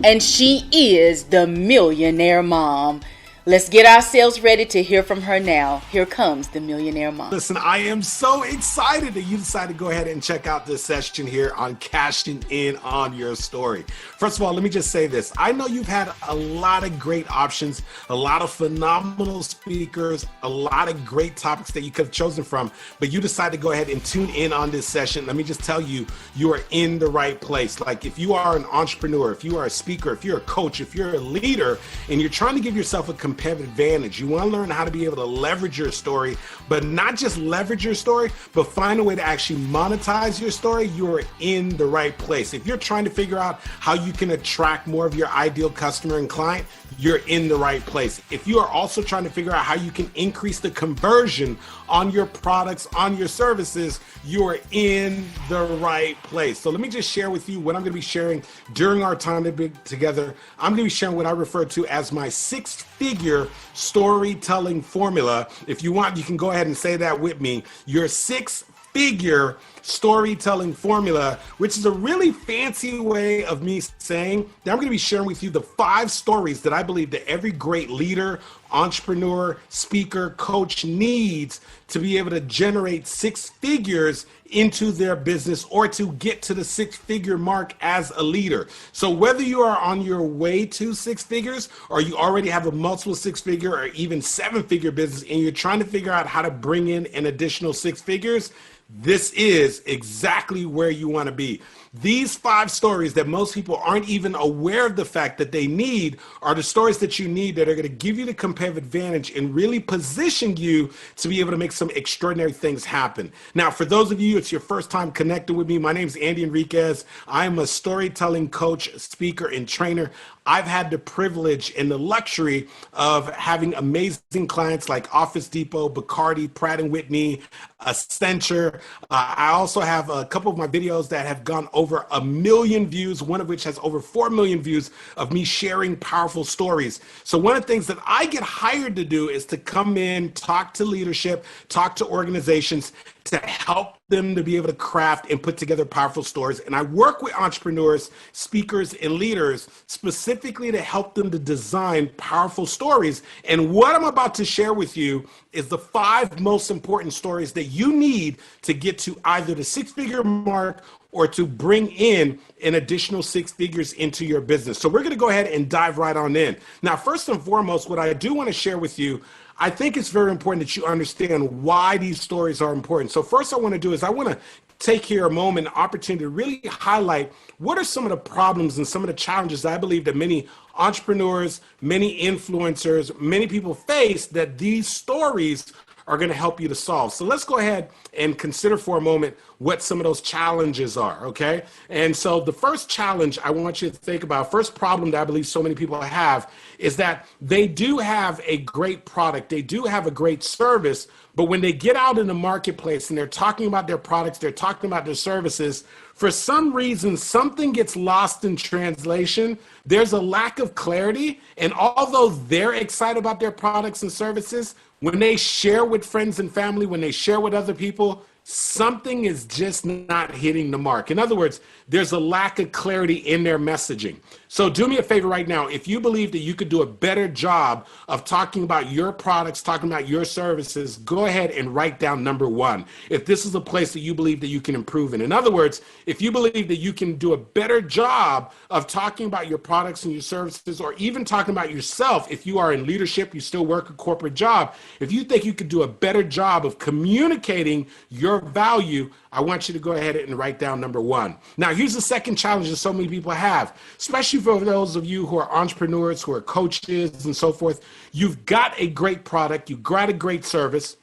and she is the Millionaire Mom. Let's get ourselves ready to hear from her now. Here comes the Millionaire Mom. Listen, I am so excited that you decided to go ahead and check out this session here on Cashing In on Your Story. First of all, let me just say this. I know you've had a lot of great options, a lot of phenomenal speakers, a lot of great topics that you could have chosen from, but you decided to go ahead and tune in on this session. Let me just tell you, you are in the right place. Like if you are an entrepreneur, if you are a speaker, if you're a coach, if you're a leader, and you're trying to give yourself a competitive advantage. You want to learn how to be able to leverage your story, but not just leverage your story, but find a way to actually monetize your story. You're in the right place. If you're trying to figure out how you can attract more of your ideal customer and client, you're in the right place. If you are also trying to figure out how you can increase the conversion on your products, on your services, you are in the right place. So let me just share with you what I'm going to be sharing during our time together. I'm going to be sharing what I refer to as my 6-figure storytelling formula. If you want, you can go ahead and say that with me. Your 6-figure storytelling formula, which is a really fancy way of me saying that I'm going to be sharing with you the 5 stories that I believe that every great leader, entrepreneur, speaker, coach needs to be able to generate 6 figures into their business or to get to the 6-figure mark as a leader. So whether you are on your way to 6 figures or you already have a multiple 6-figure or even 7-figure business and you're trying to figure out how to bring in an additional 6 figures, this is exactly where you want to be. These 5 stories that most people aren't even aware of the fact that they need are the stories that you need that are going to give you the competitive advantage and really position you to be able to make some extraordinary things happen. Now, for those of you, it's your first time connecting with me. My name is Andy Enriquez. I'm a storytelling coach, speaker, and trainer. I've had the privilege and the luxury of having amazing clients like Office Depot, Bacardi, Pratt & Whitney, Accenture. I also have a couple of my videos that have gone over 1 million views, one of which has over 4 million views of me sharing powerful stories. So one of the things that I get hired to do is to come in, talk to leadership, talk to organizations to help them to be able to craft and put together powerful stories. And I work with entrepreneurs, speakers, and leaders specifically to help them to design powerful stories. And what I'm about to share with you is the 5 most important stories that you need to get to either the 6-figure mark or to bring in an additional 6 figures into your business. So we're going to go ahead and dive right on in. Now, first and foremost, what I do want to share with you, I think it's very important that you understand why these stories are important. So first I want to do is I want to take here a moment, an opportunity to really highlight what are some of the problems and some of the challenges I believe that many entrepreneurs, many influencers, many people face that these stories are going to help you to solve. So let's go ahead and consider for a moment what some of those challenges are, okay? And so the first challenge I want you to think about, first problem that I believe so many people have is that they do have a great product, they do have a great service, but when they get out in the marketplace and they're talking about their products, they're talking about their services, for some reason, something gets lost in translation. There's a lack of clarity. And although they're excited about their products and services, when they share with friends and family, when they share with other people, something is just not hitting the mark. In other words, there's a lack of clarity in their messaging. So do me a favor right now. If you believe that you could do a better job of talking about your products, talking about your services, go ahead and write down number 1. If this is a place that you believe that you can improve in. In other words, if you believe that you can do a better job of talking about your products and your services, or even talking about yourself, if you are in leadership, you still work a corporate job, if you think you could do a better job of communicating your value, I want you to go ahead and write down number 1. Now, here's the second challenge that so many people have, especially for those of you who are entrepreneurs, who are coaches and so forth. You've got a great product, you've got a great service,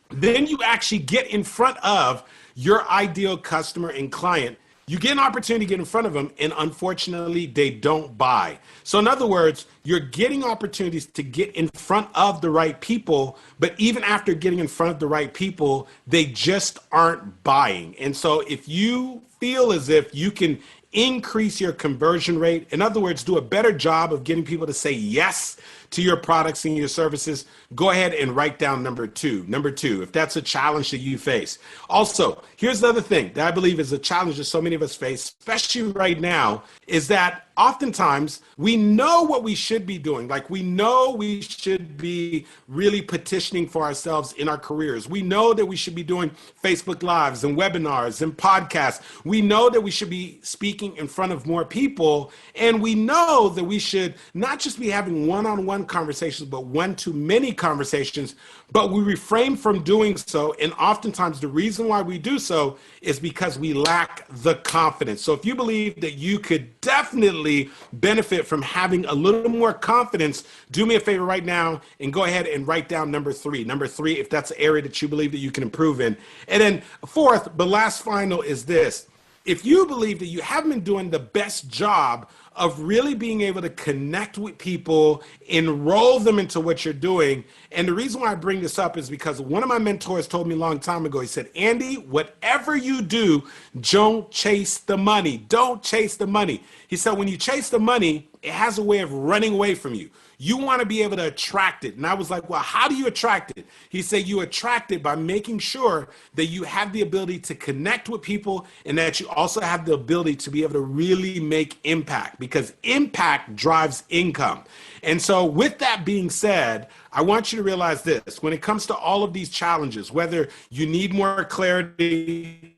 then you actually get in front of your ideal customer and client. You get an opportunity to get in front of them, and unfortunately, they don't buy. So in other words, you're getting opportunities to get in front of the right people, but even after getting in front of the right people, they just aren't buying. And so if you feel as if you can increase your conversion rate, in other words, do a better job of getting people to say yes to your products and your services, go ahead and write down number 2. Number 2, if that's a challenge that you face. Also, here's the other thing that I believe is a challenge that so many of us face, especially right now, is that oftentimes we know what we should be doing. Like, we know we should be really petitioning for ourselves in our careers. We know that we should be doing Facebook Lives and webinars and podcasts. We know that we should be speaking in front of more people. And we know that we should not just be having one-on-one conversations, but one-to-many conversations, but we refrain from doing so. And oftentimes the reason why we do so is because we lack the confidence. So if you believe that you could definitely benefit from having a little more confidence, do me a favor right now and go ahead and write down number 3. Number 3, if that's an area that you believe that you can improve in. And then 4th, but last final, is this. If you believe that you haven't been doing the best job of really being able to connect with people, enroll them into what you're doing. And the reason why I bring this up is because one of my mentors told me a long time ago, he said, Andy, whatever you do, don't chase the money. Don't chase the money. He said, when you chase the money, it has a way of running away from you. You want to be able to attract it. And I was like, well, how do you attract it? He said, you attract it by making sure that you have the ability to connect with people and that you also have the ability to be able to really make impact, because impact drives income. And so with that being said, I want you to realize this. When it comes to all of these challenges, whether you need more clarity,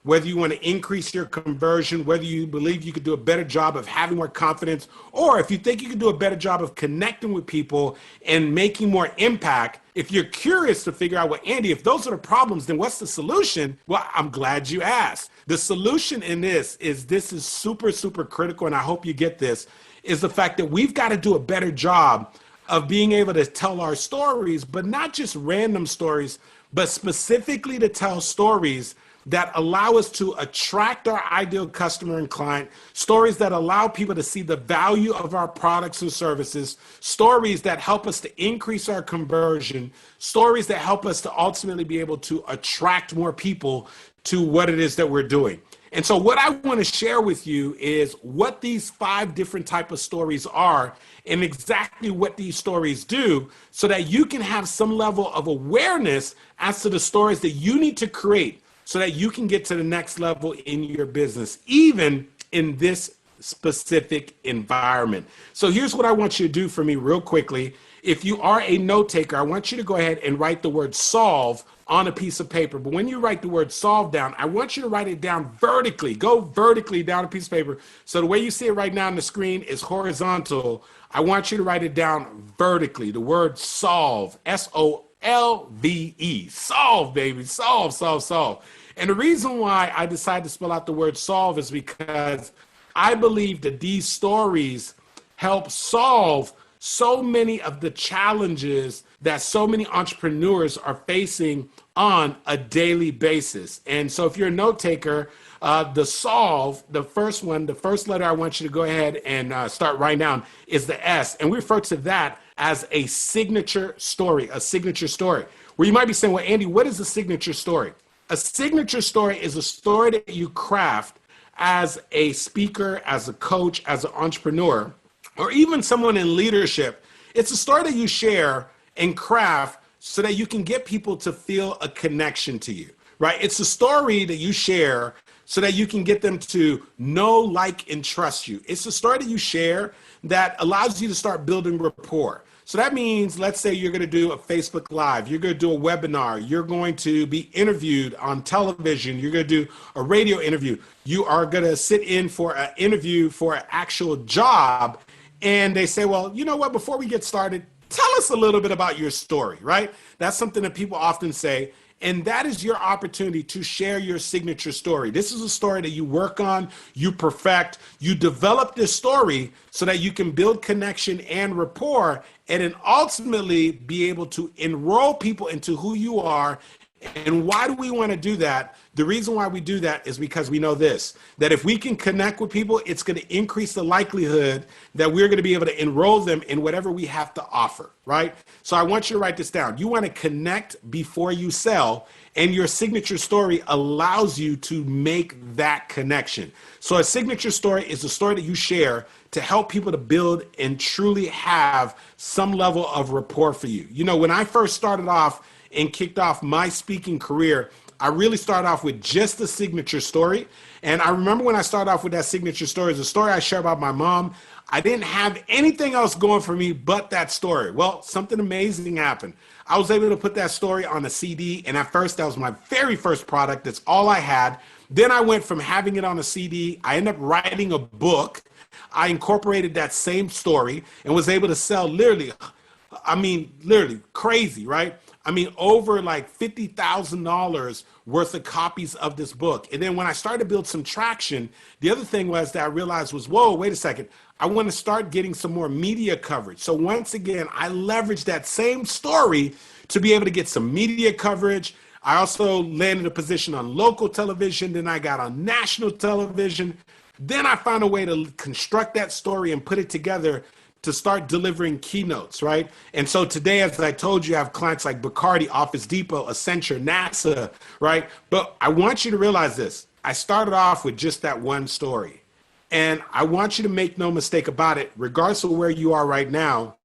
whether you want to increase your conversion, whether you believe you could do a better job of having more confidence, or if you think you could do a better job of connecting with people and making more impact, if you're curious to figure out, well, Andy, if those are the problems, then what's the solution? Well, I'm glad you asked. The solution in this is super, super critical, and I hope you get this, is the fact that we've got to do a better job of being able to tell our stories, but not just random stories, but specifically to tell stories that allow us to attract our ideal customer and client, stories that allow people to see the value of our products and services, stories that help us to increase our conversion, stories that help us to ultimately be able to attract more people to what it is that we're doing. And so what I want to share with you is what these 5 different type of stories are and exactly what these stories do, so that you can have some level of awareness as to the stories that you need to create so that you can get to the next level in your business, even in this specific environment. So here's what I want you to do for me real quickly. If you are a note taker, I want you to go ahead and write the word solve on a piece of paper. But when you write the word solve down, I want you to write it down vertically. Go vertically down a piece of paper. So the way you see it right now on the screen is horizontal. I want you to write it down vertically. The word solve, SOLVE, solve, baby, solve, solve, solve. And the reason why I decided to spell out the word solve is because I believe that these stories help solve so many of the challenges that so many entrepreneurs are facing on a daily basis. And so if you're a note taker, the solve, the first one, the first letter I want you to go ahead and start writing down is the S. And we refer to that as a signature story, Where you might be saying, well, Andy, what is a signature story? A signature story is a story that you craft as a speaker, as a coach, as an entrepreneur, or even someone in leadership. It's a story that you share and craft so that you can get people to feel a connection to you, right? It's a story that you share so that you can get them to know, like, and trust you. It's a story that you share that allows you to start building rapport. So that means, let's say you're going to do a Facebook Live, you're going to do a webinar, you're going to be interviewed on television, you're going to do a radio interview, you are going to sit in for an interview for an actual job, and they say, well, you know what, before we get started, tell us a little bit about your story, right? That's something that people often say. And that is your opportunity to share your signature story. This is a story that you work on, you perfect, you develop this story so that you can build connection and rapport, and then ultimately be able to enroll people into who you are. And why do we want to do that? The reason why we do that is because we know this, that if we can connect with people, it's going to increase the likelihood that we're going to be able to enroll them in whatever we have to offer, right? So I want you to write this down. You want to connect before you sell, and your signature story allows you to make that connection. So a signature story is a story that you share to help people to build and truly have some level of rapport for you. You know, when I first started off and kicked off my speaking career, I really started off with just the signature story. And I remember when I started off with that signature story, it's a story I share about my mom. I didn't have anything else going for me but that story. Well, something amazing happened. I was able to put that story on a CD, and at first that was my very first product. That's all I had. Then I went from having it on a CD, I ended up writing a book. I incorporated that same story and was able to sell literally crazy, right? I mean, over like $50,000 worth of copies of this book. And then when I started to build some traction, the other thing was that I realized was, whoa, wait a second. I want to start getting some more media coverage. So once again, I leveraged that same story to be able to get some media coverage. I also landed a position on local television. Then I got on national television. Then I found a way to construct that story and put it together to start delivering keynotes, right? And so today, as I told you, I have clients like Bacardi, Office Depot, Accenture, NASA, right? But I want you to realize this. I started off with just that one story. And I want you to make no mistake about it, regardless of where you are right now,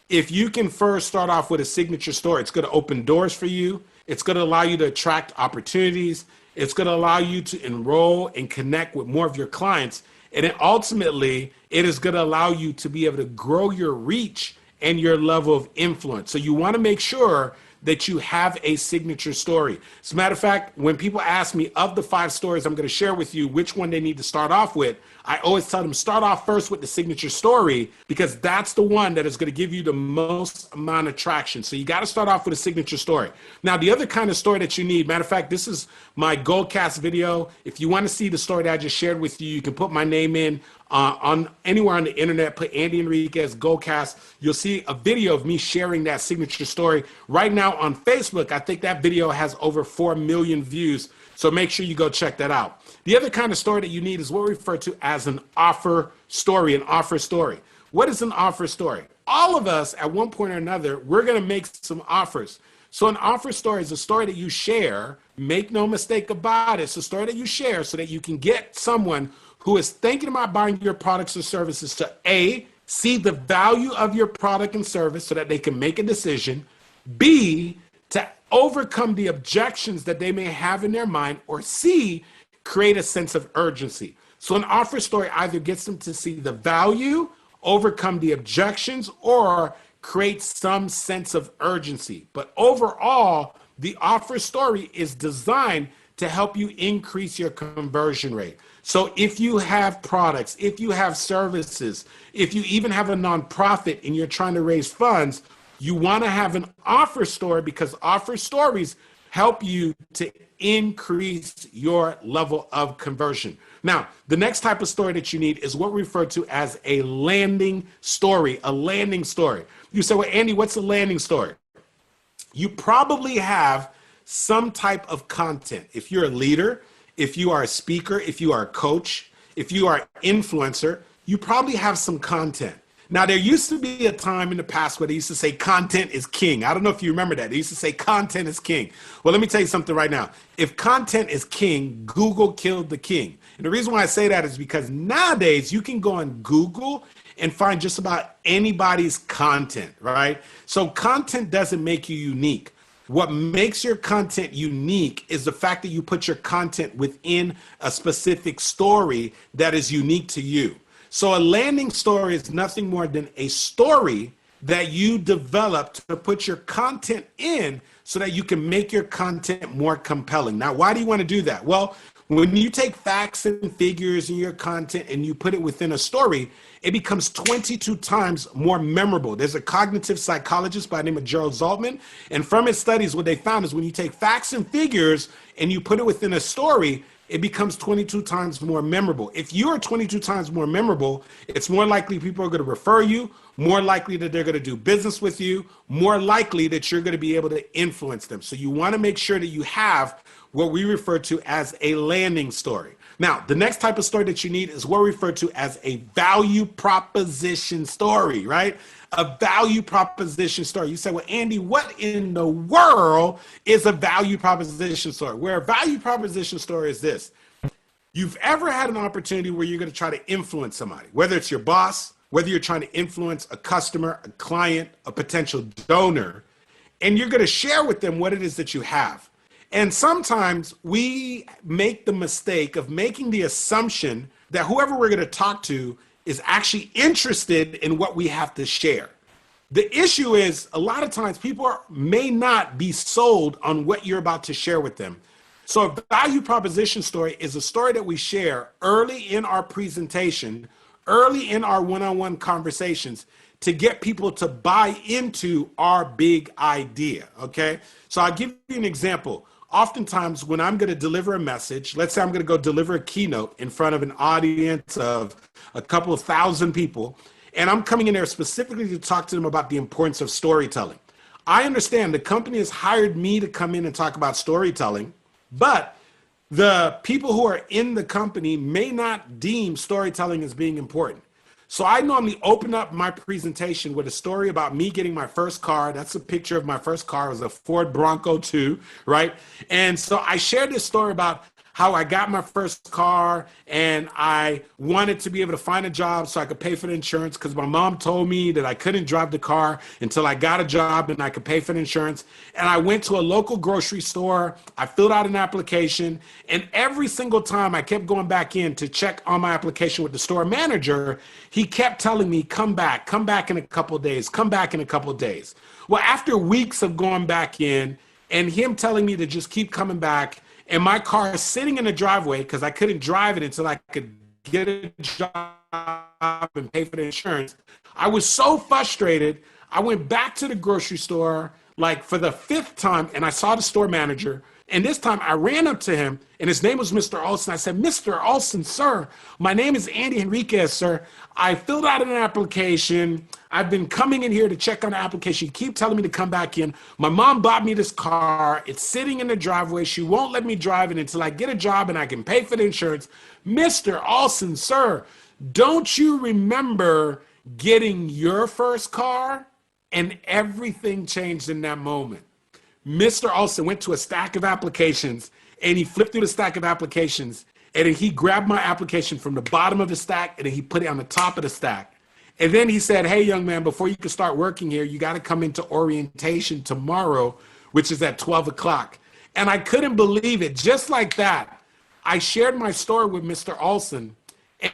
if you can first start off with a signature story, it's going to open doors for you. It's going to allow you to attract opportunities. It's going to allow you to enroll and connect with more of your clients. And then ultimately, it is going to allow you to be able to grow your reach and your level of influence. So you want to make sure that you have a signature story. As a matter of fact, when people ask me of the 5 stories I'm going to share with you, which one they need to start off with, I always tell them start off first with the signature story, because that's the one that is going to give you the most amount of traction. So you got to start off with a signature story. Now, the other kind of story that you need, matter of fact, this is my Goldcast video. If you want to see the story that I just shared with you, you can put my name in on anywhere on the internet, put Andy Enriquez Goldcast. You'll see a video of me sharing that signature story. Right now on Facebook, I think that video has over 4 million views. So make sure you go check that out. The other kind of story that you need is what we refer to as an offer story, What is an offer story? All of us at one point or another, we're going to make some offers. So an offer story is a story that you share. Make no mistake about it. It's a story that you share so that you can get someone who is thinking about buying your products or services to A, see the value of your product and service so that they can make a decision, B, to overcome the objections that they may have in their mind, or C, create a sense of urgency. So an offer story either gets them to see the value, overcome the objections, or create some sense of urgency. But overall, the offer story is designed to help you increase your conversion rate. So if you have products, if you have services, if you even have a nonprofit and you're trying to raise funds, you want to have an offer story, because offer stories help you to increase your level of conversion. Now, the next type of story that you need is what we refer to as a landing story, a landing story. You say, well, Andy, what's a landing story? You probably have some type of content. If you're a leader, if you are a speaker, if you are a coach, if you are an influencer, you probably have some content. Now, there used to be a time in the past where they used to say content is king. I don't know if you remember that. They used to say content is king. Well, let me tell you something right now. If content is king, Google killed the king. And the reason why I say that is because nowadays you can go on Google and find just about anybody's content, right? So content doesn't make you unique. What makes your content unique is the fact that you put your content within a specific story that is unique to you. So a landing story is nothing more than a story that you develop to put your content in so that you can make your content more compelling. Now, why do you want to do that? Well, when you take facts and figures in your content and you put it within a story, it becomes 22 times more memorable. There's a cognitive psychologist by the name of Gerald Zaltman, and from his studies, what they found is when you take facts and figures and you put it within a story, it becomes 22 times more memorable. If you are 22 times more memorable, it's more likely people are going to refer you, more likely that they're going to do business with you, more likely that you're going to be able to influence them. So you want to make sure that you have what we refer to as a landing story. Now, the next type of story that you need is what we refer to as a value proposition story, right? A value proposition story. You say, well, Andy, what in the world is a value proposition story? Where a value proposition story is this. You've ever had an opportunity where you're going to try to influence somebody, whether it's your boss, whether you're trying to influence a customer, a client, a potential donor, and you're going to share with them what it is that you have. And sometimes we make the mistake of making the assumption that whoever we're going to talk to is actually interested in what we have to share. The issue is a lot of times people may not be sold on what you're about to share with them. So a value proposition story is a story that we share early in our presentation, early in our one-on-one conversations to get people to buy into our big idea, okay? So I'll give you an example. Oftentimes when I'm going to deliver a message, let's say I'm going to go deliver a keynote in front of an audience of a couple of thousand people, and I'm coming in there specifically to talk to them about the importance of storytelling. I understand the company has hired me to come in and talk about storytelling, but the people who are in the company may not deem storytelling as being important. So I normally open up my presentation with a story about me getting my first car. That's a picture of my first car. It was a Ford Bronco 2, right? And so I shared this story about how I got my first car and I wanted to be able to find a job so I could pay for the insurance because my mom told me that I couldn't drive the car until I got a job and I could pay for the insurance. And I went to a local grocery store, I filled out an application, and every single time I kept going back in to check on my application with the store manager, he kept telling me, come back in a couple of days, come back in a couple of days. Well, after weeks of going back in and him telling me to just keep coming back, and my car is sitting in the driveway because I couldn't drive it until I could get a job and pay for the insurance. I was so frustrated. I went back to the grocery store like for the fifth time and I saw the store manager. And this time I ran up to him and his name was Mr. Olson. I said, Mr. Olson, sir, my name is Andy Henriquez, sir. I filled out an application. I've been coming in here to check on the application. You keep telling me to come back in. My mom bought me this car. It's sitting in the driveway. She won't let me drive it until I get a job and I can pay for the insurance. Mr. Olson, sir, don't you remember getting your first car? And everything changed in that moment. Mr. Olson went to a stack of applications and he flipped through the stack of applications and then he grabbed my application from the bottom of the stack and then he put it on the top of the stack. And then he said, hey, young man, before you can start working here, you got to come into orientation tomorrow which is at 12 o'clock. And I couldn't believe it. Just like that, I shared my story with Mr. Olson.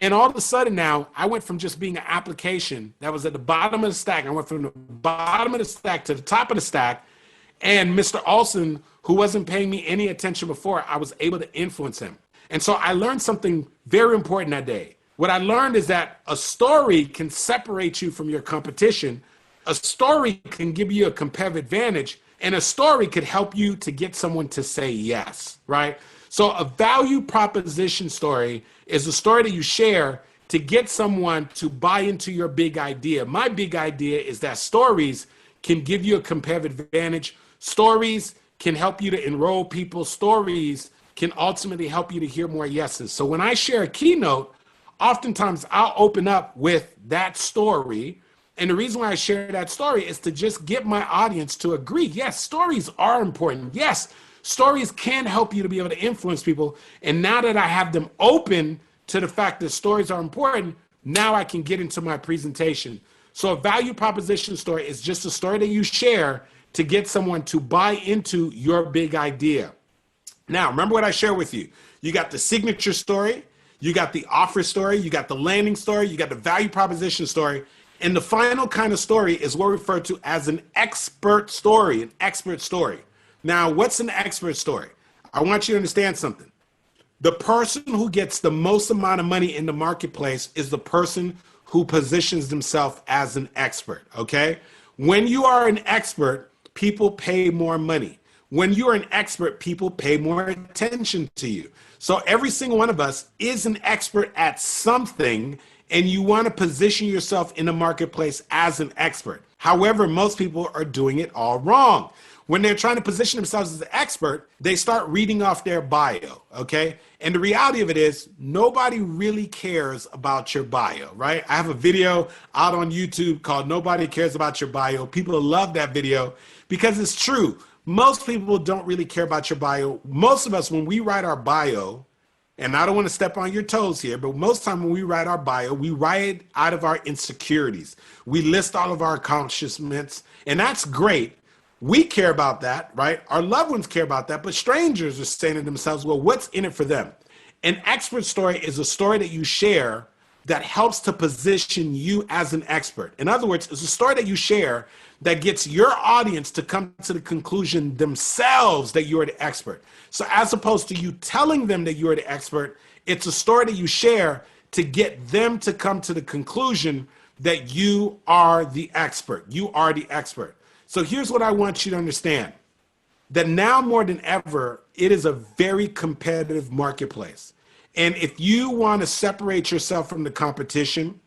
And all of a sudden now, I went from just being an application that was at the bottom of the stack. I went from the bottom of the stack to the top of the stack. And Mr. Olson, who wasn't paying me any attention before, I was able to influence him. And so I learned something very important that day. What I learned is that a story can separate you from your competition. A story can give you a competitive advantage, and a story could help you to get someone to say yes, right? So a value proposition story is a story that you share to get someone to buy into your big idea. My big idea is that stories can give you a competitive advantage. Stories can help you to enroll people. Stories can ultimately help you to hear more yeses. So when I share a keynote, oftentimes I'll open up with that story. And the reason why I share that story is to just get my audience to agree. Yes, stories are important. Yes, stories can help you to be able to influence people. And now that I have them open to the fact that stories are important, now I can get into my presentation. So a value proposition story is just a story that you share to get someone to buy into your big idea. Now, remember what I shared with you. You got the signature story, you got the offer story, you got the landing story, you got the value proposition story. And the final kind of story is what we refer to as an expert story, an expert story. Now, what's an expert story? I want you to understand something. The person who gets the most amount of money in the marketplace is the person who positions themselves as an expert, okay? When you are an expert, people pay more money. When you're an expert, people pay more attention to you. So every single one of us is an expert at something, and you want to position yourself in the marketplace as an expert. However, most people are doing it all wrong. When they're trying to position themselves as an expert, they start reading off their bio, okay? And the reality of it is nobody really cares about your bio, right? I have a video out on YouTube called Nobody Cares About Your Bio. People love that video because it's true. Most people don't really care about your bio. Most of us, when we write our bio, and I don't want to step on your toes here, but most time when we write our bio, we write it out of our insecurities. We list all of our accomplishments, and that's great. We care about that, right? Our loved ones care about that, but strangers are saying to themselves, well, what's in it for them? An expert story is a story that you share that helps to position you as an expert. In other words, it's a story that you share that gets your audience to come to the conclusion themselves that you're the expert. So as opposed to you telling them that you're the expert, it's a story that you share to get them to come to the conclusion that you are the expert. You are the expert. So here's what I want you to understand, that now more than ever, it is a very competitive marketplace. And if you want to separate yourself from the competition,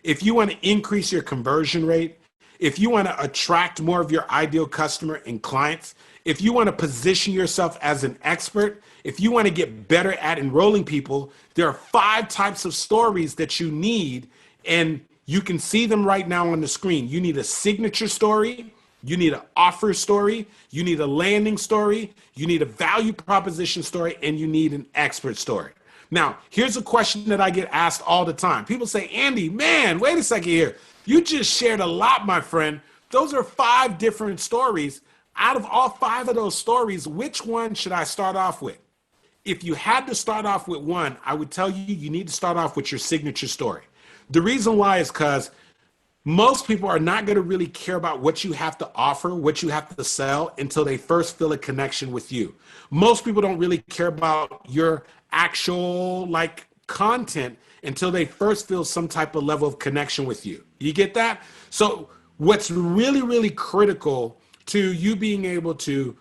if you want to increase your conversion rate, if you want to attract more of your ideal customer and clients, if you want to position yourself as an expert, if you want to get better at enrolling people, there are 5 types of stories that you need, and you can see them right now on the screen. You need a signature story. You need an offer story, you need a landing story, you need a value proposition story, and you need an expert story. Now, here's a question that I get asked all the time. People say, Andy, man, wait a second here. You just shared a lot, my friend. Those are 5 different stories. Out of all 5 of those stories, which one should I start off with? If you had to start off with one, I would tell you, you need to start off with your signature story. The reason why is because most people are not going to really care about what you have to offer, what you have to sell until they first feel a connection with you. Most people don't really care about your actual content until they first feel some type of level of connection with you. You get that? So what's really, really critical to you being able to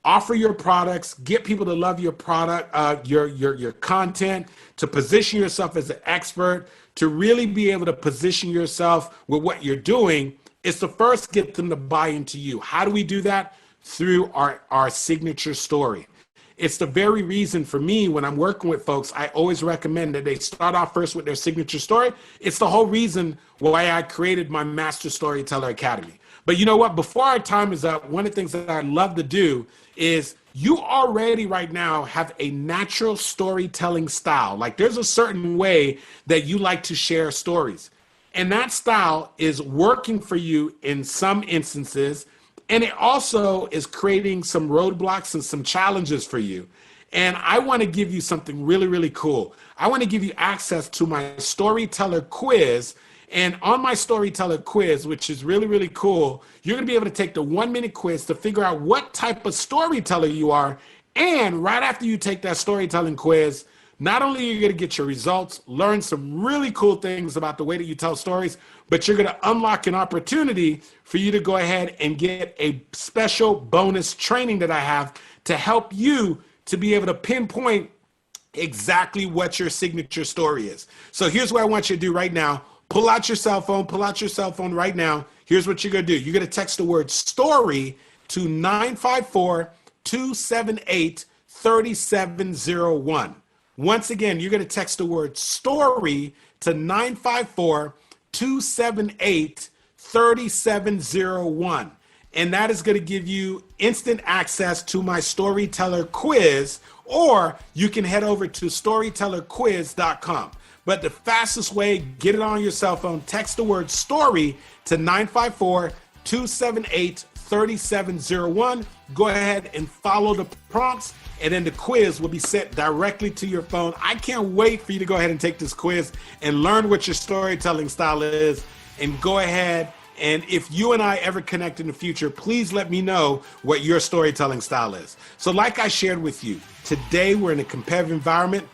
offer your products, get people to love your product, your content, to position yourself as an expert, to really be able to position yourself with what you're doing, is to first get them to buy into you. How do we do that? Through our signature story. It's the very reason for me, when I'm working with folks, I always recommend that they start off first with their signature story. It's the whole reason why I created my Master Storyteller Academy. But you know what? Before our time is up, one of the things that I love to do is, you already right now have a natural storytelling style. Like, there's a certain way that you like to share stories. And that style is working for you in some instances, And it also is creating some roadblocks and some challenges for you. And I want to give you something really, really cool. I want to give you access to my storyteller quiz. And on my storyteller quiz, which is really, really cool, you're going to be able to take the 1-minute quiz to figure out what type of storyteller you are. And right after you take that storytelling quiz, not only are you going to get your results, learn some really cool things about the way that you tell stories, but you're going to unlock an opportunity for you to go ahead and get a special bonus training that I have to help you to be able to pinpoint exactly what your signature story is. So here's what I want you to do right now. Pull out your cell phone right now. Here's what you're going to do. You're going to text the word story to 954-278-3701. Once again, you're going to text the word story to 954-278-3701. And that is going to give you instant access to my storyteller quiz, or you can head over to storytellerquiz.com. But the fastest way, get it on your cell phone, text the word story to 954-278-3701. Go ahead and follow the prompts, and then the quiz will be sent directly to your phone. I can't wait for you to go ahead and take this quiz and learn what your storytelling style is, and go ahead. And if you and I ever connect in the future, please let me know what your storytelling style is. So like I shared with you, today we're in a competitive environment.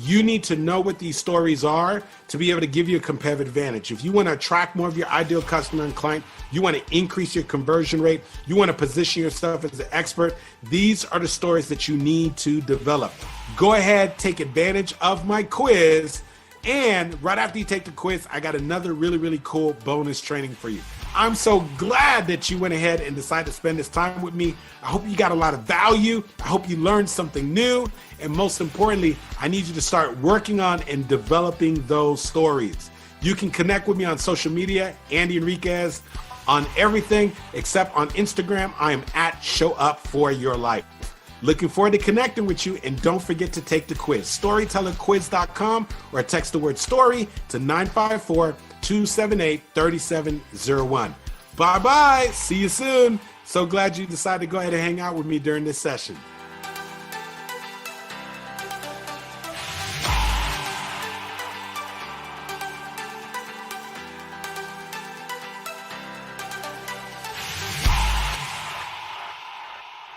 You need to know what these stories are to be able to give you a competitive advantage. If you want to attract more of your ideal customer and client, you want to increase your conversion rate, you want to position yourself as an expert, these are the stories that you need to develop. Go ahead, take advantage of my quiz. And right after you take the quiz, I got another really, really cool bonus training for you. I'm so glad that you went ahead and decided to spend this time with me. I hope you got a lot of value. I hope you learned something new. And most importantly, I need you to start working on and developing those stories. You can connect with me on social media, Andy Enriquez, on everything except on Instagram. I am at Show Up For Your Life. Looking forward to connecting with you, and don't forget to take the quiz. Storytellerquiz.com, or text the word story to 954-278-3701. Bye-bye. See you soon. So glad you decided to go ahead and hang out with me during this session.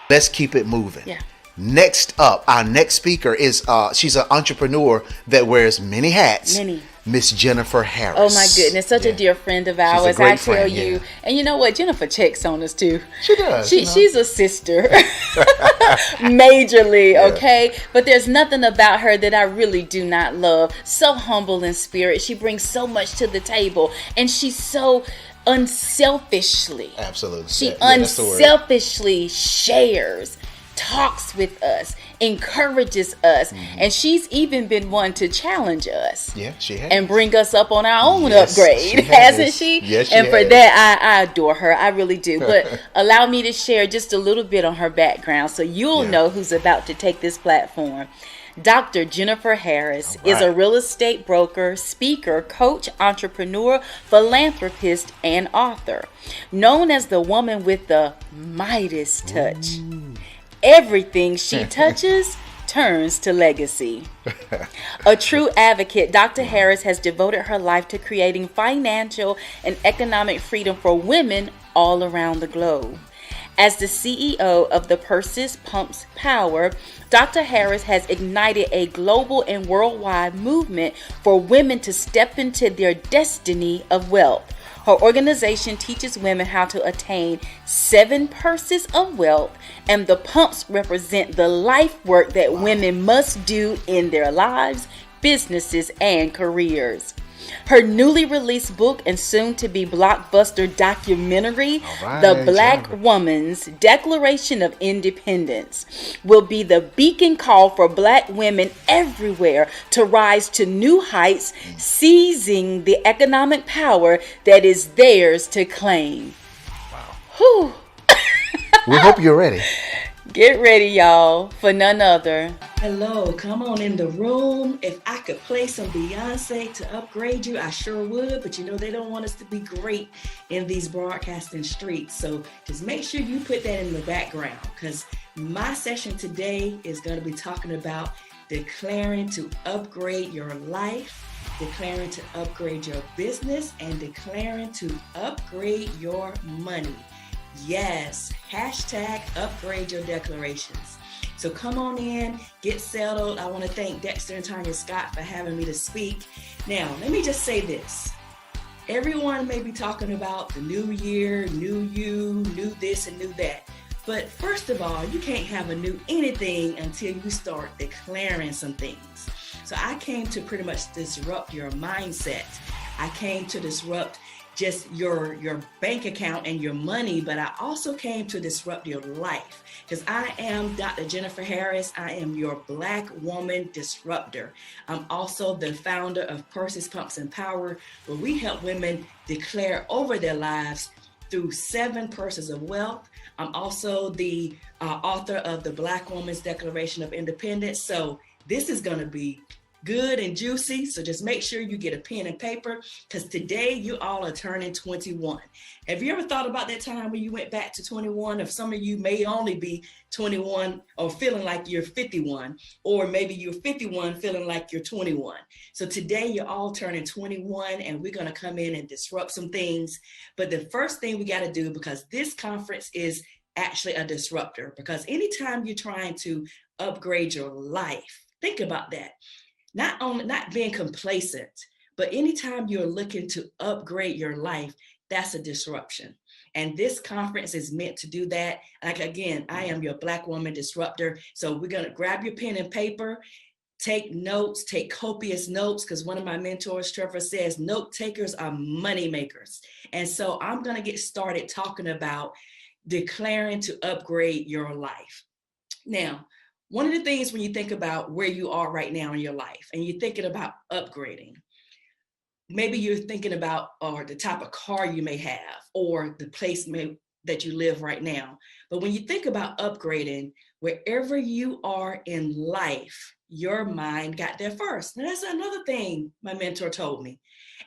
Let's keep it moving. Yeah. Next up, our next speaker is she's an entrepreneur that wears many hats. Miss Jennifer Harris. Oh my goodness, such a dear friend of ours. She's a great I tell friend, you, and you know what? Jennifer checks on us too. She does. She's a sister, majorly. Okay, but there's nothing about her that I really do not love. So humble in spirit, she brings so much to the table, and she's so unselfishly. Absolutely. She unselfishly shares, talks with us, encourages us, and she's even been one to challenge us. Yeah, she has. And bring us up on our own upgrade, hasn't she? Yes, she and has. for that, I adore her. I really do. But allow me to share just a little bit on her background so you'll know who's about to take this platform. Dr. Jennifer Harris is a real estate broker, speaker, coach, entrepreneur, philanthropist, and author. Known as the woman with the Midas touch. Everything she touches turns to legacy. A true advocate, Dr. Harris has devoted her life to creating financial and economic freedom for women all around the globe. As the CEO of the Purses Pumps Power, Dr. Harris has ignited a global and worldwide movement for women to step into their destiny of wealth. Her organization teaches women how to attain 7 purses of wealth, and the pumps represent the life work that women must do in their lives, businesses, and careers. Her newly released book and soon-to-be blockbuster documentary, The Black Woman's Declaration of Independence, will be the beacon call for Black women everywhere to rise to new heights, seizing the economic power that is theirs to claim. Wow. Whew. We hope you're ready. Get ready, y'all, for none other. Hello, come on in the room. If I could play some Beyonce to upgrade you, I sure would, but you know they don't want us to be great in these broadcasting streets. So just make sure you put that in the background, because my session today is going to be talking about declaring to upgrade your life, declaring to upgrade your business, and declaring to upgrade your money. Yes, hashtag upgrade your declarations. So come on in, get settled. I want to thank Dexter and Tanya Scott for having me to speak. Now, let me just say this. Everyone may be talking about the new year, new you, new this and new that. But first of all, you can't have a new anything until you start declaring some things. So I came to pretty much disrupt your mindset. I came to disrupt just your bank account and your money, but I also came to disrupt your life, because I am Dr. Jennifer Harris. I am your Black woman disruptor. I'm also the founder of Purses, Pumps, and Power, where we help women declare over their lives through 7 purses of wealth. I'm also the author of the Black Woman's Declaration of Independence. So this is going to be good and juicy. So just make sure you get a pen and paper, because today you all are turning 21. Have you ever thought about that time when you went back to 21? If some of you may only be 21 or feeling like you're 51, or maybe you're 51 feeling like you're 21. So today you're all turning 21, and we're going to come in and disrupt some things. But the first thing we got to do, because this conference is actually a disruptor, because anytime you're trying to upgrade your life, think about that. Not being complacent, but anytime you're looking to upgrade your life, that's a disruption. And this conference is meant to do that. Like, again, I am your Black woman disruptor. So we're going to grab your pen and paper, take notes, take copious notes, because one of my mentors, Trevor, says note takers are money makers. And so I'm going to get started talking about declaring to upgrade your life. Now, one of the things when you think about where you are right now in your life and you're thinking about upgrading, maybe you're thinking about or the type of car you may have or the place that you live right now. But when you think about upgrading, wherever you are in life, your mind got there first. And that's another thing my mentor told me.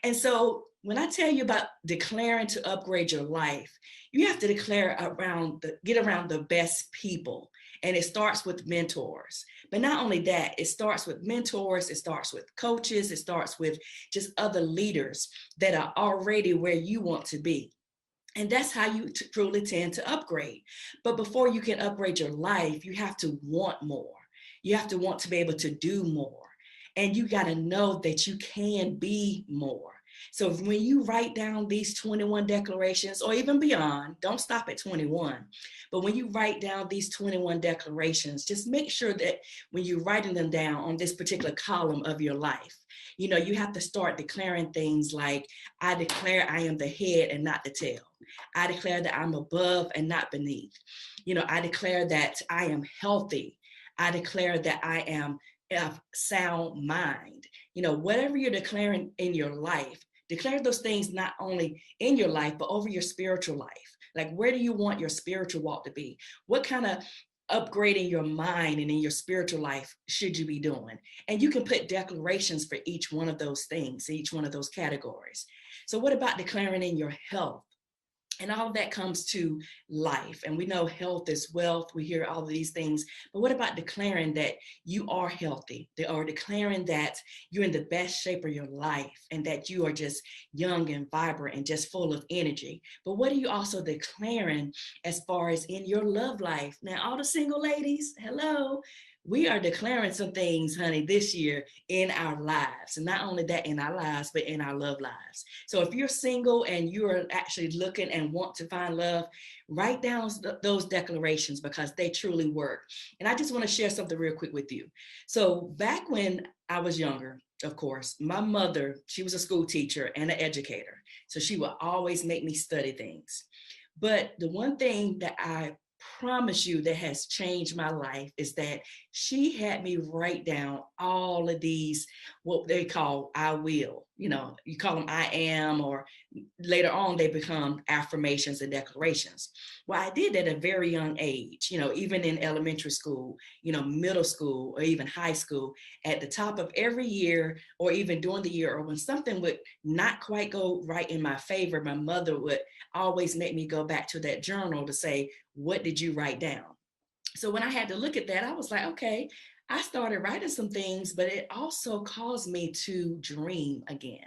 And so when I tell you about declaring to upgrade your life, you have to get around the best people. And it starts with mentors. But not only that, it starts with mentors, it starts with coaches, it starts with just other leaders that are already where you want to be. And that's how you truly tend to upgrade. But before you can upgrade your life, you have to want more. You have to want to be able to do more. And you got to know that you can be more. So when you write down these 21 declarations or even beyond, don't stop at 21. But when you write down these 21 declarations, just make sure that when you're writing them down on this particular column of your life, you know, you have to start declaring things like, I declare I am the head and not the tail. I declare that I'm above and not beneath. You know, I declare that I am healthy. I declare that I am of sound mind. You know, whatever you're declaring in your life, declare those things not only in your life, but over your spiritual life. Like, where do you want your spiritual walk to be? What kind of upgrading your mind and in your spiritual life should you be doing? And you can put declarations for each one of those things, each one of those categories. So what about declaring in your health? And all of that comes to life. And we know health is wealth. We hear all of these things. But what about declaring that you are healthy, or declaring that you're in the best shape of your life and that you are just young and vibrant and just full of energy? But what are you also declaring as far as in your love life? Now, all the single ladies, hello. We are declaring some things, honey, this year in our lives. And not only that in our lives, but in our love lives. So if you're single and you're actually looking and want to find love, write down those declarations, because they truly work. And I just want to share something real quick with you. So back when I was younger, of course, my mother, she was a school teacher and an educator. So she would always make me study things. But the one thing that I promise you that has changed my life is that she had me write down all of these what they call I will. You call them I am, or later on they become affirmations and declarations. Well, I did at a very young age, even in elementary school, middle school, or even high school. At the top of every year, or even during the year, or when something would not quite go right in my favor, my mother would always make me go back to that journal to say, what did you write down? So when I had to look at that, I was like, okay, I started writing some things, but it also caused me to dream again.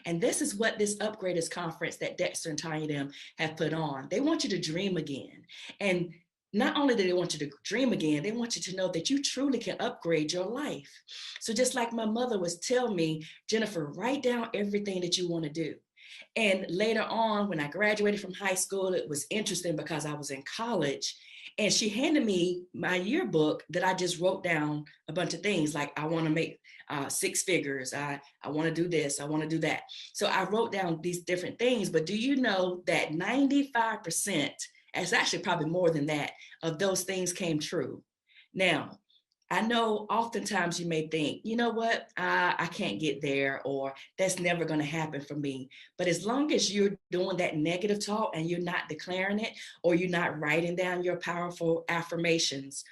And this is what this Upgraders Conference that Dexter and Tanya them have put on. They want you to dream again. And not only do they want you to dream again, they want you to know that you truly can upgrade your life. So just like my mother was telling me, Jennifer, write down everything that you want to do. And later on, when I graduated from high school, it was interesting because I was in college, and she handed me my yearbook that I just wrote down a bunch of things like, I want to make 6 figures. I want to do this. I want to do that. So I wrote down these different things. But do you know that 95%, it's actually probably more than that, of those things came true? Now, I know oftentimes you may think, you know what, I can't get there, or that's never going to happen for me. But as long as you're doing that negative talk and you're not declaring it, or you're not writing down your powerful affirmations,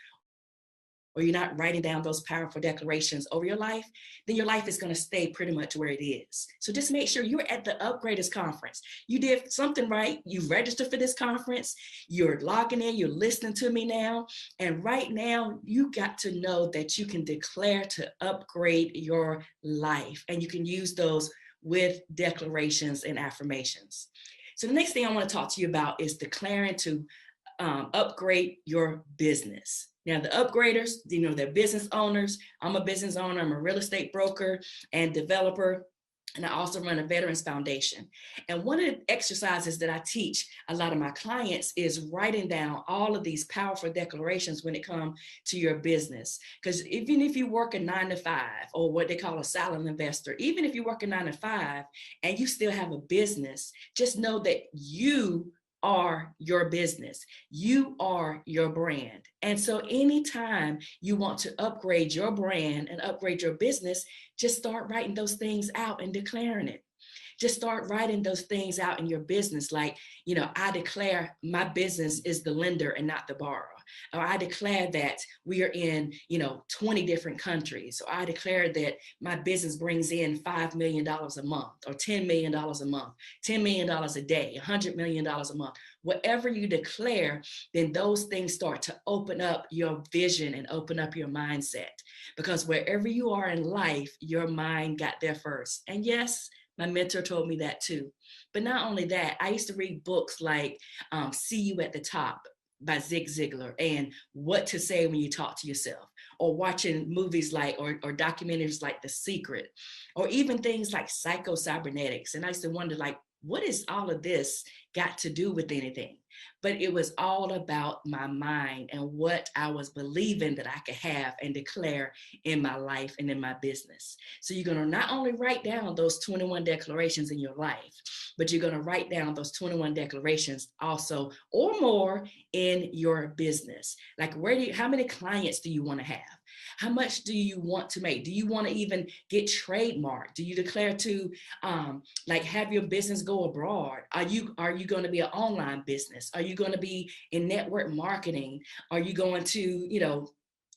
or you're not writing down those powerful declarations over your life, then your life is going to stay pretty much where it is. So just make sure you're at the Upgraders Conference. You did something right. You registered for this conference. You're logging in. You're listening to me now. And right now, you got to know that you can declare to upgrade your life. And you can use those with declarations and affirmations. So the next thing I want to talk to you about is declaring to upgrade your business. Now, the upgraders, they're business owners. I'm a business owner. I'm a real estate broker and developer. And I also run a Veterans Foundation. And one of the exercises that I teach a lot of my clients is writing down all of these powerful declarations when it comes to your business. Because even if you work a 9 to 5, or what they call a silent investor, even if you work a 9 to 5 and you still have a business, just know that you are your business. You are your brand. And so anytime you want to upgrade your brand and upgrade your business, just start writing those things out and declaring it. Just start writing those things out in your business. Like, I declare my business is the lender and not the borrower. Or I declare that we are in, 20 different countries. Or I declare that my business brings in $5 million a month, or $10 million a month, $10 million a day, $100 million a month. Whatever you declare, then those things start to open up your vision and open up your mindset. Because wherever you are in life, your mind got there first. And yes, my mentor told me that too. But not only that, I used to read books like See You at the Top by Zig Ziglar, and What to Say When You Talk to Yourself, or watching movies like, or documentaries like The Secret, or even things like Psycho-Cybernetics. And I used to wonder, like, what is all of this got to do with anything? But it was all about my mind and what I was believing that I could have and declare in my life and in my business. So you're going to not only write down those 21 declarations in your life, but you're going to write down those 21 declarations also, or more, in your business. Like, how many clients do you want to have? How much do you want to make? Do you want to even get trademarked? Do you declare to have your business go abroad? Are you going to be an online business? Are you going to be in network marketing? Are you going to,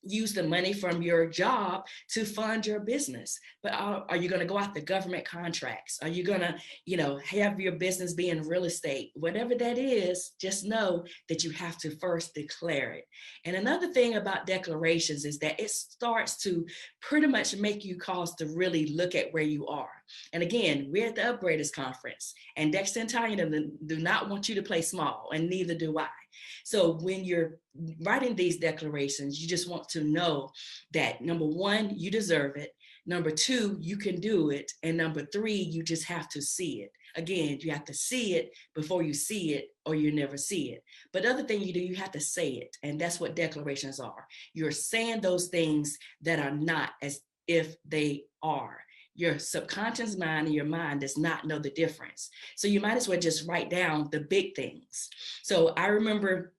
use the money from your job to fund your business? But are you going to go after government contracts? Are you going to, have your business be in real estate? Whatever that is, just know that you have to first declare it. And another thing about declarations is that it starts to pretty much make you cause to really look at where you are. And again, we're at the Upgraders Conference, and Dexter and Tanya do not want you to play small, and neither do I. So when you're writing these declarations, you just want to know that, number one, you deserve it. Number two, you can do it. And number three, you just have to see it. Again, you have to see it before you see it, or you never see it. But the other thing you do, you have to say it. And that's what declarations are. You're saying those things that are not as if they are. Your subconscious mind and your mind does not know the difference. So you might as well just write down the big things. So I remember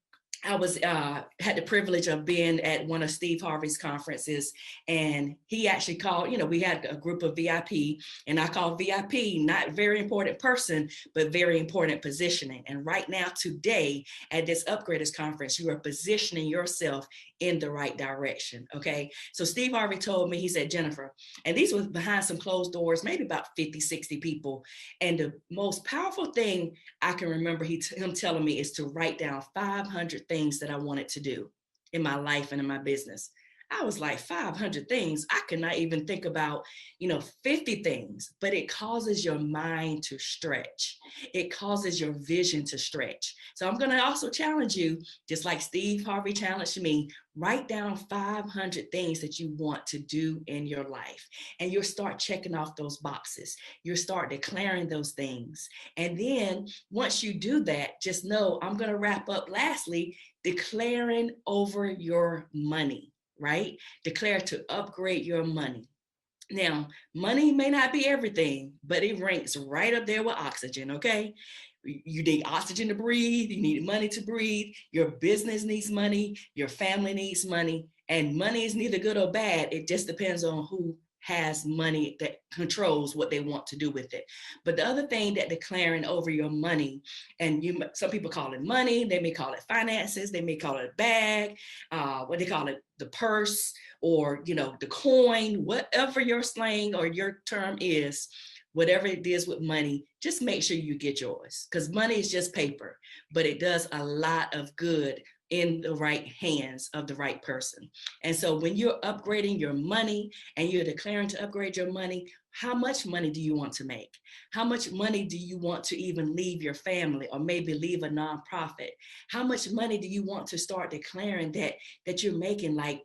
I was had the privilege of being at one of Steve Harvey's conferences, and he actually called, we had a group of VIP, and I call VIP not very important person, but very important positioning. And right now, today, at this Upgraders Conference, you are positioning yourself in the right direction, okay? So Steve Harvey told me, he said, Jennifer, and these was behind some closed doors, maybe about 50, 60 people. And the most powerful thing I can remember him telling me is to write down 500 things that I wanted to do in my life and in my business. I was like, 500 things. I could not even think about, 50 things, but it causes your mind to stretch. It causes your vision to stretch. So I'm going to also challenge you, just like Steve Harvey challenged me, write down 500 things that you want to do in your life. And you'll start checking off those boxes. You'll start declaring those things. And then once you do that, just know I'm going to wrap up lastly, declaring over your money, right? Declare to upgrade your money. Now, money may not be everything, but it ranks right up there with oxygen, okay? You need oxygen to breathe, you need money to breathe, your business needs money, your family needs money, and money is neither good or bad. It just depends on who has money that controls what they want to do with it. But the other thing that declaring over your money, and some people call it money, they may call it finances, they may call it a bag, what they call it, the purse, or the coin, whatever your slang or your term is, whatever it is with money, just make sure you get yours, because money is just paper, but it does a lot of good in the right hands of the right person. And so when you're upgrading your money and you're declaring to upgrade your money, how much money do you want to make? How much money do you want to even leave your family or maybe leave a nonprofit? How much money do you want to start declaring that you're making? Like,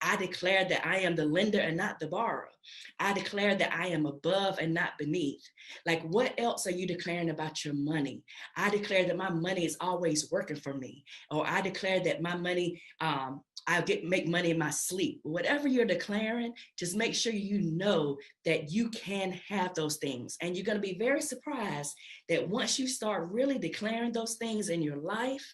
I declare that I am the lender and not the borrower. I declare that I am above and not beneath. Like, what else are you declaring about your money? I declare that my money is always working for me. Or I declare that my money, make money in my sleep. Whatever you're declaring, just make sure you know that you can have those things. And you're going to be very surprised that once you start really declaring those things in your life,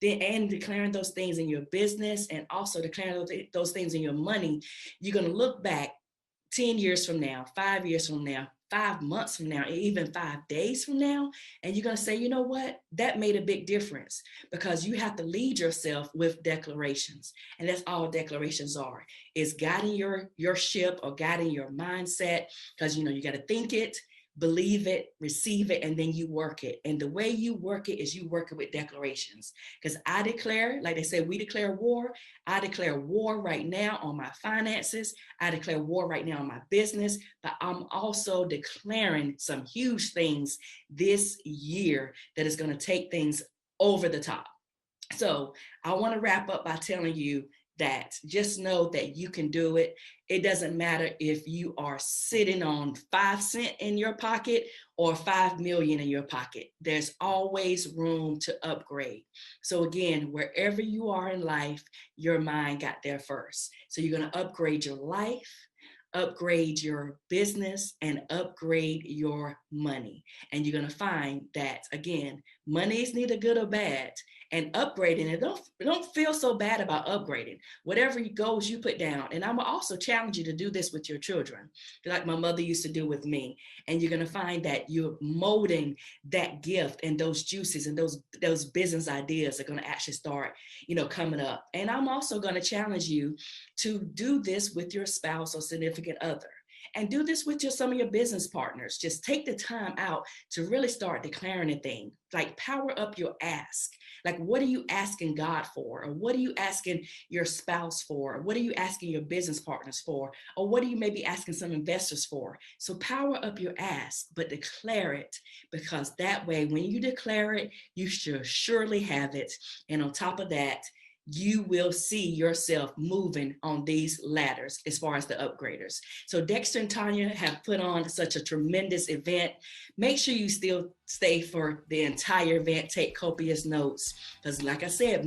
and declaring those things in your business, and also declaring those things in your money, you're going to look back 10 years from now, 5 years from now, 5 months from now, even 5 days from now, and you're going to say, you know what, that made a big difference, because you have to lead yourself with declarations. And that's all declarations are, is guiding your ship or guiding your mindset, because you got to think it, believe it, receive it, and then you work it. And the way you work it is you work it with declarations. Because I declare, like they say, we declare war. I declare war right now on my finances. I declare war right now on my business. But I'm also declaring some huge things this year that is going to take things over the top. So I want to wrap up by telling you that just know that you can do it. It doesn't matter if you are sitting on 5 cents in your pocket or 5 million in your pocket. There's always room to upgrade. So again, wherever you are in life, your mind got there first. So you're going to upgrade your life, upgrade your business, and upgrade your money. And you're going to find that, again, money is neither good or bad. And upgrading it, don't feel so bad about upgrading. Whatever goals you put down. And I'm also challenge you to do this with your children, like my mother used to do with me. And you're going to find that you're molding that gift, and those juices and those business ideas are going to actually start, coming up. And I'm also going to challenge you to do this with your spouse or significant other. And do this with some of your business partners. Just take the time out to really start declaring a thing. Like, power up your ask. Like, what are you asking God for? Or what are you asking your spouse for? Or what are you asking your business partners for? Or what are you maybe asking some investors for? So power up your ask, but declare it, because that way, when you declare it, you should surely have it. And on top of that, you will see yourself moving on these ladders as far as the upgraders. So Dexter and Tanya have put on such a tremendous event. Make sure you still stay for the entire event. Take copious notes, because like I said,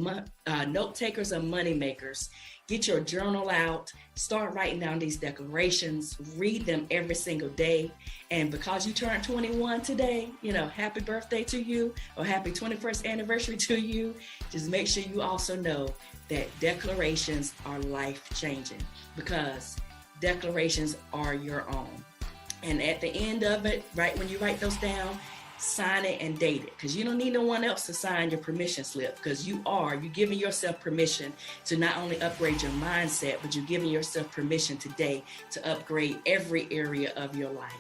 note takers are money makers. get your journal out, start writing down these declarations, read them every single day. And because you turned 21 today, happy birthday to you, or happy 21st anniversary to you. Just make sure you also know that declarations are life-changing, because declarations are your own. And at the end of it, right when you write those down, sign it and date it, because you don't need no one else to sign your permission slip, because you're giving yourself permission to not only upgrade your mindset, but you're giving yourself permission today to upgrade every area of your life.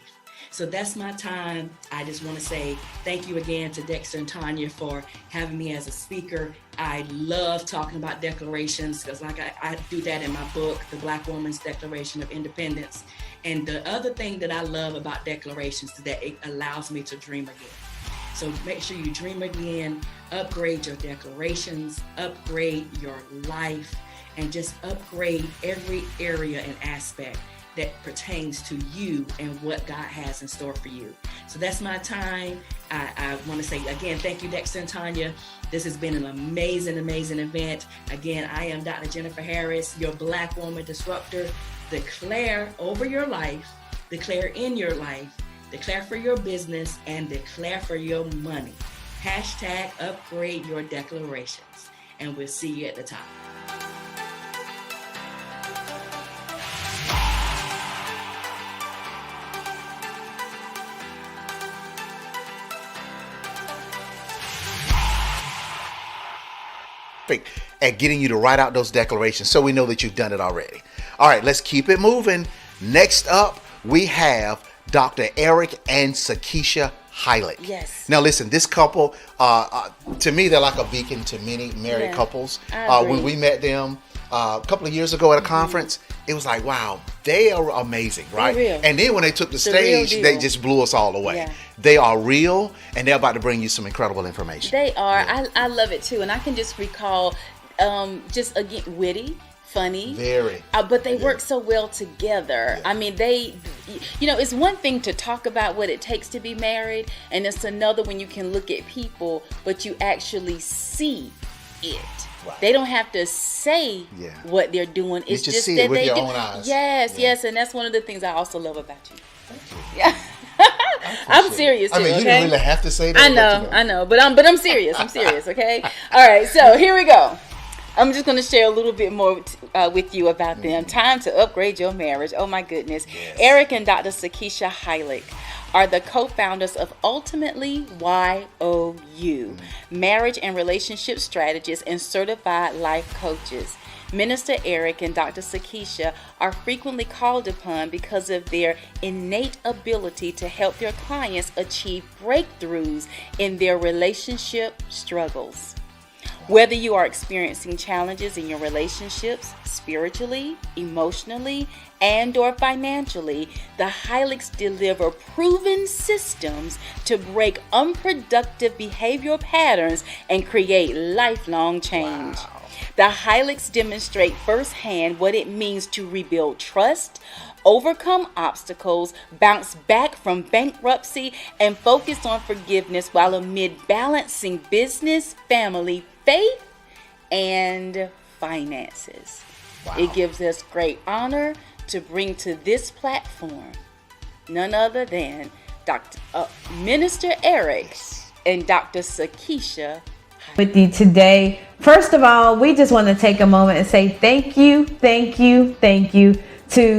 So that's my time. I just want to say thank you again to Dexter and Tanya for having me as a speaker. I love talking about declarations, because like I do that in my book, The Black Woman's Declaration of Independence. And the other thing that I love about declarations is that it allows me to dream again. So make sure you dream again, upgrade your declarations, upgrade your life, and just upgrade every area and aspect that pertains to you and what God has in store for you. So that's my time. I want to say again, thank you, Dexter and Tanya. This has been an amazing, amazing event. Again, I am Dr. Jennifer Harris, your Black Woman Disruptor. Declare over your life, declare in your life, declare for your business, and declare for your money. Hashtag upgrade your declarations. And we'll see you at the top. At getting you to write out those declarations, so we know that you've done it already. All right, let's keep it moving. Next up, we have Dr. Eric and Sakisha Heilig. Yes. Now listen, this couple, to me, they're like a beacon to many married couples. When we met them a couple of years ago at a conference, it was like, wow, they are amazing, right? Real. And then when they took the stage, they just blew us all away. Yeah. They are real, and they're about to bring you some incredible information. They are. Yeah. I love it too, and I can just recall, just again, witty, funny, very, but they work so well together. Yeah. I mean, it's one thing to talk about what it takes to be married, and it's another when you can look at people, but you actually see it. Right. They don't have to say what they're doing. It's just see that it with they your do. own eyes. Yes, and that's one of the things I also love about you. Yeah. I'm serious too. I mean, you didn't really have to say that. I know, but I'm serious. I'm serious. Okay. All right. So here we go. I'm just going to share a little bit more with you about them. Time to upgrade your marriage. Oh my goodness. Yes. Eric and Dr. Sakisha Heilig are the co-founders of Ultimately YOU, marriage and relationship strategists and certified life coaches. Minister Eric and Dr. Sakisha are frequently called upon because of their innate ability to help their clients achieve breakthroughs in their relationship struggles. Whether you are experiencing challenges in your relationships, spiritually, emotionally, and or financially, the Heiligs deliver proven systems to break unproductive behavioral patterns and create lifelong change. Wow. The Heiligs demonstrate firsthand what it means to rebuild trust, overcome obstacles, bounce back from bankruptcy, and focus on forgiveness while amid balancing business, family, faith, and finances. Wow. It gives us great honor to bring to this platform none other than Minister Eric and Dr. Sakisha with you today. First of all, we just want to take a moment and say thank you to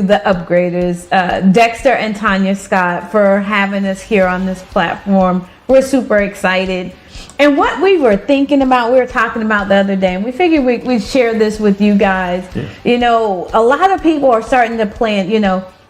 the upgraders, Dexter and Tanya Scott, for having us here on this platform. We're super excited. And what we were thinking about, we were talking about the other day, and we figured we'd share this with you guys. Yeah. A lot of people are starting to plan,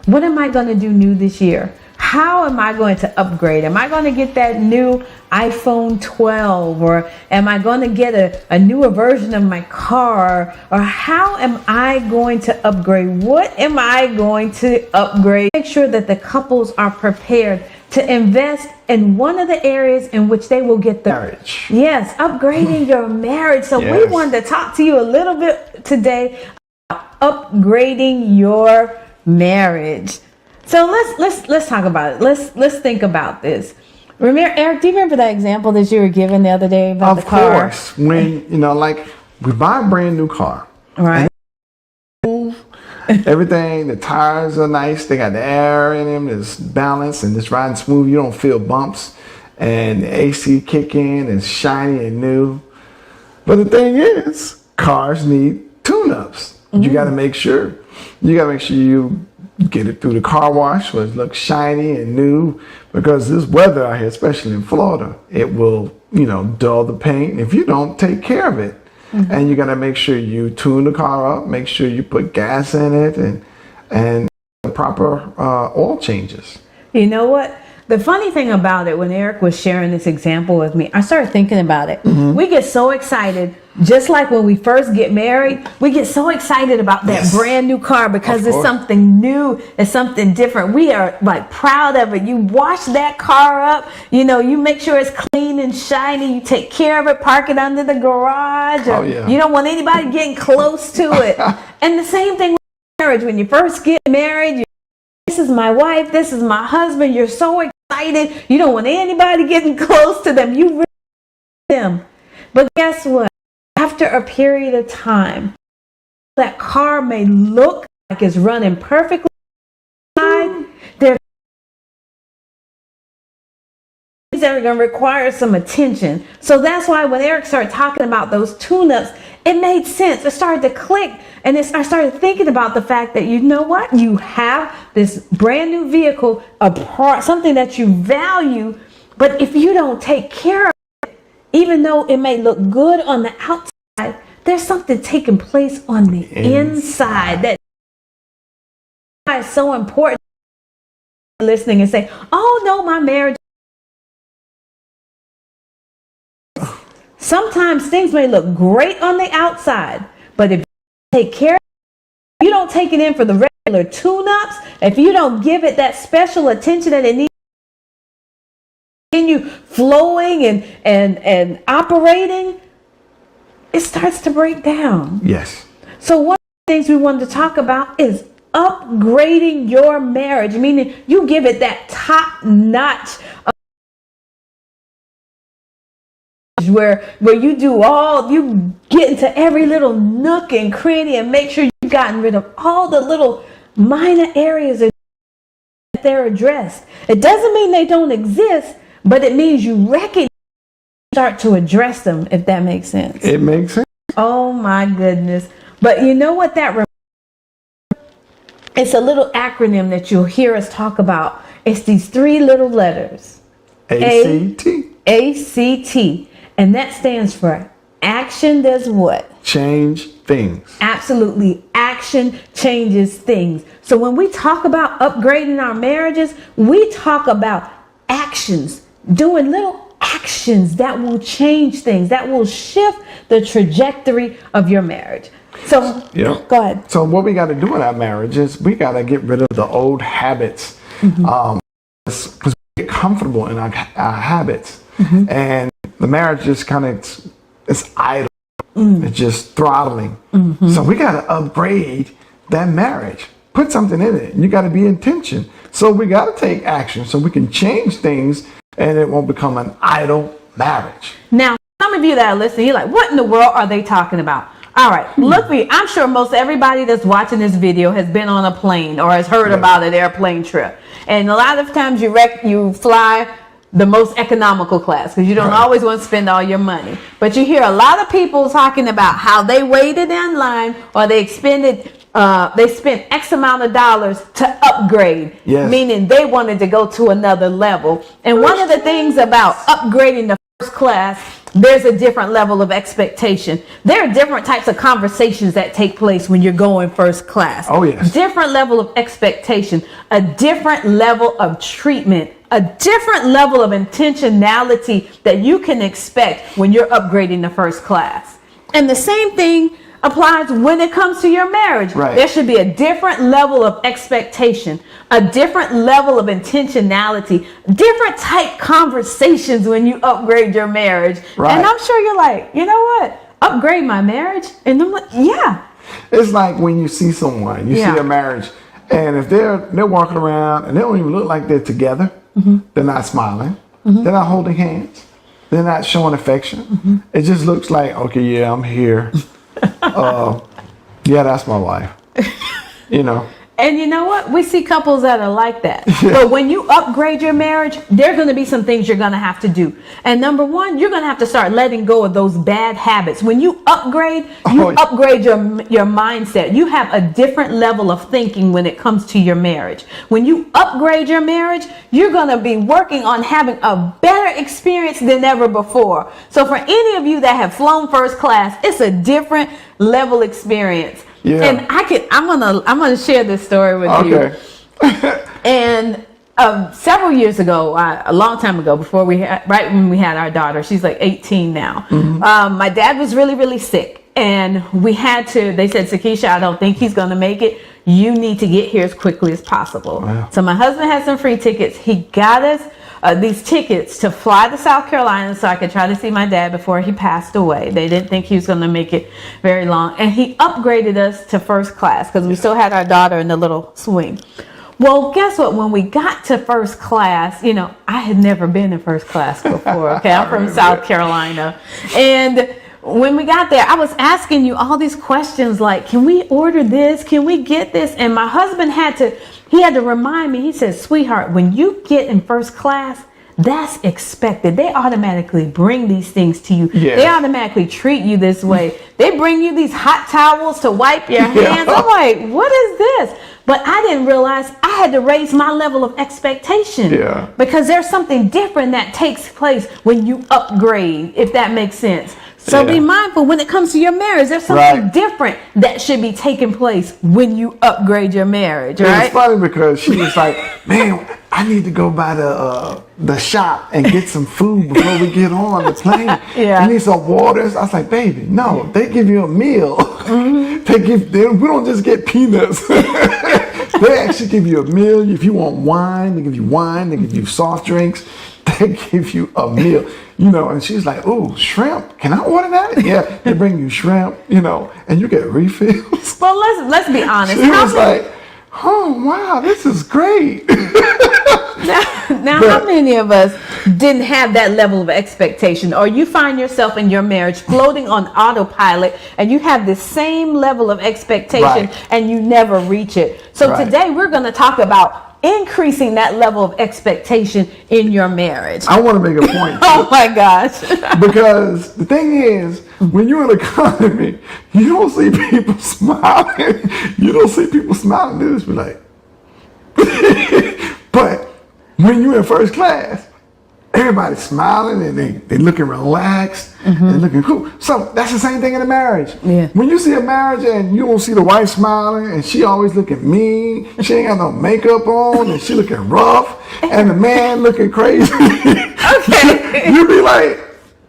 what am I going to do new this year? How am I going to upgrade? Am I going to get that new iPhone 12? Or am I going to get a newer version of my car? Or how am I going to upgrade? What am I going to upgrade? Make sure that the couples are prepared to invest in one of the areas in which they will get the marriage. Yes, upgrading your marriage. So we wanted to talk to you a little bit today about upgrading your marriage. So let's talk about it. Let's think about this. Remember, Eric, do you remember that example that you were given the other day about the car? Of course. When, like we buy a brand new car. Right. Everything, the tires are nice. They got the air in them. It's balanced and it's riding smooth. You don't feel bumps. And the AC kick in. It's shiny and new. But the thing is, cars need tune-ups. You got to make sure. You got to make sure you get it through the car wash where it looks shiny and new. Because this weather out here, especially in Florida, it will, dull the paint if you don't take care of it. And you got to make sure you tune the car up, make sure you put gas in it, and the proper oil changes. You know what? The funny thing about it, when Eric was sharing this example with me, I started thinking about it. We get so excited, just like when we first get married, we get so excited about that brand new car because it's something new, it's something different. We are like proud of it. You wash that car up, you make sure it's clean and shiny, you take care of it, park it under the garage. You don't want anybody getting close to it. And the same thing with marriage. When you first get married, this is my wife, this is my husband, you're so excited. You don't want anybody getting close to them. You really them. But guess what? After a period of time, that car may look like it's running perfectly. There's things that are going to require some attention. So that's why when Eric started talking about those tune-ups, it made sense. It started to click. And I started thinking about the fact that, you know what? You have this brand new vehicle, something that you value, but if you don't take care of it, even though it may look good on the outside, there's something taking place on the inside that is so important. Listening and say, oh no, my marriage. Sometimes things may look great on the outside, but if you take care of it, you don't take it in for the regular tune-ups, if you don't give it that special attention that it needs to continue flowing and operating, it starts to break down. Yes. So one of the things we wanted to talk about is upgrading your marriage, meaning you give it that top-notch where you you get into every little nook and cranny and make sure you've gotten rid of all the little minor areas that they're addressed. It doesn't mean they don't exist, but it means you recognize, start to address them, if that makes sense. It makes sense. Oh my goodness. But you know what it's a little acronym that you'll hear us talk about. It's these three little letters. ACT. ACT. And that stands for action does what? Change things. Absolutely. Action changes things. So when we talk about upgrading our marriages, we talk about actions, doing little actions that will change things, that will shift the trajectory of your marriage. So go ahead. So what we got to do in our marriage is we got to get rid of the old habits, because we get comfortable in our habits, and the marriage just kind of it's idle. It's just throttling. So we got to upgrade that marriage. Put something in it. You got to be intention. So we got to take action so we can change things, and it won't become an idle marriage. Now, some of you that are listening, you're like, what in the world are they talking about? All right, look, I'm sure most everybody that's watching this video has been on a plane or has heard about an airplane trip. And a lot of times you fly the most economical class because you don't always want to spend all your money. But you hear a lot of people talking about how they waited in line or they spent X amount of dollars to upgrade, meaning they wanted to go to another level. And one of the things about upgrading the first class, there's a different level of expectation. There are different types of conversations that take place when you're going first class. Oh, yes. Different level of expectation, a different level of treatment, a different level of intentionality that you can expect when you're upgrading the first class. And the same thing applies when it comes to your marriage. There should be a different level of expectation, a different level of intentionality, different type conversations when you upgrade your marriage. And I'm sure you're like, you know what? Upgrade my marriage? And I'm like, yeah. It's like when you see someone, you see a marriage, and if they're walking around and they don't even look like they're together, they're not smiling, they're not holding hands, they're not showing affection. It just looks like, okay, yeah, I'm here. Yeah, that's my wife. you know. And you know what? We see couples that are like that. But when you upgrade your marriage, there are going to be some things you're going to have to do. And number one, you're going to have to start letting go of those bad habits. When you upgrade, upgrade your mindset. You have a different level of thinking when it comes to your marriage. When you upgrade your marriage, you're going to be working on having a better experience than ever before. So for any of you that have flown first class, it's a different level experience. Yeah. And I'm gonna share this story with you. And several years ago, a long time ago, right when we had our daughter, she's like 18 now. My dad was really, really sick, and they said, Sakisha, I don't think he's gonna make it. You need to get here as quickly as possible. Wow. So my husband had some free tickets. He got us these tickets to fly to South Carolina so I could try to see my dad before he passed away. They didn't think he was going to make it very long. And he upgraded us to first class because we still had our daughter in the little swing. Well, guess what? When we got to first class, I had never been in first class before. Okay, I'm from South Carolina. And when we got there, I was asking you all these questions like, can we order this? Can we get this? And my husband had to remind me. He said, sweetheart, when you get in first class, that's expected. They automatically bring these things to you. Yeah. They automatically treat you this way. They bring you these hot towels to wipe your hands. I'm like, what is this? But I didn't realize I had to raise my level of expectation. Yeah. Because there's something different that takes place when you upgrade, if that makes sense. So be mindful when it comes to your marriage. There's something different that should be taking place when you upgrade your marriage, right? It's funny because she was like, man, I need to go by the shop and get some food before we get on the plane. I need some waters. I was like, baby, no, they give you a meal. We don't just get peanuts. They actually give you a meal. If you want wine, they give you wine. They give you soft drinks. They give you a meal, and she's like, "Oh, shrimp! Can I order that?" Yeah, they bring you shrimp, and you get refills. Well, let's be honest. She was like, "Oh, wow, this is great." Now, how many of us didn't have that level of expectation, or you find yourself in your marriage floating on autopilot, and you have the same level of expectation, and you never reach it? So today we're going to talk about increasing that level of expectation in your marriage. I want to make a point. Oh my gosh. Because the thing is, when you're in an economy, you don't see people smiling. You don't see people smiling. They just be like, but when you're in first class, everybody's smiling and they looking relaxed and looking cool. So that's the same thing in a marriage. Yeah. When you see a marriage and you don't see the wife smiling and she always looking mean, she ain't got no makeup on and she looking rough and the man looking crazy. Okay. You be like,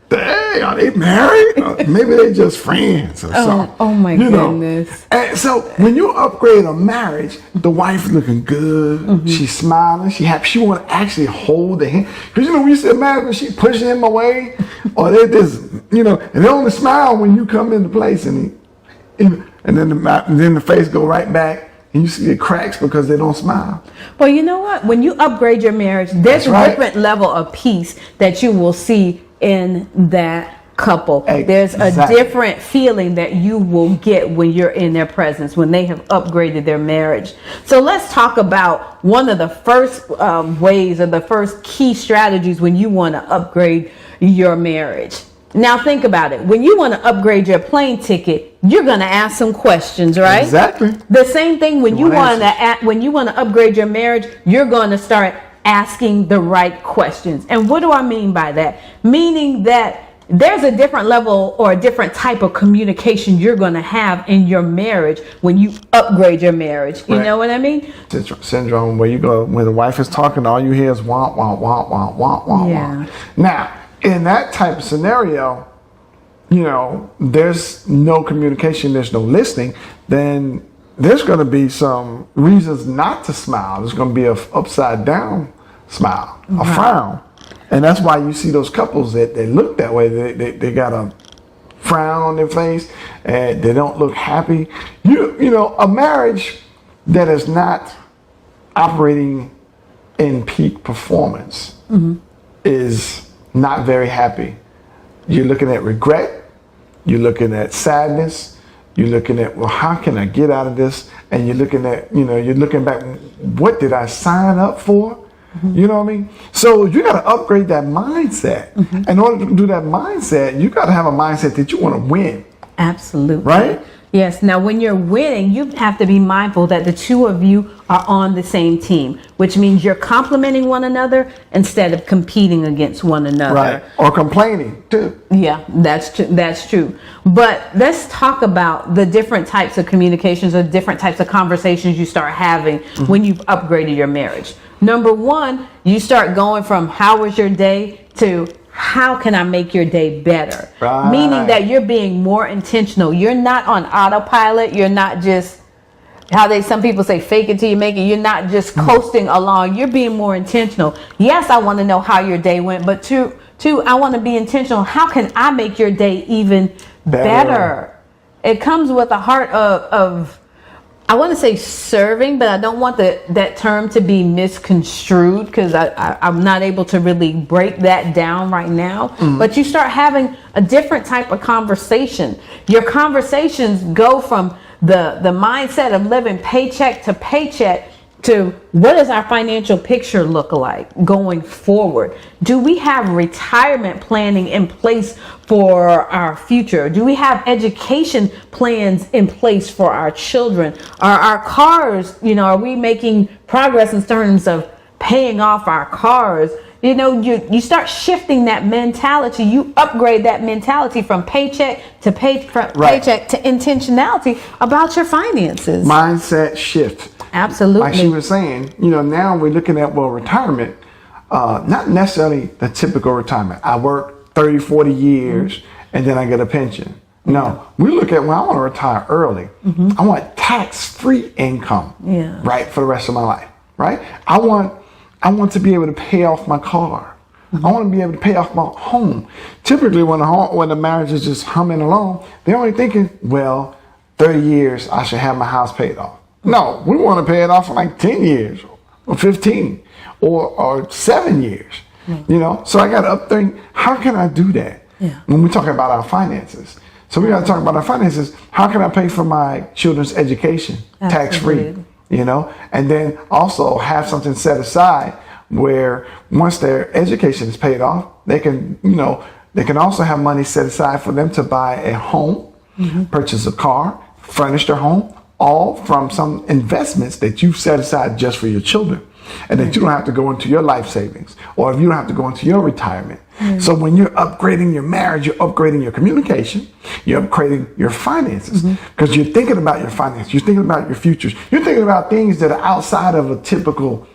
dang, are they married? Or maybe they just friends or something. Oh my goodness. And so when you upgrade a marriage, the wife is looking good. She's smiling. She happy. She want to actually hold the hand. Because when you see a marriage, when she pushing him away, or they just, and they only smile when you come into place, and then the face go right back. And you see it cracks because they don't smile. Well, you know what? When you upgrade your marriage, there's a different level of peace that you will see in that couple. There's a different feeling that you will get when you're in their presence, when they have upgraded their marriage. So let's talk about one of the first ways or the first key strategies when you want to upgrade your marriage. Now think about it. When you want to upgrade your plane ticket, you're going to ask some questions, right? Exactly. The same thing when you want to upgrade your marriage, you're going to start asking the right questions. And what do I mean by that? Meaning that there's a different level or a different type of communication you're going to have in your marriage when you upgrade your marriage. You know what I mean? Syndrome, where you go, when the wife is talking, all you hear is womp, womp, womp, womp, womp, womp, womp. Now, in that type of scenario, there's no communication, there's no listening, then there's going to be some reasons not to smile. There's going to be a upside down smile, a frown. And that's why you see those couples that they look that way. They got a frown on their face and they don't look happy. A marriage that is not operating in peak performance is not very happy. You're looking at regret. You're looking at sadness. You're looking at, well, how can I get out of this? And you're looking at, you're looking back, what did I sign up for? You know what I mean? So you got to upgrade that mindset. In order to do that mindset, you got to have a mindset that you want to win. Absolutely. Right? Yes. Now, when you're winning, you have to be mindful that the two of you are on the same team, which means you're complementing one another instead of competing against one another. Right. Or complaining too. Yeah, that's true. That's true. But let's talk about the different types of communications or different types of conversations you start having when you've upgraded your marriage. Number one, you start going from how was your day to how can I make your day better? Right. Meaning that you're being more intentional. You're not on autopilot. You're not just some people say fake it till you make it. You're not just coasting along. You're being more intentional. Yes, I want to know how your day went, but two, I want to be intentional. How can I make your day even better? It comes with a heart of I want to say serving, but I don't want that term to be misconstrued because I'm not able to really break that down right now. But you start having a different type of conversation. Your conversations go from the mindset of living paycheck to paycheck to what does our financial picture look like going forward? Do we have retirement planning in place for our future? Do we have education plans in place for our children? Are our cars, are we making progress in terms of paying off our cars? You start shifting that mentality. You upgrade that mentality from paycheck to paycheck to intentionality about your finances. Mindset shift. Absolutely. Like she was saying, now we're looking at, retirement, not necessarily the typical retirement. I work 30, 40 years and then I get a pension. No, we look at, I want to retire early. I want tax-free income, right, for the rest of my life, right? I want to be able to pay off my car. I want to be able to pay off my home. Typically, when the marriage is just humming along, they're only thinking, 30 years, I should have my house paid off. No, we want to pay it off in like 10 years or 15 or 7 years, So I got to upthink, how can I do that when we're talking about our finances? So we got to talk about our finances. How can I pay for my children's education tax-free, and then also have something set aside where once their education is paid off, they can also have money set aside for them to buy a home, purchase a car, furnish their home, all from some investments that you've set aside just for your children and that you don't have to go into your life savings or if you don't have to go into your retirement. So when you're upgrading your marriage, you're upgrading your communication, you're upgrading your finances because you're thinking about your finances, you're thinking about your futures, you're thinking about things that are outside of a typical,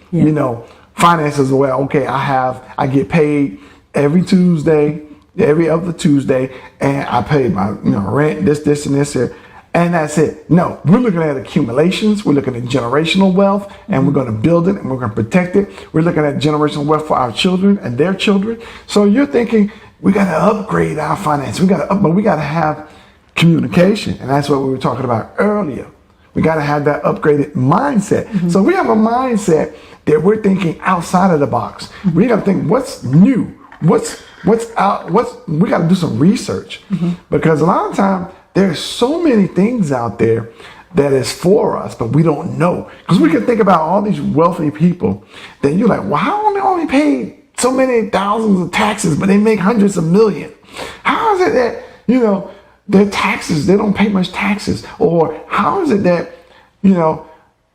finances where, I get paid every Tuesday, every other Tuesday, and I pay my rent, this and this here. And that's it. No, we're looking at accumulations. We're looking at generational wealth, and we're going to build it and we're going to protect it. We're looking at generational wealth for our children and their children. So you're thinking we got to upgrade our finance. But we got to have communication, and that's what we were talking about earlier. We got to have that upgraded mindset. So we have a mindset that we're thinking outside of the box. We got to think what's new, what's out. We got to do some research because a lot of times. There's so many things out there that is for us, but we don't know. Because we can think about all these wealthy people that you're like, how are they only paid so many thousands of taxes, but they make hundreds of millions? How is it that, their taxes, they don't pay much taxes? Or how is it that,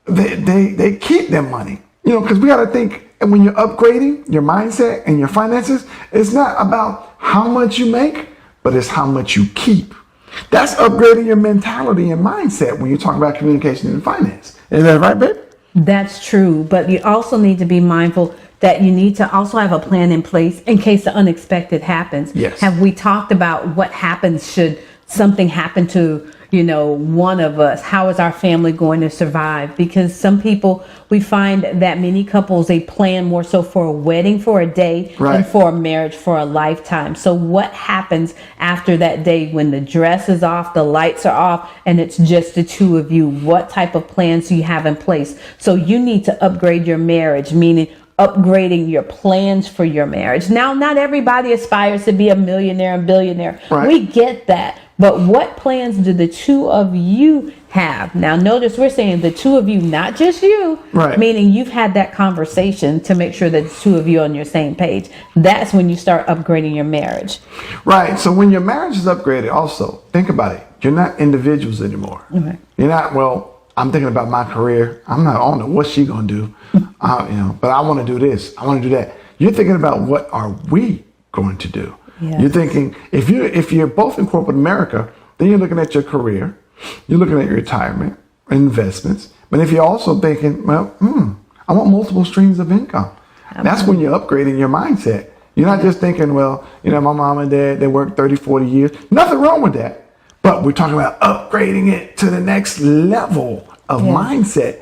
they keep their money? Because we got to think, and when you're upgrading your mindset and your finances, it's not about how much you make, but it's how much you keep. That's upgrading your mentality and mindset when you're talking about communication and finance. Is that right, babe? That's true. But you also need to be mindful that you need to also have a plan in place in case the unexpected happens. Yes. Have we talked about what happens should something happen to, one of us? How is our family going to survive? Because some people, we find that many couples, they plan more so for a wedding for a day than for a marriage for a lifetime. So what happens after that day when the dress is off, the lights are off, and it's just the two of you? What type of plans do you have in place? So you need to upgrade your marriage, meaning upgrading your plans for your marriage. Now, not everybody aspires to be a millionaire and billionaire. We get that. But what plans do the two of you have? Now, notice we're saying the two of you, not just you, Right. meaning you've had that conversation to make sure that the two of you are on your same page. That's when you start upgrading your marriage. Right. So when your marriage is upgraded, also think about it. You're not individuals anymore. Okay. You're not, well, I'm thinking about my career. I'm not on it. What's she gonna do? But I want to do this. I want to do that. You're thinking about what are we going to do? Yes. You're thinking if you're both in corporate America, then you're looking at your career, you're looking at your retirement, investments. But if you're also thinking, well, I want multiple streams of income. That's when you're upgrading your mindset. You're not just thinking, well, my mom and dad, they worked 30, 40 years. Nothing wrong with that. But we're talking about upgrading it to the next level of mindset,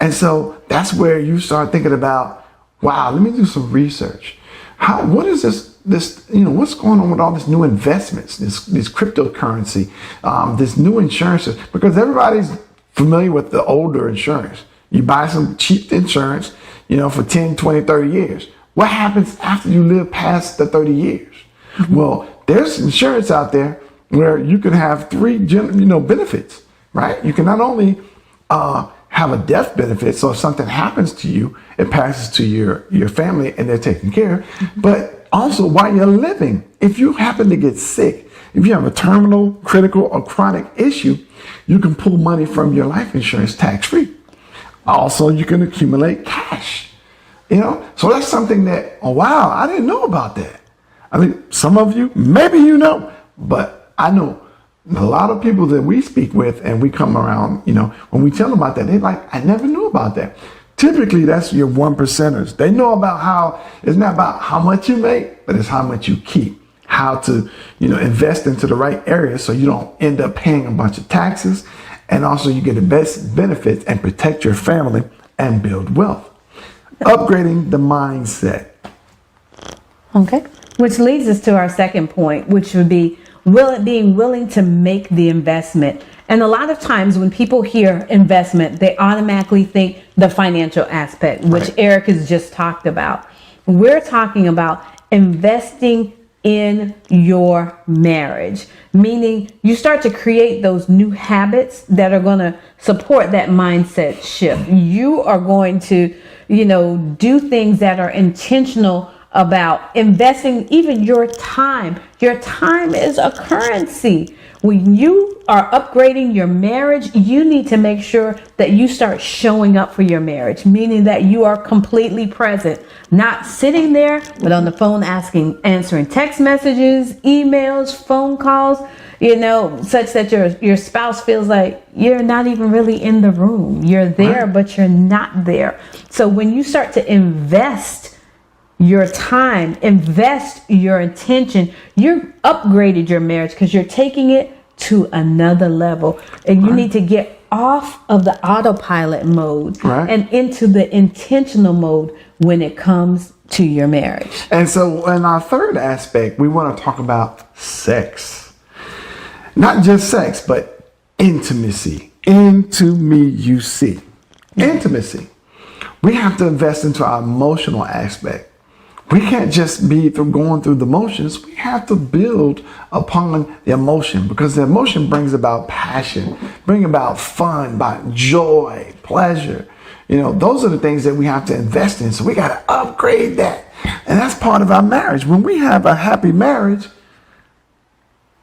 And so that's where you start thinking about, wow, let me do some research. What is this, what's going on with all this new investments, this cryptocurrency, this new insurances? Because everybody's familiar with the older insurance. You buy some cheap insurance, for 10, 20, 30 years. What happens after you live past the 30 years? Mm-hmm. Well, there's insurance out there where you can have three, benefits, right? You can not only have a death benefit, so if something happens to you, it passes to your family and they're taken care of. Mm-hmm. But also while you're living, if you happen to get sick, if you have a terminal, critical, or chronic issue, you can pull money from your life insurance tax-free. Also, you can accumulate cash. So that's something that, oh wow, I didn't know about that. I mean, some of you, maybe but I know a lot of people that we speak with and we come around, when we tell them about that, they're like, I never knew about that. Typically, that's your 1%ers. They know about how it's not about how much you make, but it's how much you keep. How to, invest into the right areas so you don't end up paying a bunch of taxes. And also you get the best benefits and protect your family and build wealth. Upgrading the mindset. Okay. Which leads us to our second point, which would be being willing to make the investment. And a lot of times when people hear investment, they automatically think the financial aspect, which Eric has just talked about. We're talking about investing in your marriage, meaning you start to create those new habits that are going to support that mindset shift. You are going to, do things that are intentional about investing even your time. Your time is a currency. When you are upgrading your marriage, you need to make sure that you start showing up for your marriage, meaning that you are completely present, not sitting there, but on the phone answering text messages, emails, phone calls, such that your spouse feels like you're not even really in the room. You're there, but you're not there. So when you start to invest your time, invest your attention, you're upgraded your marriage because you're taking it to another level. And you need to get off of the autopilot mode and into the intentional mode when it comes to your marriage. And so in our third aspect, we want to talk about sex. Not just sex, but intimacy. Intimacy. Intimacy. We have to invest into our emotional aspect. We can't just be going through the motions. We have to build upon the emotion because the emotion brings about passion, bring about fun, about joy, pleasure. Those are the things that we have to invest in. So we got to upgrade that. And that's part of our marriage. When we have a happy marriage,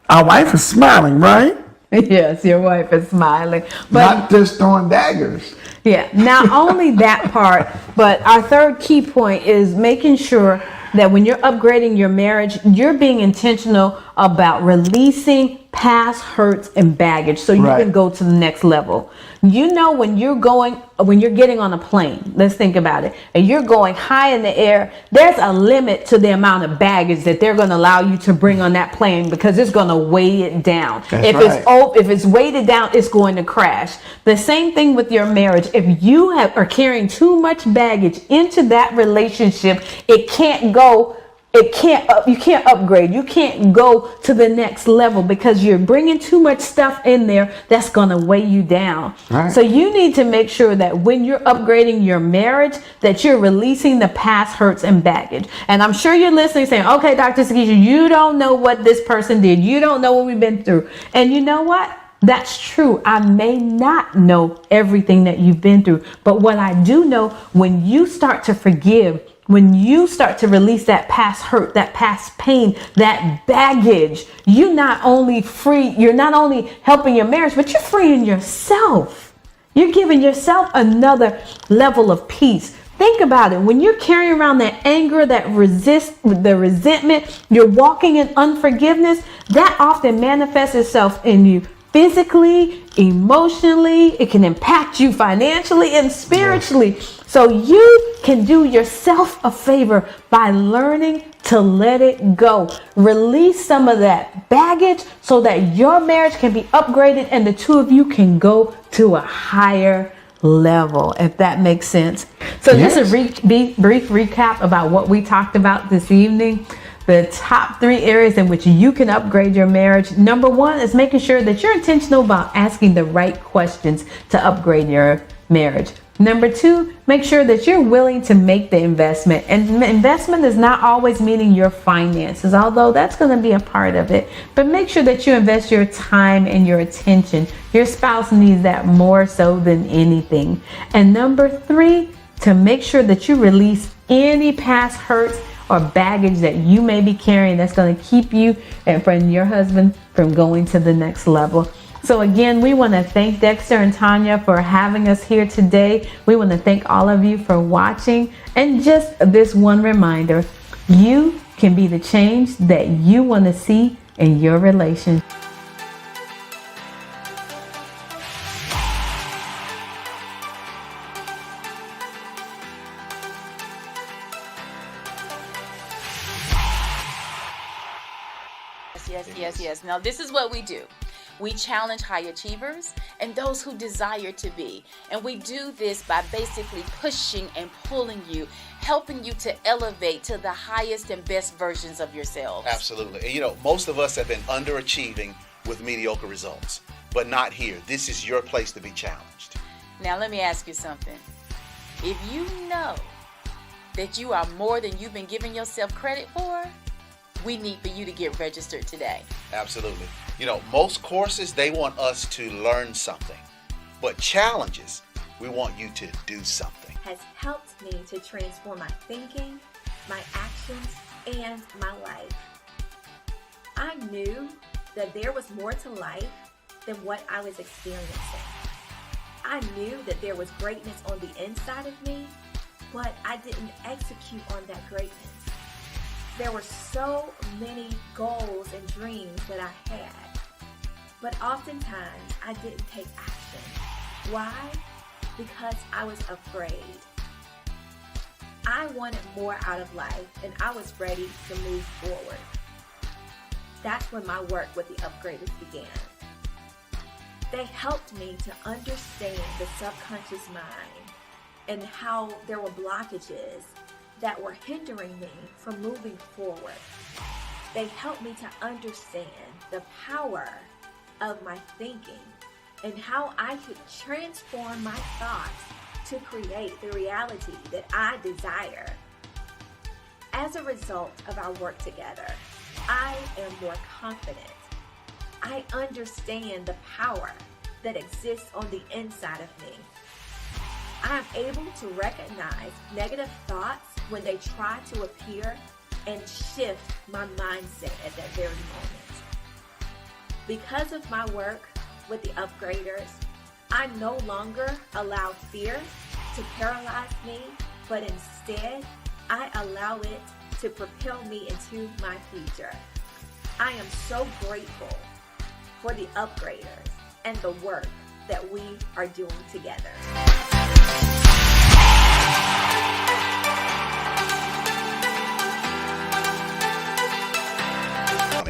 our wife is smiling, right? Yes, your wife is smiling. But not just throwing daggers. Yeah, not only that part, but our third key point is making sure that when you're upgrading your marriage, you're being intentional about releasing past hurts and baggage so you can go to the next level. When you're getting on a plane, let's think about it, and you're going high in the air, there's a limit to the amount of baggage that they're going to allow you to bring on that plane because it's going to weigh it down. If it's weighted down, it's going to crash. The same thing with your marriage. If you are carrying too much baggage into that relationship, it can't go you can't upgrade. You can't go to the next level because you're bringing too much stuff in there that's going to weigh you down. Right. So you need to make sure that when you're upgrading your marriage, that you're releasing the past hurts and baggage. And I'm sure you're listening saying, okay, Dr. Sakisha, you don't know what this person did. You don't know what we've been through. And you know what? That's true. I may not know everything that you've been through, but what I do know, when you start to forgive, when you start to release that past hurt, that past pain, that baggage, you're not only helping your marriage, but you're freeing yourself. You're giving yourself another level of peace. Think about it. When you're carrying around that anger, the resentment, you're walking in unforgiveness, that often manifests itself in you physically, emotionally. It can impact you financially and spiritually. So you can do yourself a favor by learning to let it go. Release some of that baggage so that your marriage can be upgraded and the two of you can go to a higher level, if that makes sense. So just a brief recap about what we talked about this evening. The top 3 areas in which you can upgrade your marriage. Number 1 is making sure that you're intentional about asking the right questions to upgrade your marriage. Number 2, make sure that you're willing to make the investment. And investment is not always meaning your finances, although that's going to be a part of it. But make sure that you invest your time and your attention. Your spouse needs that more so than anything. And number 3, to make sure that you release any past hurts or baggage that you may be carrying that's going to keep you and from your husband from going to the next level. So again, we want to thank Dexter and Tanya for having us here today. We want to thank all of you for watching. And just this one reminder, you can be the change that you want to see in your relationship. Yes. Now, this is what we do. We challenge high achievers and those who desire to be. And we do this by basically pushing and pulling you, helping you to elevate to the highest and best versions of yourselves. Absolutely. And most of us have been underachieving with mediocre results, but not here. This is your place to be challenged. Now, let me ask you something. If you know that you are more than you've been giving yourself credit for, we need for you to get registered today. Absolutely. Most courses, they want us to learn something, but challenges, we want you to do something. Has helped me to transform my thinking, my actions, and my life. I knew that there was more to life than what I was experiencing. I knew that there was greatness on the inside of me, but I didn't execute on that greatness. There were so many goals and dreams that I had, but oftentimes I didn't take action. Why? Because I was afraid. I wanted more out of life, and I was ready to move forward. That's when my work with the upgraders began. They helped me to understand the subconscious mind and how there were blockages that were hindering me from moving forward. They helped me to understand the power of my thinking and how I could transform my thoughts to create the reality that I desire. As a result of our work together, I am more confident. I understand the power that exists on the inside of me. I am able to recognize negative thoughts when they try to appear and shift my mindset at that very moment. Because of my work with the upgraders, I no longer allow fear to paralyze me, but instead, I allow it to propel me into my future. I am so grateful for the upgraders and the work that we are doing together.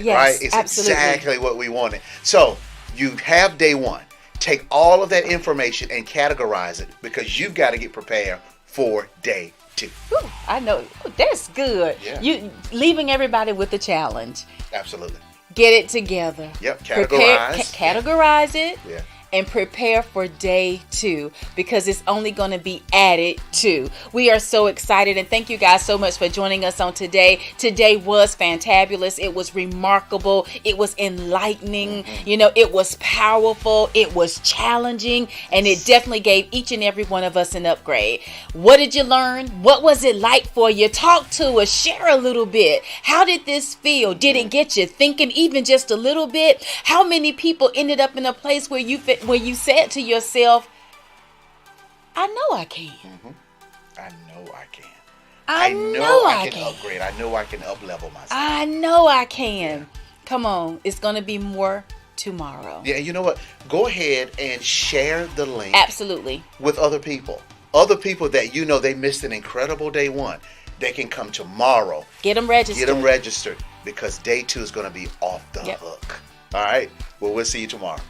Yes, right? It's absolutely. exactly what we wanted. So you have day one. Take all of that information and categorize it because you've got to get prepared for day 2. Ooh, I know. Ooh, that's good. Yeah. You leaving everybody with a challenge. Absolutely. Get it together. Yep. Categorize. Categorize it. Yeah. And prepare for day 2 because it's only going to be added to. We are so excited, and thank you guys so much for joining us on today. Today was fantabulous. It was remarkable. It was enlightening. You know, it was powerful. It was challenging, and it definitely gave each and every one of us an upgrade. What did you learn? What was it like for you? Talk to us. Share a little bit. How did this feel? Did it get you thinking even just a little bit? How many people ended up in a place where you said to yourself, I know I can. I know I can. I know I can upgrade. I know I can up-level myself. I know I can. Come on. It's going to be more tomorrow. Yeah, you know what? Go ahead and share the link. Absolutely. With other people. Other people that you know they missed an incredible day 1. They can come tomorrow. Get them registered. Because day 2 is going to be off the hook. All right? Well, we'll see you tomorrow.